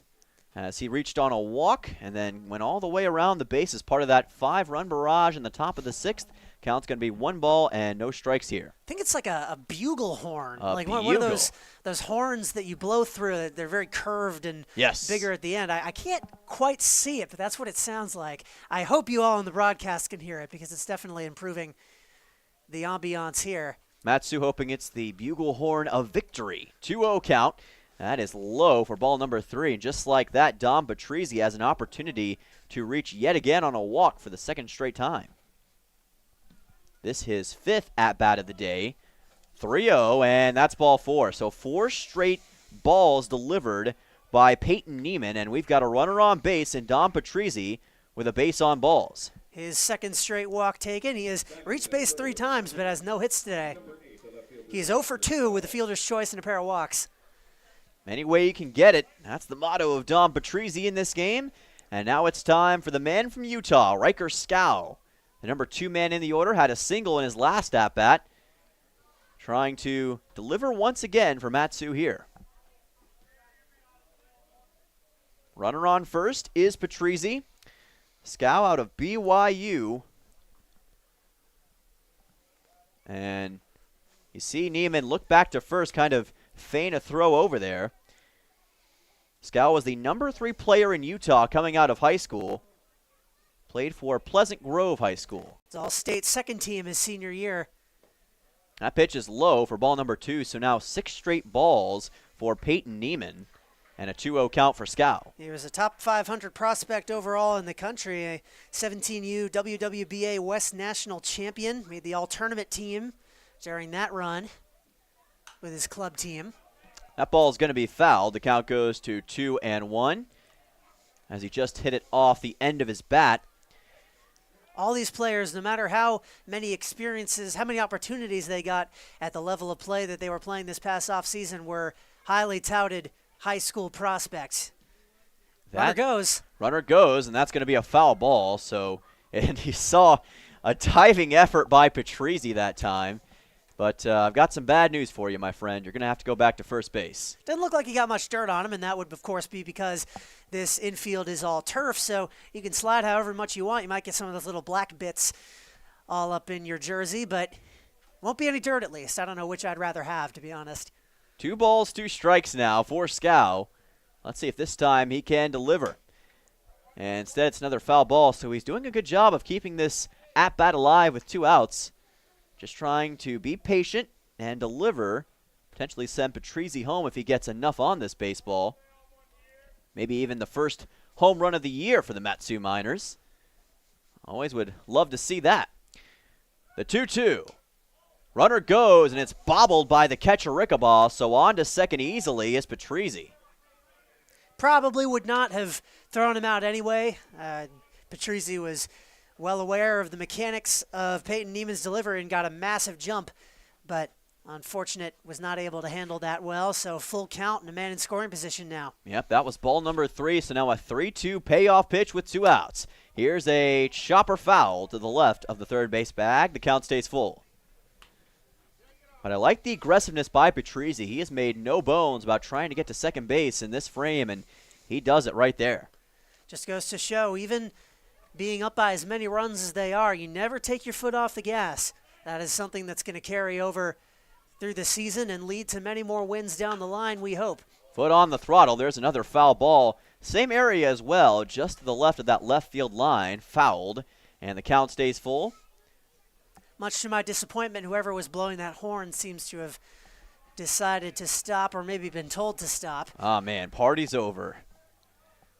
as he reached on a walk and then went all the way around the base as part of that 5-run barrage in the top of the 6th. Count's going to be 1 ball and no strikes here. I think it's like a bugle horn. Like bugle. one of those horns that you blow through. They're very curved and bigger at the end. I can't quite see it, but that's what it sounds like. I hope you all on the broadcast can hear it because it's definitely improving the ambiance here. Mat-Su hoping it's the bugle horn of victory. 2-0 count. That is low for ball number 3. And just like that, Dom Patrizzi has an opportunity to reach yet again on a walk for the 2nd straight time. This his 5th at-bat of the day. 3-0, and that's ball 4. So 4 straight balls delivered by Peyton Neiman, and we've got a runner on base in Dom Patrizzi with a base on balls. His 2nd straight walk taken. He has reached base 3 times, but has no hits today. He is 0 for 2 with a fielder's choice and a pair of walks. Any way you can get it. That's the motto of Dom Patrizzi in this game. And now it's time for the man from Utah, Riker Scow. The number 2 man in the order had a single in his last at-bat. Trying to deliver once again for Mat-Su here. Runner on first is Patrizzi. Scow out of BYU. And you see Neiman look back to first, kind of feign a throw over there. Scow was the number 3 player in Utah coming out of high school. Played for Pleasant Grove High School. It's all-state 2nd team his senior year. That pitch is low for ball number 2, so now 6 straight balls for Peyton Neiman and a 2-0 count for Scow. He was a top 500 prospect overall in the country, a 17U WWBA West National champion, made the all-tournament team during that run with his club team. That ball is going to be fouled. The count goes to 2-1 as he just hit it off the end of his bat. All these players, no matter how many experiences, how many opportunities they got at the level of play that they were playing this past offseason, were highly touted high school prospects. Runner goes. Runner goes, and that's going to be a foul ball. And he saw a diving effort by Patrizzi that time. But I've got some bad news for you, my friend. You're going to have to go back to first base. Doesn't look like he got much dirt on him, and that would, of course, be because this infield is all turf, so you can slide however much you want. You might get some of those little black bits all up in your jersey, but won't be any dirt at least. I don't know which I'd rather have, to be honest. 2 balls, 2 strikes now for Scow. Let's see if this time he can deliver. And instead, it's another foul ball, so he's doing a good job of keeping this at-bat alive with 2 outs. Just trying to be patient and deliver, potentially send Patrizzi home if he gets enough on this baseball. Maybe even the first home run of the year for the Matsu Miners. Always would love to see that. The 2-2. Runner goes, and it's bobbled by the catcher Rickabaugh, so on to second easily is Patrizzi. Probably would not have thrown him out anyway. Patrizzi was well aware of the mechanics of Peyton Neiman's delivery and got a massive jump, but unfortunate was not able to handle that well, so full count and a man in scoring position now. Yep, that was ball number 3, so now a 3-2 payoff pitch with 2 outs. Here's a chopper foul to the left of the third base bag. The count stays full. But I like the aggressiveness by Patrizzi. He has made no bones about trying to get to second base in this frame, and he does it right there. Just goes to show, even being up by as many runs as they are, you never take your foot off the gas. That is something that's going to carry over through the season and lead to many more wins down the line, we hope. Foot on the throttle. There's another foul ball. Same area as well, just to the left of that left field line, fouled, and the count stays full. Much to my disappointment, whoever was blowing that horn seems to have decided to stop, or maybe been told to stop. Oh, man, party's over.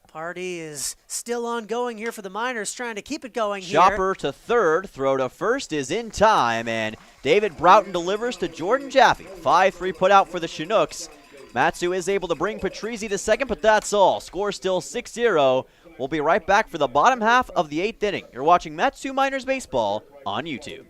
Party is still ongoing here for the Miners, trying to keep it going here. Chopper to third, throw to first is in time, and David Broughton delivers to Jordan Jaffe. 5-3 put out for the Chinooks. Matsu is able to bring Patrizzi to second, but that's all. Score still 6-0. We'll be right back for the bottom half of the 8th inning. You're watching Matsu Miners Baseball on YouTube.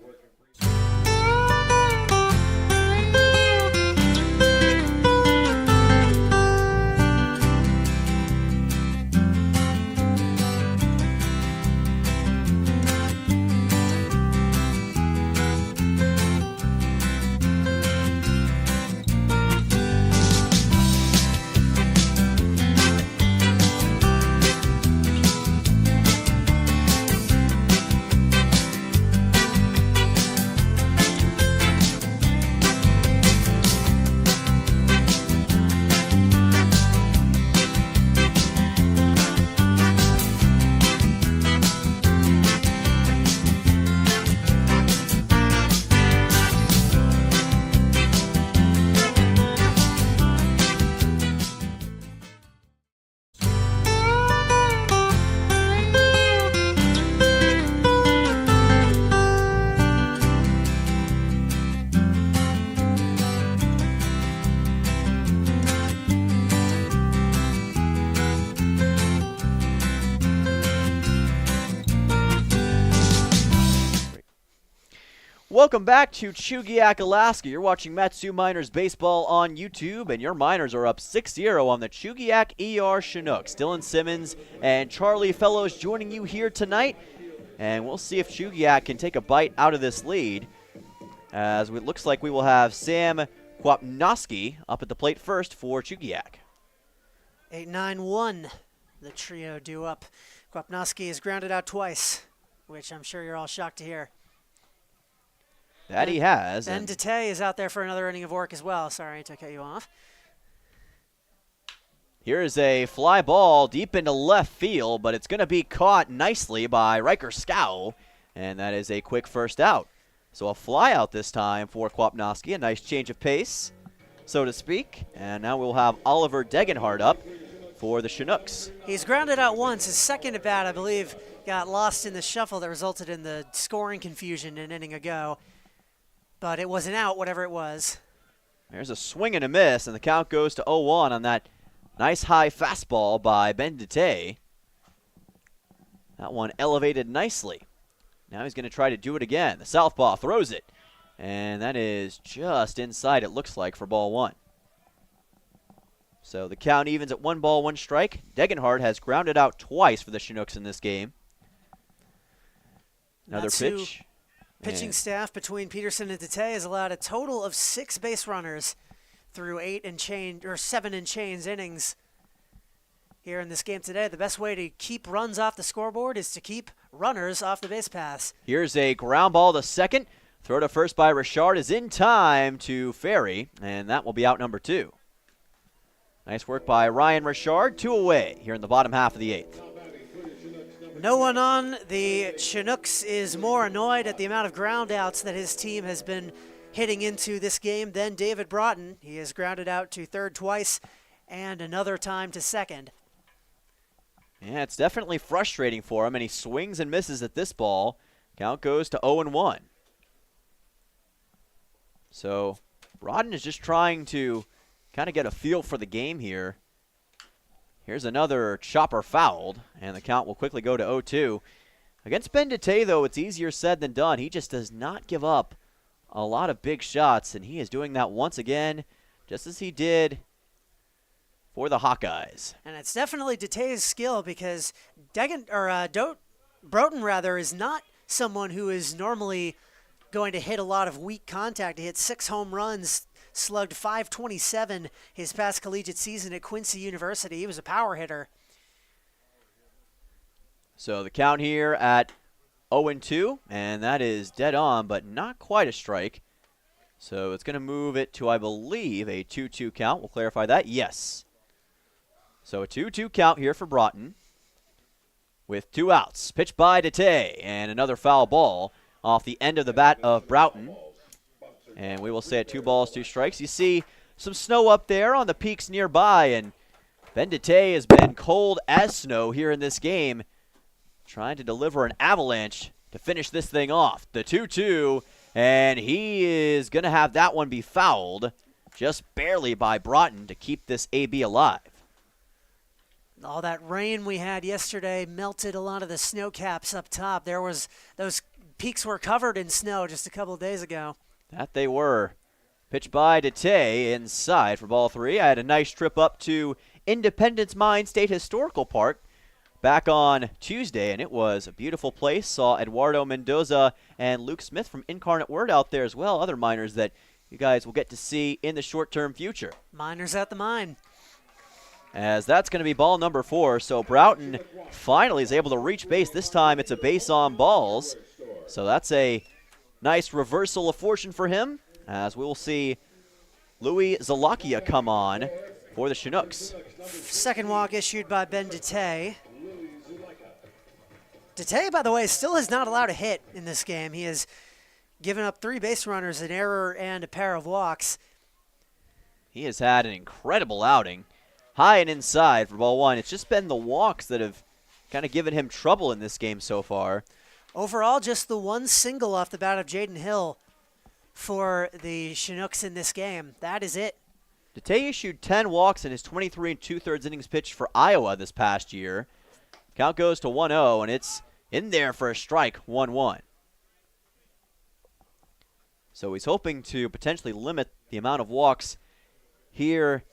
Welcome back to Chugiak, Alaska. You're watching Matsu Miners Baseball on YouTube, and your Miners are up 6-0 on the Chugiak-Eagle Chinooks. Dylan Simmons and Charlie Fellows joining you here tonight, and we'll see if Chugiak can take a bite out of this lead, as it looks like we will have Sam Kwapnoski up at the plate first for Chugiak. 8-9-1, the trio due up. Kwapnoski is grounded out twice, which I'm sure you're all shocked to hear. That he has. Ben Dete is out there for another inning of work as well. Sorry to cut you off. Here is a fly ball deep into left field, but it's going to be caught nicely by Riker Scow, and that is a quick first out. So a fly out this time for Kwapnoski, a nice change of pace, so to speak. And now we'll have Oliver Degenhardt up for the Chinooks. He's grounded out once. His second at bat, I believe, got lost in the shuffle that resulted in the scoring confusion an inning ago. but it wasn't out, whatever it was. There's a swing and a miss, and the count goes to 0-1 on that nice high fastball by Ben Dete. That one elevated nicely. Now he's going to try to do it again. The southpaw throws it, and that is just inside, it looks like, for ball 1. So the count evens at 1 ball, 1 strike. Degenhardt has grounded out twice for the Chinooks in this game. Another pitch. Pitching staff between Peterson and Dete has allowed a total of 6 base runners through 7 and change innings here in this game today. The best way to keep runs off the scoreboard is to keep runners off the base paths. Here's a ground ball to second. Throw to first by Richard is in time to Ferry, and that will be out number 2. Nice work by Ryan Richard. 2 away here in the bottom half of the 8th. No one on. The Chinooks is more annoyed at the amount of ground outs that his team has been hitting into this game than David Broughton. He has grounded out to third twice and another time to second. Yeah, it's definitely frustrating for him, and he swings and misses at this ball. Count goes to 0-1. So Broughton is just trying to kind of get a feel for the game here. Here's another chopper fouled, and the count will quickly go to 0-2. Against Ben Dete, though, it's easier said than done. He just does not give up a lot of big shots, and he is doing that once again, just as he did for the Hawkeyes. And it's definitely Dete's skill, because Broughton is not someone who is normally going to hit a lot of weak contact. He hit 6 home runs, slugged .527 his past collegiate season at Quincy University. He was a power hitter. So the count here at 0-2, and that is dead on, but not quite a strike. So it's going to move it to, I believe, a 2-2 count. We'll clarify that. Yes. So a 2-2 count here for Broughton with 2 outs. Pitch by Dete, and another foul ball off the end of the bat of Broughton. And we will say at 2 balls, 2 strikes. You see some snow up there on the peaks nearby, and Ben Dete has been cold as snow here in this game, trying to deliver an avalanche to finish this thing off. The 2-2, and he is going to have that one be fouled just barely by Broughton to keep this AB alive. All that rain we had yesterday melted a lot of the snow caps up top. Those peaks were covered in snow just a couple of days ago. That they were. Pitch by Dete inside for ball 3. I had a nice trip up to Independence Mine State Historical Park back on Tuesday, and it was a beautiful place. Saw Eduardo Mendoza and Luke Smith from Incarnate Word out there as well, other miners that you guys will get to see in the short-term future. Miners at the mine. As that's going to be ball number 4, so Broughton finally is able to reach base. This time it's a base on balls, so that's a nice reversal of fortune for him, as we will see Louis Zalakia come on for the Chinooks. Second walk issued by Ben Dete. Dete, by the way, still has not allowed a hit in this game. He has given up 3 base runners, an error, and a pair of walks. He has had an incredible outing. High and inside for ball 1. It's just been the walks that have kind of given him trouble in this game so far. Overall, just the 1 single off the bat of Jaden Hill for the Chinooks in this game. That is it. Dete issued 10 walks in his 23 2/3 innings pitched for Iowa this past year. Count goes to 1-0, and it's in there for a strike, 1-1. So he's hoping to potentially limit the amount of walks here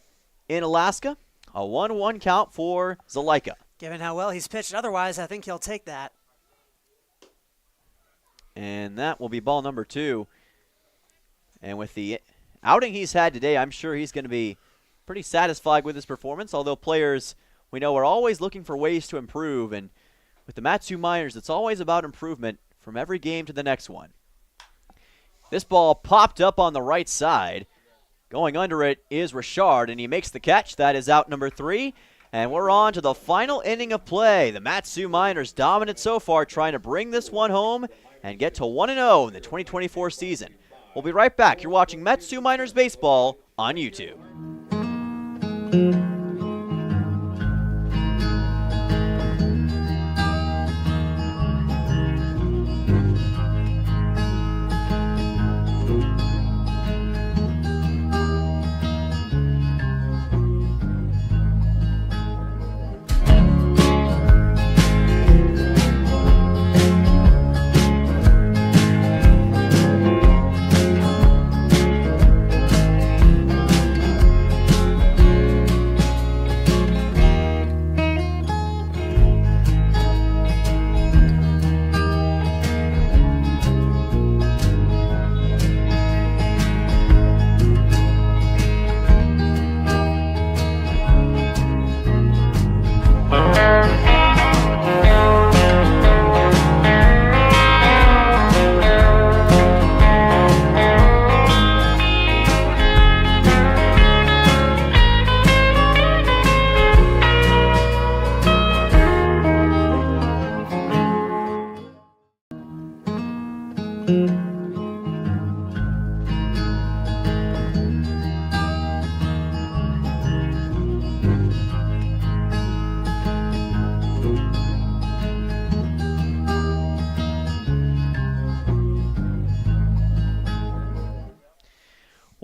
in Alaska. A 1-1 count for Zalaika. Given how well he's pitched otherwise, I think he'll take that. And that will be ball number 2. And with the outing he's had today, I'm sure he's going to be pretty satisfied with his performance, although players we know are always looking for ways to improve. And with the Mat-Su Miners, it's always about improvement from every game to the next one. This ball popped up on the right side. Going under it is Richard, and he makes the catch. That is out number 3. And we're on to the final inning of play. The Mat-Su Miners dominant so far, trying to bring this one home and get to 1-0 in the 2024 season. We'll be right back. You're watching Mat-Su Miners Baseball on YouTube.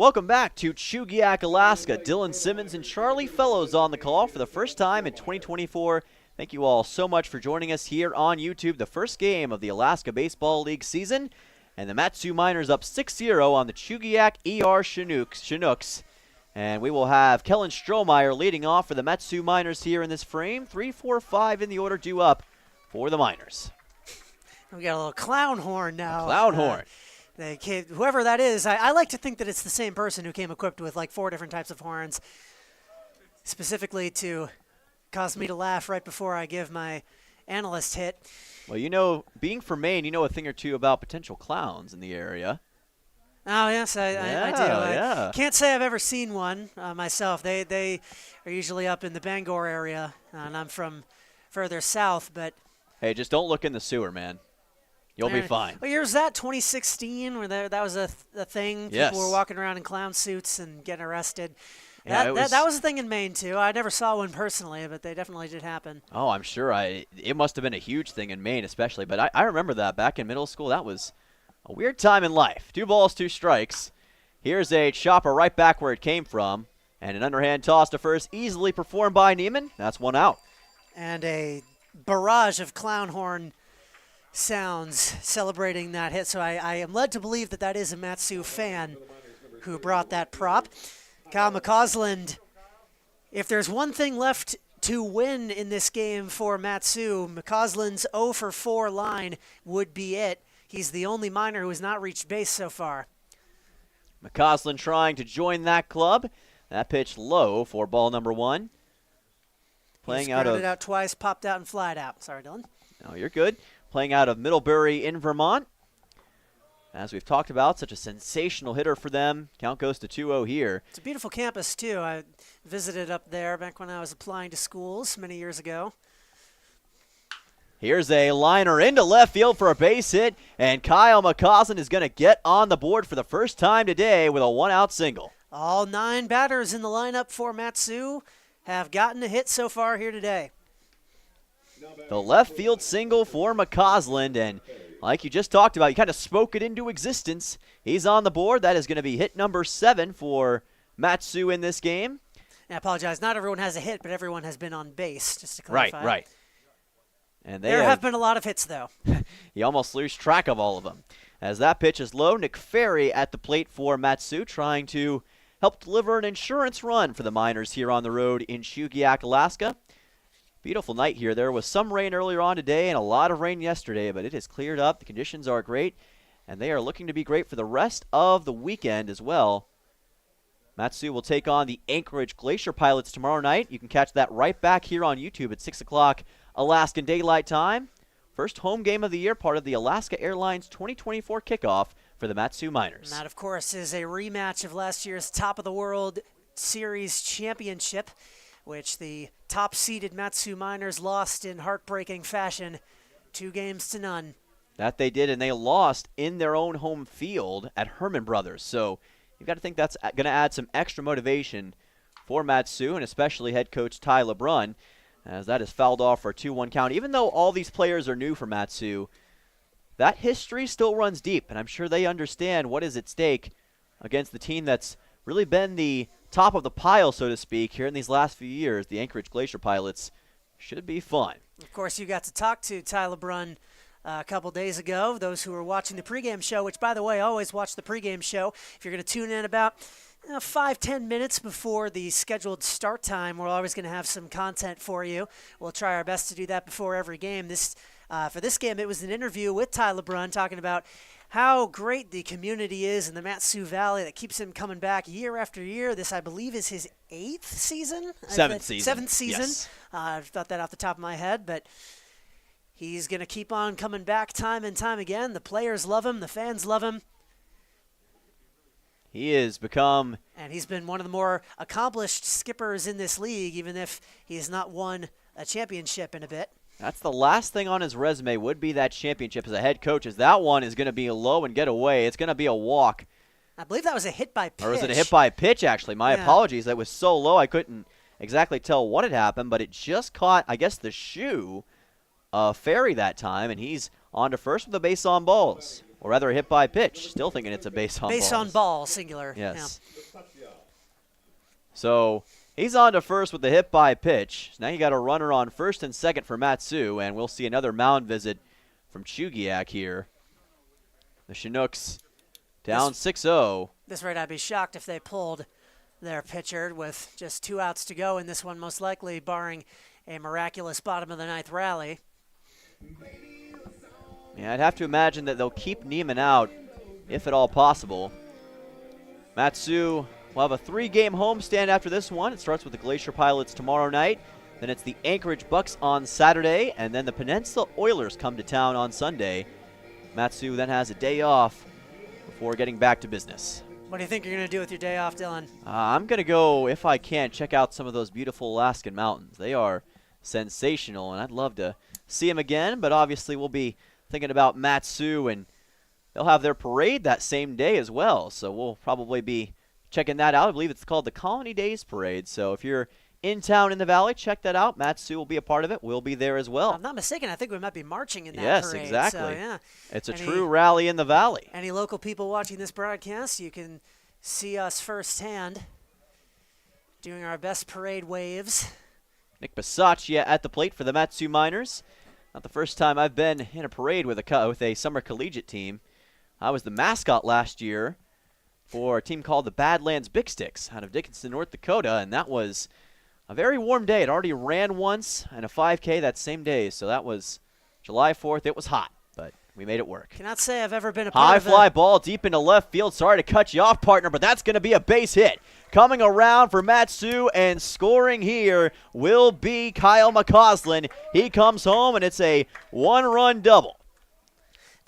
Welcome back to Chugiak, Alaska. Dylan Simmons and Charlie Fellows on the call for the first time in 2024. Thank you all so much for joining us here on YouTube. The first game of the Alaska Baseball League season. And the Mat-Su Miners up 6-0 on the Chugiak-Eagle Chinooks. And we will have Kellen Strohmeyer leading off for the Mat-Su Miners here in this frame. 3, 4, 5 in the order due up for the Miners. We got a little clown horn now. Clown horn. Whoever that is, I like to think that it's the same person who came equipped with like 4 different types of horns, specifically to cause me to laugh right before I give my analyst hit. Well, you know, being from Maine, you know a thing or two about potential clowns in the area. Oh, yes, I do. Yeah. I can't say I've ever seen one myself. They are usually up in the Bangor area, and I'm from further south, but... Hey, just don't look in the sewer, man. You'll be fine. What year was that? 2016, where that was a thing? Yes. People were walking around in clown suits and getting arrested. Yeah, that was a thing in Maine, too. I never saw one personally, but they definitely did happen. Oh, I'm sure. It must have been a huge thing in Maine especially, but I remember that back in middle school. That was a weird time in life. 2 balls, 2 strikes. Here's a chopper right back where it came from, and an underhand toss to first easily performed by Neiman. That's 1 out. And a barrage of clown horn sounds celebrating that hit, so I am led to believe that is a Mat-Su fan who brought that prop. Kyle McCausland, if there's one thing left to win in this game for Mat-Su, McCausland's 0 for 4 line would be it. He's the only Miner who has not reached base so far. McCausland trying to join that club. That pitch low for ball number 1. Playing out of... He's grounded out twice, popped out and flied out. Sorry, Dylan. No, you're good. Playing out of Middlebury in Vermont. As we've talked about, such a sensational hitter for them. Count goes to 2-0 here. It's a beautiful campus, too. I visited up there back when I was applying to schools many years ago. Here's a liner into left field for a base hit, and Kyle McCausland is going to get on the board for the first time today with a 1-out single. All 9 batters in the lineup for Mat-Su have gotten a hit so far here today. The left field single for McCausland, and like you just talked about, you kind of spoke it into existence. He's on the board. That is going to be hit number 7 for Mat-Su in this game. And I apologize. Not everyone has a hit, but everyone has been on base, just to clarify. Right. And there have been a lot of hits, though. You almost lose track of all of them. As that pitch is low, Nick Ferry at the plate for Mat-Su, trying to help deliver an insurance run for the Miners here on the road in Chugiak, Alaska. Beautiful night here. There was some rain earlier on today and a lot of rain yesterday, but it has cleared up. The conditions are great, and they are looking to be great for the rest of the weekend as well. Mat-Su will take on the Anchorage Glacier Pilots tomorrow night. You can catch that right back here on YouTube at 6 o'clock Alaskan Daylight Time. First home game of the year, part of the Alaska Airlines 2024 kickoff for the Mat-Su Miners. And that, of course, is a rematch of last year's Top of the World Series Championship, which the top-seeded Mat-Su Miners lost in heartbreaking fashion, 2-0. That they did, and they lost in their own home field at Herman Brothers. So you've got to think that's going to add some extra motivation for Mat-Su, and especially head coach Ty LeBrun, as that is fouled off for a 2-1 count. Even though all these players are new for Mat-Su, that history still runs deep, and I'm sure they understand what is at stake against the team that's really been the top of the pile, so to speak, here in these last few years. The Anchorage Glacier Pilots should be fun. Of course, you got to talk to Ty LeBrun a couple days ago. Those who were watching the pregame show, which, by the way, always watch the pregame show. If you're going to tune in about 5-10 minutes before the scheduled start time, we're always going to have some content for you. We'll try our best to do that before every game. For this game, it was an interview with Ty LeBrun talking about how great the community is in the Mat-Su Valley that keeps him coming back year after year. This, I believe, is his 8th season? 7th season. 7th season. Yes. I've thought that off the top of my head, but he's going to keep on coming back time and time again. The players love him. The fans love him. He has become... And he's been one of the more accomplished skippers in this league, even if he has not won a championship in a bit. That's the last thing on his resume would be that championship as a head coach, as that one is going to be low and get away. It's going to be a walk. I believe that was a hit by pitch. Or was it a hit by pitch, actually? My apologies. That was so low I couldn't exactly tell what had happened, but it just caught, I guess, the shoe of Ferry that time, and he's on to first with a base on balls. or rather a hit by pitch. Still thinking it's a base on ball. Base on ball, singular. Yes. So he's on to first with the hit by pitch. So now you got a runner on first and second for Matsu, and we'll see another mound visit from Chugiak here. The Chinooks down 6-0. This rate, I'd be shocked if they pulled their pitcher with just 2 outs to go in this one, most likely barring a miraculous bottom of the 9th rally. Yeah, I'd have to imagine that they'll keep Neiman out, if at all possible. Matsu will have a 3-game homestand after this one. It starts with the Glacier Pilots tomorrow night. Then it's the Anchorage Bucks on Saturday, and then the Peninsula Oilers come to town on Sunday. Matsu then has a day off before getting back to business. What do you think you're going to do with your day off, Dylan? I'm going to go, if I can, check out some of those beautiful Alaskan mountains. They are sensational, and I'd love to see them again, but obviously we'll be thinking about Matsu, and they'll have their parade that same day as well, so we'll probably be checking that out. I believe it's called the Colony Days Parade, so if you're in town in the valley, check that out. Matsu will be a part of it. We'll be there as well. If I'm not mistaken, I think we might be marching in that yes, parade. Exactly. So, yeah. It's a true rally in the valley. Any local people watching this broadcast, you can see us firsthand doing our best parade waves. Nick Bisaccia at the plate for the Matsu Miners. Not the first time I've been in a parade with a summer collegiate team. I was the mascot last year for a team called the Badlands Big Sticks out of Dickinson, North Dakota, and that was a very warm day. It already ran once and a 5K that same day, so that was July 4th. It was hot, but we made it work. Cannot say I've ever been a part High of fly ball deep into left field. Sorry to cut you off, partner, but that's going to be a base hit. Coming around for Matsu and scoring here will be Kyle McCausland. He comes home, and it's a 1-run double.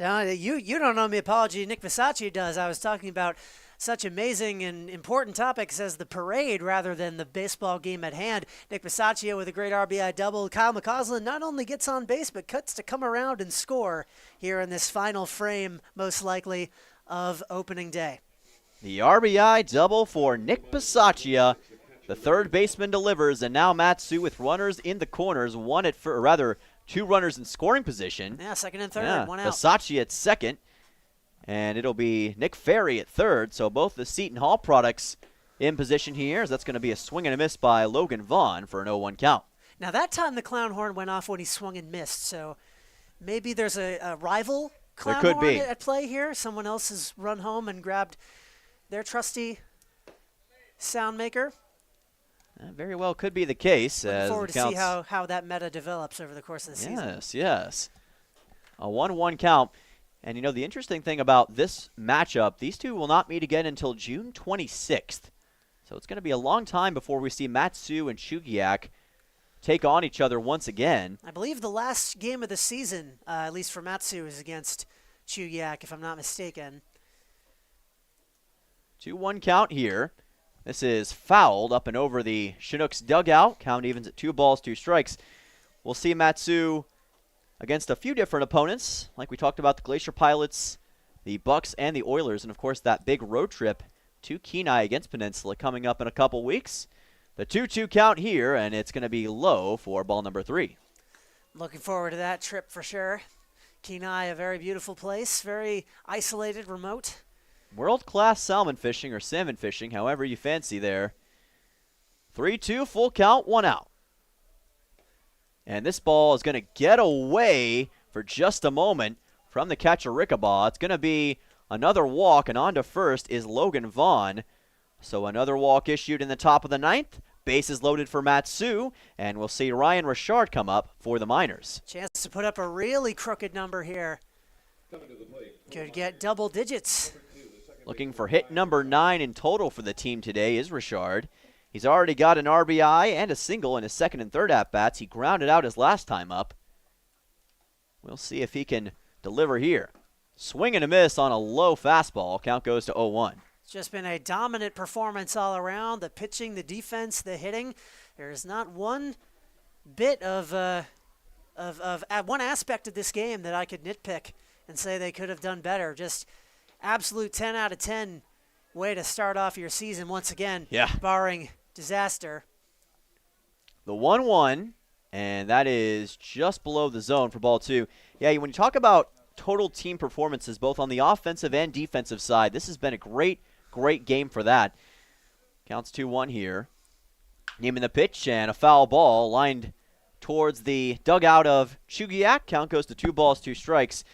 Now, you don't know me apology. Nick Bisaccia does. I was talking about such amazing and important topics as the parade rather than the baseball game at hand. Nick Bisaccia with a great RBI double. Kyle McCausland not only gets on base, but cuts to come around and score here in this final frame, most likely, of opening day. The RBI double for Nick Bisaccia. The third baseman delivers, and now Matsu with runners in the corners, two runners in scoring position. Yeah, second and third, 1 out. Bisaccia at second. And it'll be Nick Ferry at third. So both the Seton Hall products in position here. As that's going to be a swing and a miss by Logan Vaughn for an 0-1 count. Now that time the clown horn went off when he swung and missed. So maybe there's a rival clown horn at play here. Someone else has run home and grabbed their trusty sound maker. That very well could be the case. Looking forward to see how that meta develops over the course of the season. Yes. A 1-1 count. And, you know, the interesting thing about this matchup, these two will not meet again until June 26th. So it's going to be a long time before we see Matsu and Chugiak take on each other once again. I believe the last game of the season, at least for Matsu, is against Chugiak, if I'm not mistaken. 2-1 count here. This is fouled up and over the Chinooks dugout. Count evens at 2 balls, 2 strikes. We'll see Matsu against a few different opponents, like we talked about the Glacier Pilots, the Bucks, and the Oilers, and of course that big road trip to Kenai against Peninsula coming up in a couple weeks. The 2-2 count here, and it's going to be low for ball number 3. Looking forward to that trip for sure. Kenai, a very beautiful place, very isolated, remote. World-class salmon fishing or salmon fishing, however you fancy there. 3-2, full count, 1 out. And this ball is going to get away for just a moment from the catcher, Rickabaugh. It's going to be another walk, and on to first is Logan Vaughn. So another walk issued in the top of the 9th. Bases loaded for Matsu, and we'll see Ryan Richard come up for the Miners. Chance to put up a really crooked number here. Could get double digits. Looking for hit number 9 in total for the team today is Richard. He's already got an RBI and a single in his second and third at-bats. He grounded out his last time up. We'll see if he can deliver here. Swing and a miss on a low fastball. Count goes to 0-1. It's just been a dominant performance all around. The pitching, the defense, the hitting. There's not one bit of one aspect of this game that I could nitpick and say they could have done better. Just absolute 10 out of 10 way to start off your season once again, barring disaster. The 1-1, and that is just below the zone for ball 2. Yeah, when you talk about total team performances, both on the offensive and defensive side. This has been a great game for that. Counts 2-1 here. Naming the pitch, and a foul ball lined towards the dugout of Chugiak. Count goes to 2 balls, 2 strikes.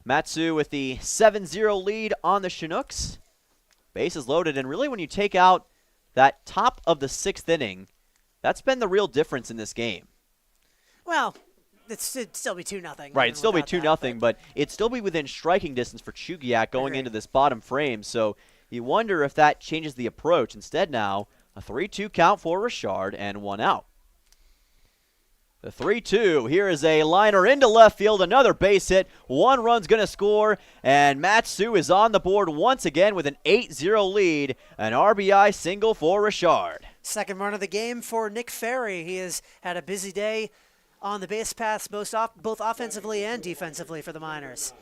Matsu with the 7-0 lead on the Chinooks. Bases loaded, and really when you take out that top of the 6th inning, that's been the real difference in this game. Well, it'd still be 2-0. Right, it'd still be 2-0, but it'd still be within striking distance for Chugiak going into this bottom frame. So you wonder if that changes the approach. Instead now, a 3-2 count for Richard and 1 out. The 3-2, here is a liner into left field, another base hit. 1 run's going to score, and Matsu is on the board once again with an 8-0 lead. An RBI single for Richard. Second run of the game for Nick Ferry. He has had a busy day on the base paths, both offensively and defensively for the Miners.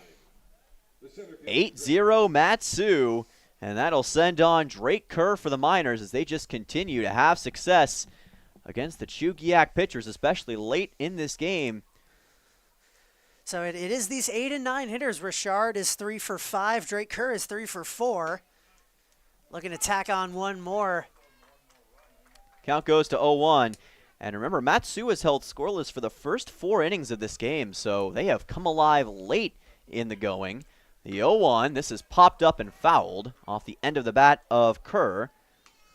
8-0 Matsu, and that'll send on Drake Kerr for the Miners as they just continue to have success against the Chugiak pitchers, especially late in this game. So it is these 8 and 9 hitters. Richard is 3 for 5. Drake Kerr is 3 for 4. Looking to tack on 1 more. Count goes to 0-1. And remember, Matsu has held scoreless for the first 4 innings of this game, so they have come alive late in the going. The 0-1, this is popped up and fouled off the end of the bat of Kerr,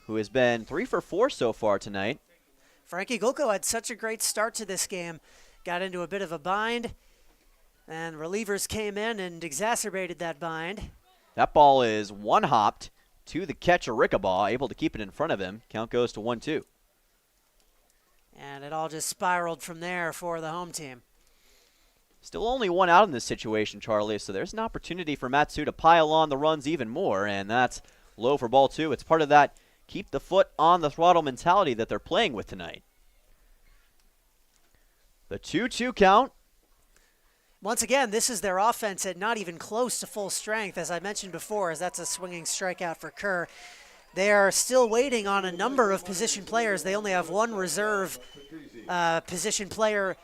who has been 3 for 4 so far tonight. Frankie Golko had such a great start to this game. Got into a bit of a bind, and relievers came in and exacerbated that bind. That ball is one-hopped to the catcher, Rickabaugh, able to keep it in front of him. Count goes to 1-2. And it all just spiraled from there for the home team. Still only 1 out in this situation, Charlie, so there's an opportunity for Matsu to pile on the runs even more, and that's low for ball 2. It's part of that keep the foot on the throttle mentality that they're playing with tonight. The 2-2 count. Once again, this is their offense at not even close to full strength, as I mentioned before, as that's a swinging strikeout for Kerr. They are still waiting on a number of position players. They only have 1 reserve position player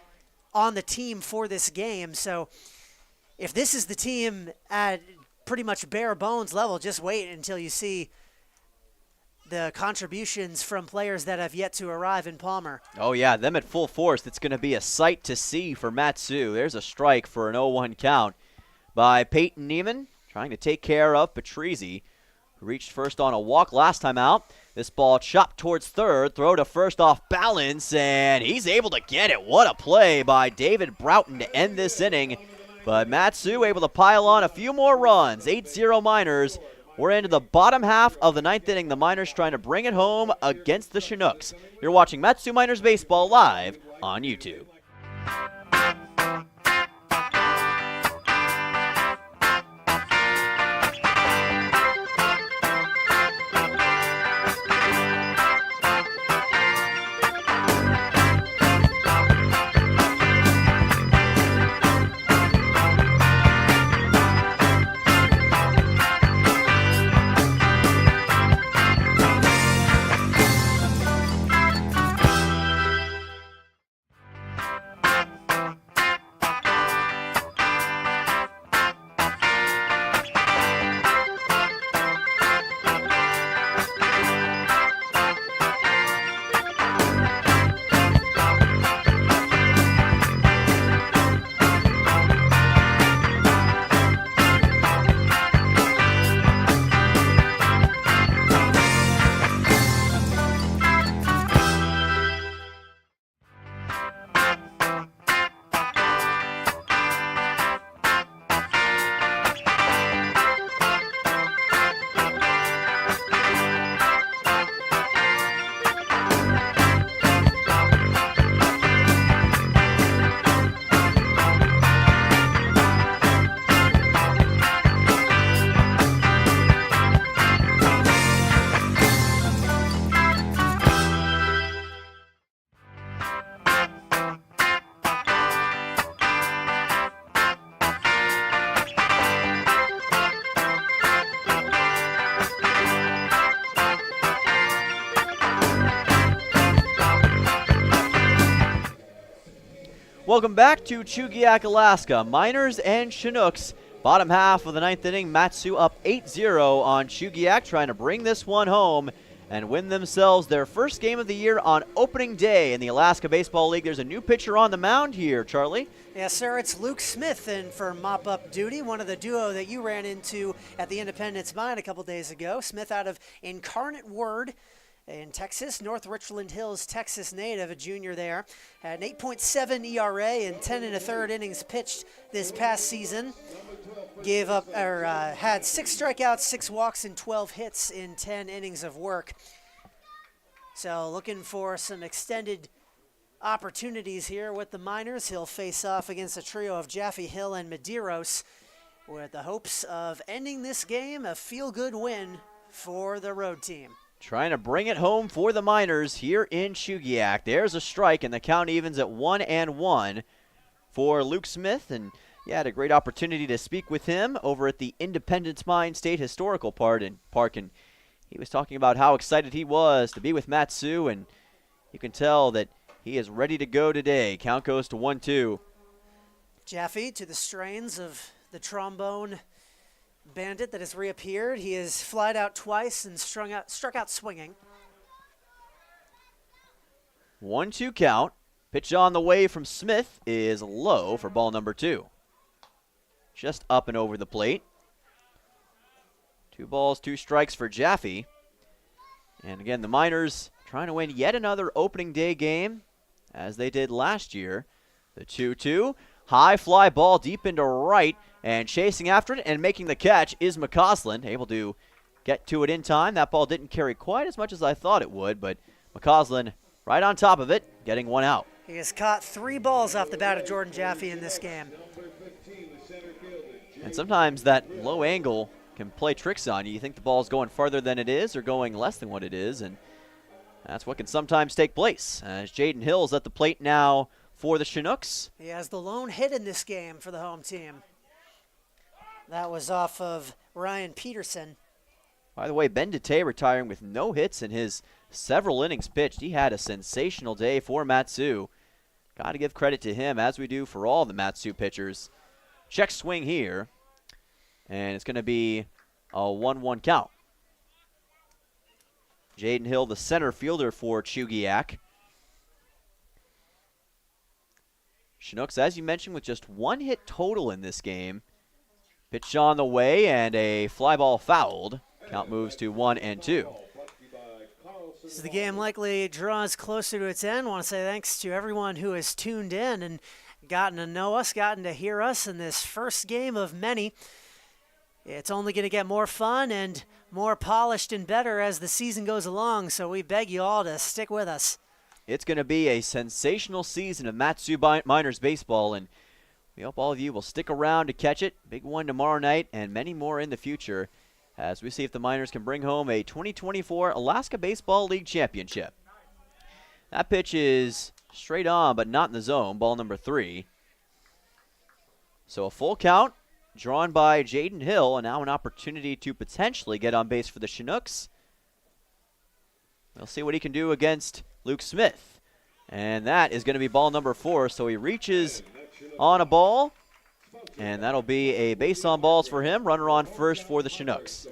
on the team for this game. So if this is the team at pretty much bare bones level, just wait until you see the contributions from players that have yet to arrive in Palmer. Oh, yeah, them at full force. It's going to be a sight to see for Matsu. There's a strike for an 0-1 count by Peyton Neiman, trying to take care of Patrizi, who reached first on a walk last time out. This ball chopped towards third, throw to first off balance, and he's able to get it. What a play by David Broughton to end this inning. But Matsu able to pile on a few more runs. 8-0 Miners. We're into the bottom half of the 9th inning. The Miners trying to bring it home against the Chinooks. You're watching Matsu Miners Baseball live on YouTube. Welcome back to Chugiak, Alaska. Miners and Chinooks. Bottom half of the ninth inning, Matsu up 8-0 on Chugiak, trying to bring this one home and win themselves their first game of the year on opening day in the Alaska Baseball League. There's a new pitcher on the mound here, Charlie. Yes, sir. It's Luke Smith in for mop-up duty, one of the duo that you ran into at the Independence Mine a couple days ago. Smith out of Incarnate Word in Texas, North Richland Hills, Texas native, a junior there. Had an 8.7 ERA and 10 1/3 innings pitched this past season. Had 6 strikeouts, 6 walks, and 12 hits in 10 innings of work. So looking for some extended opportunities here with the Miners. He'll face off against a trio of Jaffe Hill and Medeiros with the hopes of ending this game a feel-good win for the road team. Trying to bring it home for the Miners here in Chugiak. There's a strike, and the count evens at 1-1 for Luke Smith. And yeah, had a great opportunity to speak with him over at the Independence Mine State Historical Park, and he was talking about how excited he was to be with Matsu, and you can tell that he is ready to go today. Count goes to 1-2. Jaffe to the strains of the trombone bandit that has reappeared. He has flied out twice and struck out swinging. 1-2 count. Pitch on the way from Smith is low for ball number 2. Just up and over the plate. 2 balls, 2 strikes for Jaffe. And again, the Miners trying to win yet another opening day game, as they did last year. The 2-2. High fly ball deep into right, and chasing after it and making the catch is McCausland, able to get to it in time. That ball didn't carry quite as much as I thought it would, but McCausland right on top of it, getting one out. He has caught 3 balls off the bat of Jordan Jaffe in this game. And sometimes that low angle can play tricks on you. You think the ball's going farther than it is or going less than what it is, and that's what can sometimes take place. As Jaden Hill's at the plate now for the Chinooks. He has the lone hit in this game for the home team. That was off of Ryan Peterson. By the way, Ben Dete retiring with no hits in his several innings pitched. He had a sensational day for Matsu. Got to give credit to him, as we do for all the Matsu pitchers. Check swing here, and it's going to be a 1-1 count. Jaden Hill, the center fielder for Chugiak. Chinooks, as you mentioned, with just 1 hit total in this game. Pitch on the way, and a fly ball fouled. Count moves to 1-2. As the game likely draws closer to its end, I want to say thanks to everyone who has tuned in and gotten to know us, gotten to hear us in this first game of many. It's only going to get more fun and more polished and better as the season goes along, so we beg you all to stick with us. It's going to be a sensational season of Matsu Miners baseball, and we hope all of you will stick around to catch it. Big one tomorrow night and many more in the future as we see if the Miners can bring home a 2024 Alaska Baseball League championship. That pitch is straight on, but not in the zone. Ball number 3. So a full count drawn by Jaden Hill, and now an opportunity to potentially get on base for the Chinooks. We'll see what he can do against Luke Smith. And that is going to be ball number 4. So he reaches on a ball, and that'll be a base on balls for him. Runner on first for the Chinooks.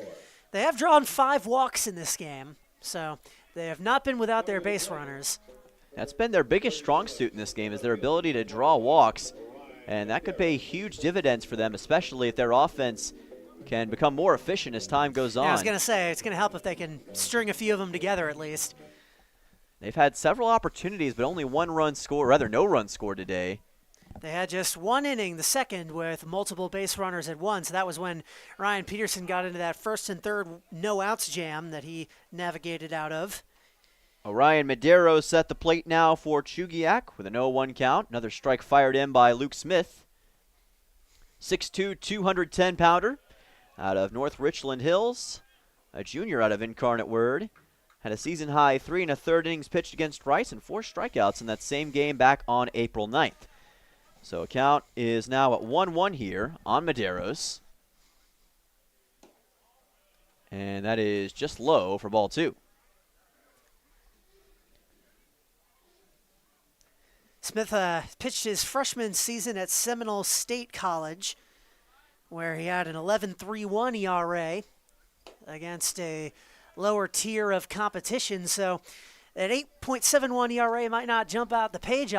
They have drawn 5 walks in this game, so they have not been without their base runners. That's been their biggest strong suit in this game, is their ability to draw walks, and that could pay huge dividends for them, especially if their offense can become more efficient as time goes on. Yeah, I was going to say, it's going to help if they can string a few of them together at least. They've had several opportunities, but only 1 run score, rather no run score today. They had just 1 inning, the second, with multiple base runners at once. That was when Ryan Peterson got into that first and third no-outs jam that he navigated out of. Orion Medeiros set the plate now for Chugiak with a 0-1 count. Another strike fired in by Luke Smith. 6'2", 210-pounder out of North Richland Hills. A junior out of Incarnate Word. Had a season-high 3 1/3 innings pitched against Rice and 4 strikeouts in that same game back on April 9th. So count is now at 1-1 here on Medeiros. And that is just low for ball 2. Smith pitched his freshman season at Seminole State College, where he had an 11.31 ERA against a lower tier of competition. So that 8.71 ERA might not jump off the page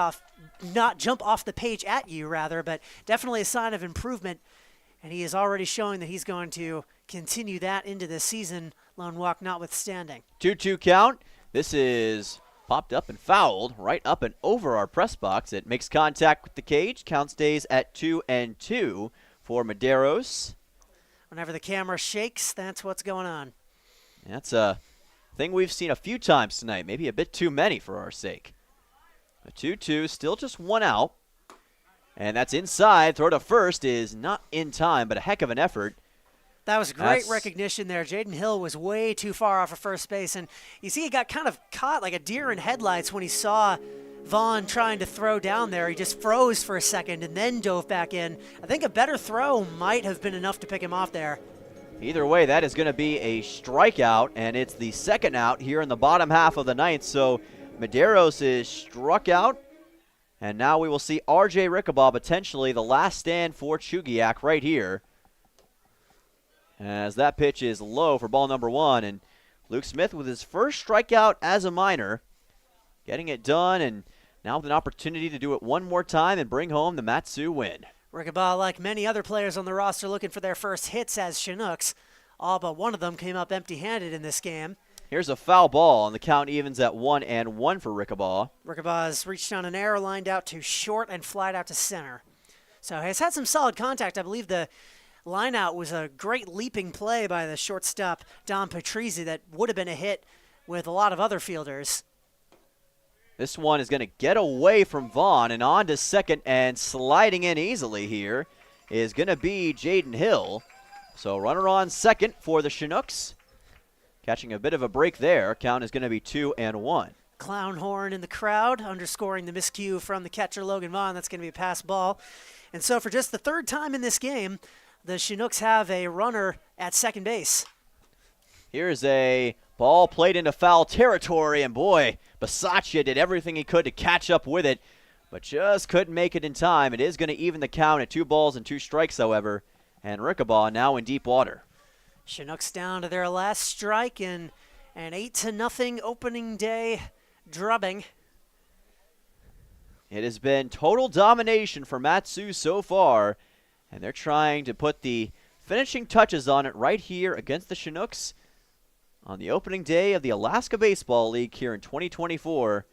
at you, rather, but definitely a sign of improvement. And he is already showing that he's going to continue that into this season, lone walk notwithstanding. 2-2 count. This is popped up and fouled right up and over our press box. It makes contact with the cage. Count stays at 2-2 for Medeiros. Whenever the camera shakes, that's what's going on. That's a thing we've seen a few times tonight, maybe a bit too many for our sake. A 2-2, still just one out. And that's inside. Throw to first is not in time, but a heck of an effort. That was great recognition there. Jaden Hill was way too far off of first base. And you see he got kind of caught like a deer in headlights when he saw Vaughn trying to throw down there. He just froze for a second and then dove back in. I think a better throw might have been enough to pick him off there. Either way, that is going to be a strikeout, and it's the second out here in the bottom half of the ninth. So Medeiros is struck out, and now we will see R.J. Rickabaugh potentially the last stand for Chugiak right here. As that pitch is low for ball number 1, and Luke Smith with his first strikeout as a minor, getting it done, and now with an opportunity to do it one more time and bring home the Mat-Su win. Rickabaugh, like many other players on the roster, looking for their first hits as Chinooks. All but one of them came up empty-handed in this game. Here's a foul ball, and the count evens at 1-1 for Rickabaugh. Rickabaugh's reached on an error, lined out to short, and flied out to center. So he's had some solid contact. I believe the line-out was a great leaping play by the shortstop, Don Patrizzi, that would have been a hit with a lot of other fielders. This one is going to get away from Vaughn and on to second, and sliding in easily here is going to be Jaden Hill. So runner on second for the Chinooks. Catching a bit of a break there. Count is going to be 2-1. Clown horn in the crowd, underscoring the miscue from the catcher, Logan Vaughn. That's going to be a pass ball. And so for just the third time in this game, the Chinooks have a runner at second base. Here's a ball played into foul territory, and boy, Bisaccia did everything he could to catch up with it, but just couldn't make it in time. It is going to even the count at 2 balls and 2 strikes, however, and Rickabaugh now in deep water. Chinooks down to their last strike in an 8-0 opening day drubbing. It has been total domination for Mat-Su so far, and they're trying to put the finishing touches on it right here against the Chinooks on the opening day of the Alaska Baseball League here in 2024.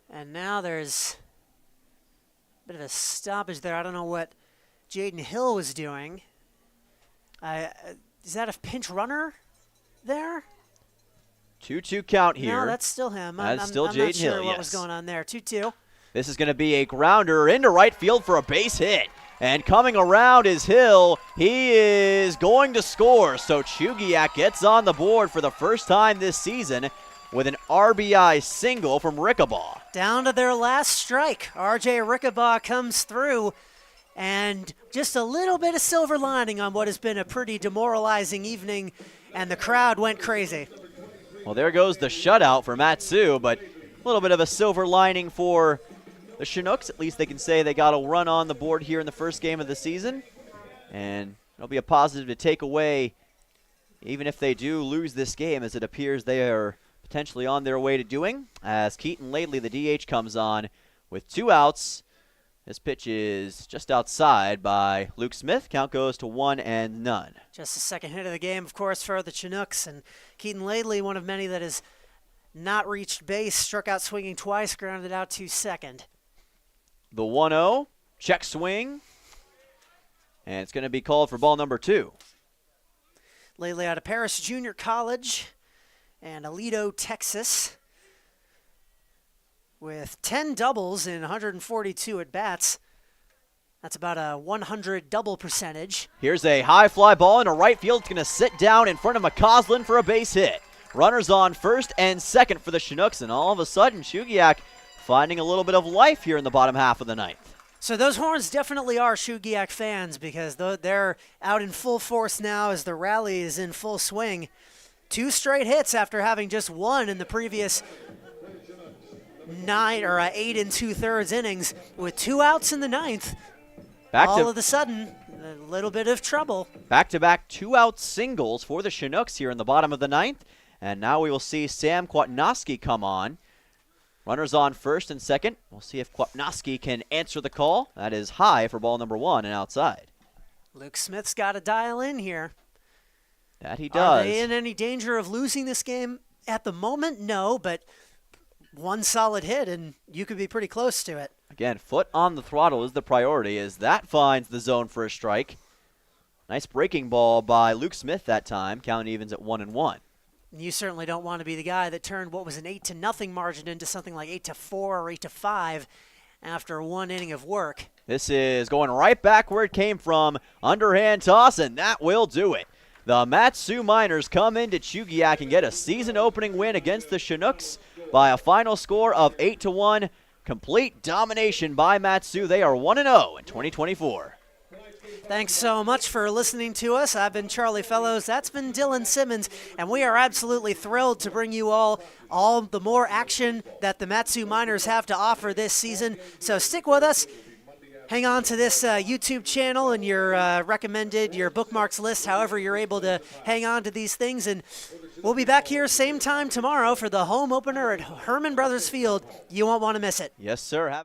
And now there's a bit of a stoppage there. I don't know what Jaden Hill was doing. Is that a pinch runner there? 2-2 count here. No, that's still him. That's still I'm Jaden not sure Hill, what yes. was going on there. 2-2. This is going to be a grounder into right field for a base hit. And coming around is Hill. He is going to score. So Chugiak gets on the board for the first time this season with an RBI single from Rickabaugh. Down to their last strike. R.J. Rickabaugh comes through. And just a little bit of silver lining on what has been a pretty demoralizing evening. And the crowd went crazy. Well, there goes the shutout for Mat-Su, but a little bit of a silver lining for the Chinooks. At least they can say they got a run on the board here in the first game of the season. And it'll be a positive to take away, even if they do lose this game, as it appears they are potentially on their way to doing. As Keaton Laidley, the DH, comes on with 2 outs. This pitch is just outside by Luke Smith. Count goes to 1-0. Just the second hit of the game, of course, for the Chinooks. And Keaton Laidley, one of many that has not reached base, struck out swinging twice, grounded out to second. The 1-0, check swing, and it's going to be called for ball number 2. Laidley out of Paris Junior College and Aledo, Texas, with 10 doubles in 142 at-bats. That's about a 100 double percentage. Here's a high fly ball into right field. It's going to sit down in front of McCausland for a base hit. Runners on first and second for the Chinooks, and all of a sudden, Chugiak finding a little bit of life here in the bottom half of the ninth. So those horns definitely are Chugiak fans, because they're out in full force now as the rally is in full swing. 2 straight hits after having just one in the previous 8 2/3 innings with 2 outs in the ninth. All all of a sudden, a little bit of trouble. Back-to-back 2-out singles for the Chinooks here in the bottom of the ninth. And now we will see Sam Kwatnowski come on. Runners on first and second. We'll see if Kwatnowski can answer the call. That is high for ball number 1 and outside. Luke Smith's got to dial in here. That he does. Are they in any danger of losing this game at the moment? No, but one solid hit and you could be pretty close to it. Again, foot on the throttle is the priority as that finds the zone for a strike. Nice breaking ball by Luke Smith that time. Count evens at 1-1. You certainly don't want to be the guy that turned what was an 8-0 margin into something like 8-4 or 8-5 after one inning of work. This is going right back where it came from. Underhand toss, and that will do it. The Mat-Su Miners come into Chugiak and get a season-opening win against the Chinooks by a final score of 8-1. Complete domination by Mat-Su. They are 1-0 in 2024. Thanks so much for listening to us. I've been Charlie Fellows. That's been Dylan Simmons. And we are absolutely thrilled to bring you all the more action that the Mat-Su Miners have to offer this season. So stick with us. Hang on to this YouTube channel and your bookmarks list, however you're able to hang on to these things. And we'll be back here same time tomorrow for the home opener at Herman Brothers Field. You won't want to miss it. Yes, sir.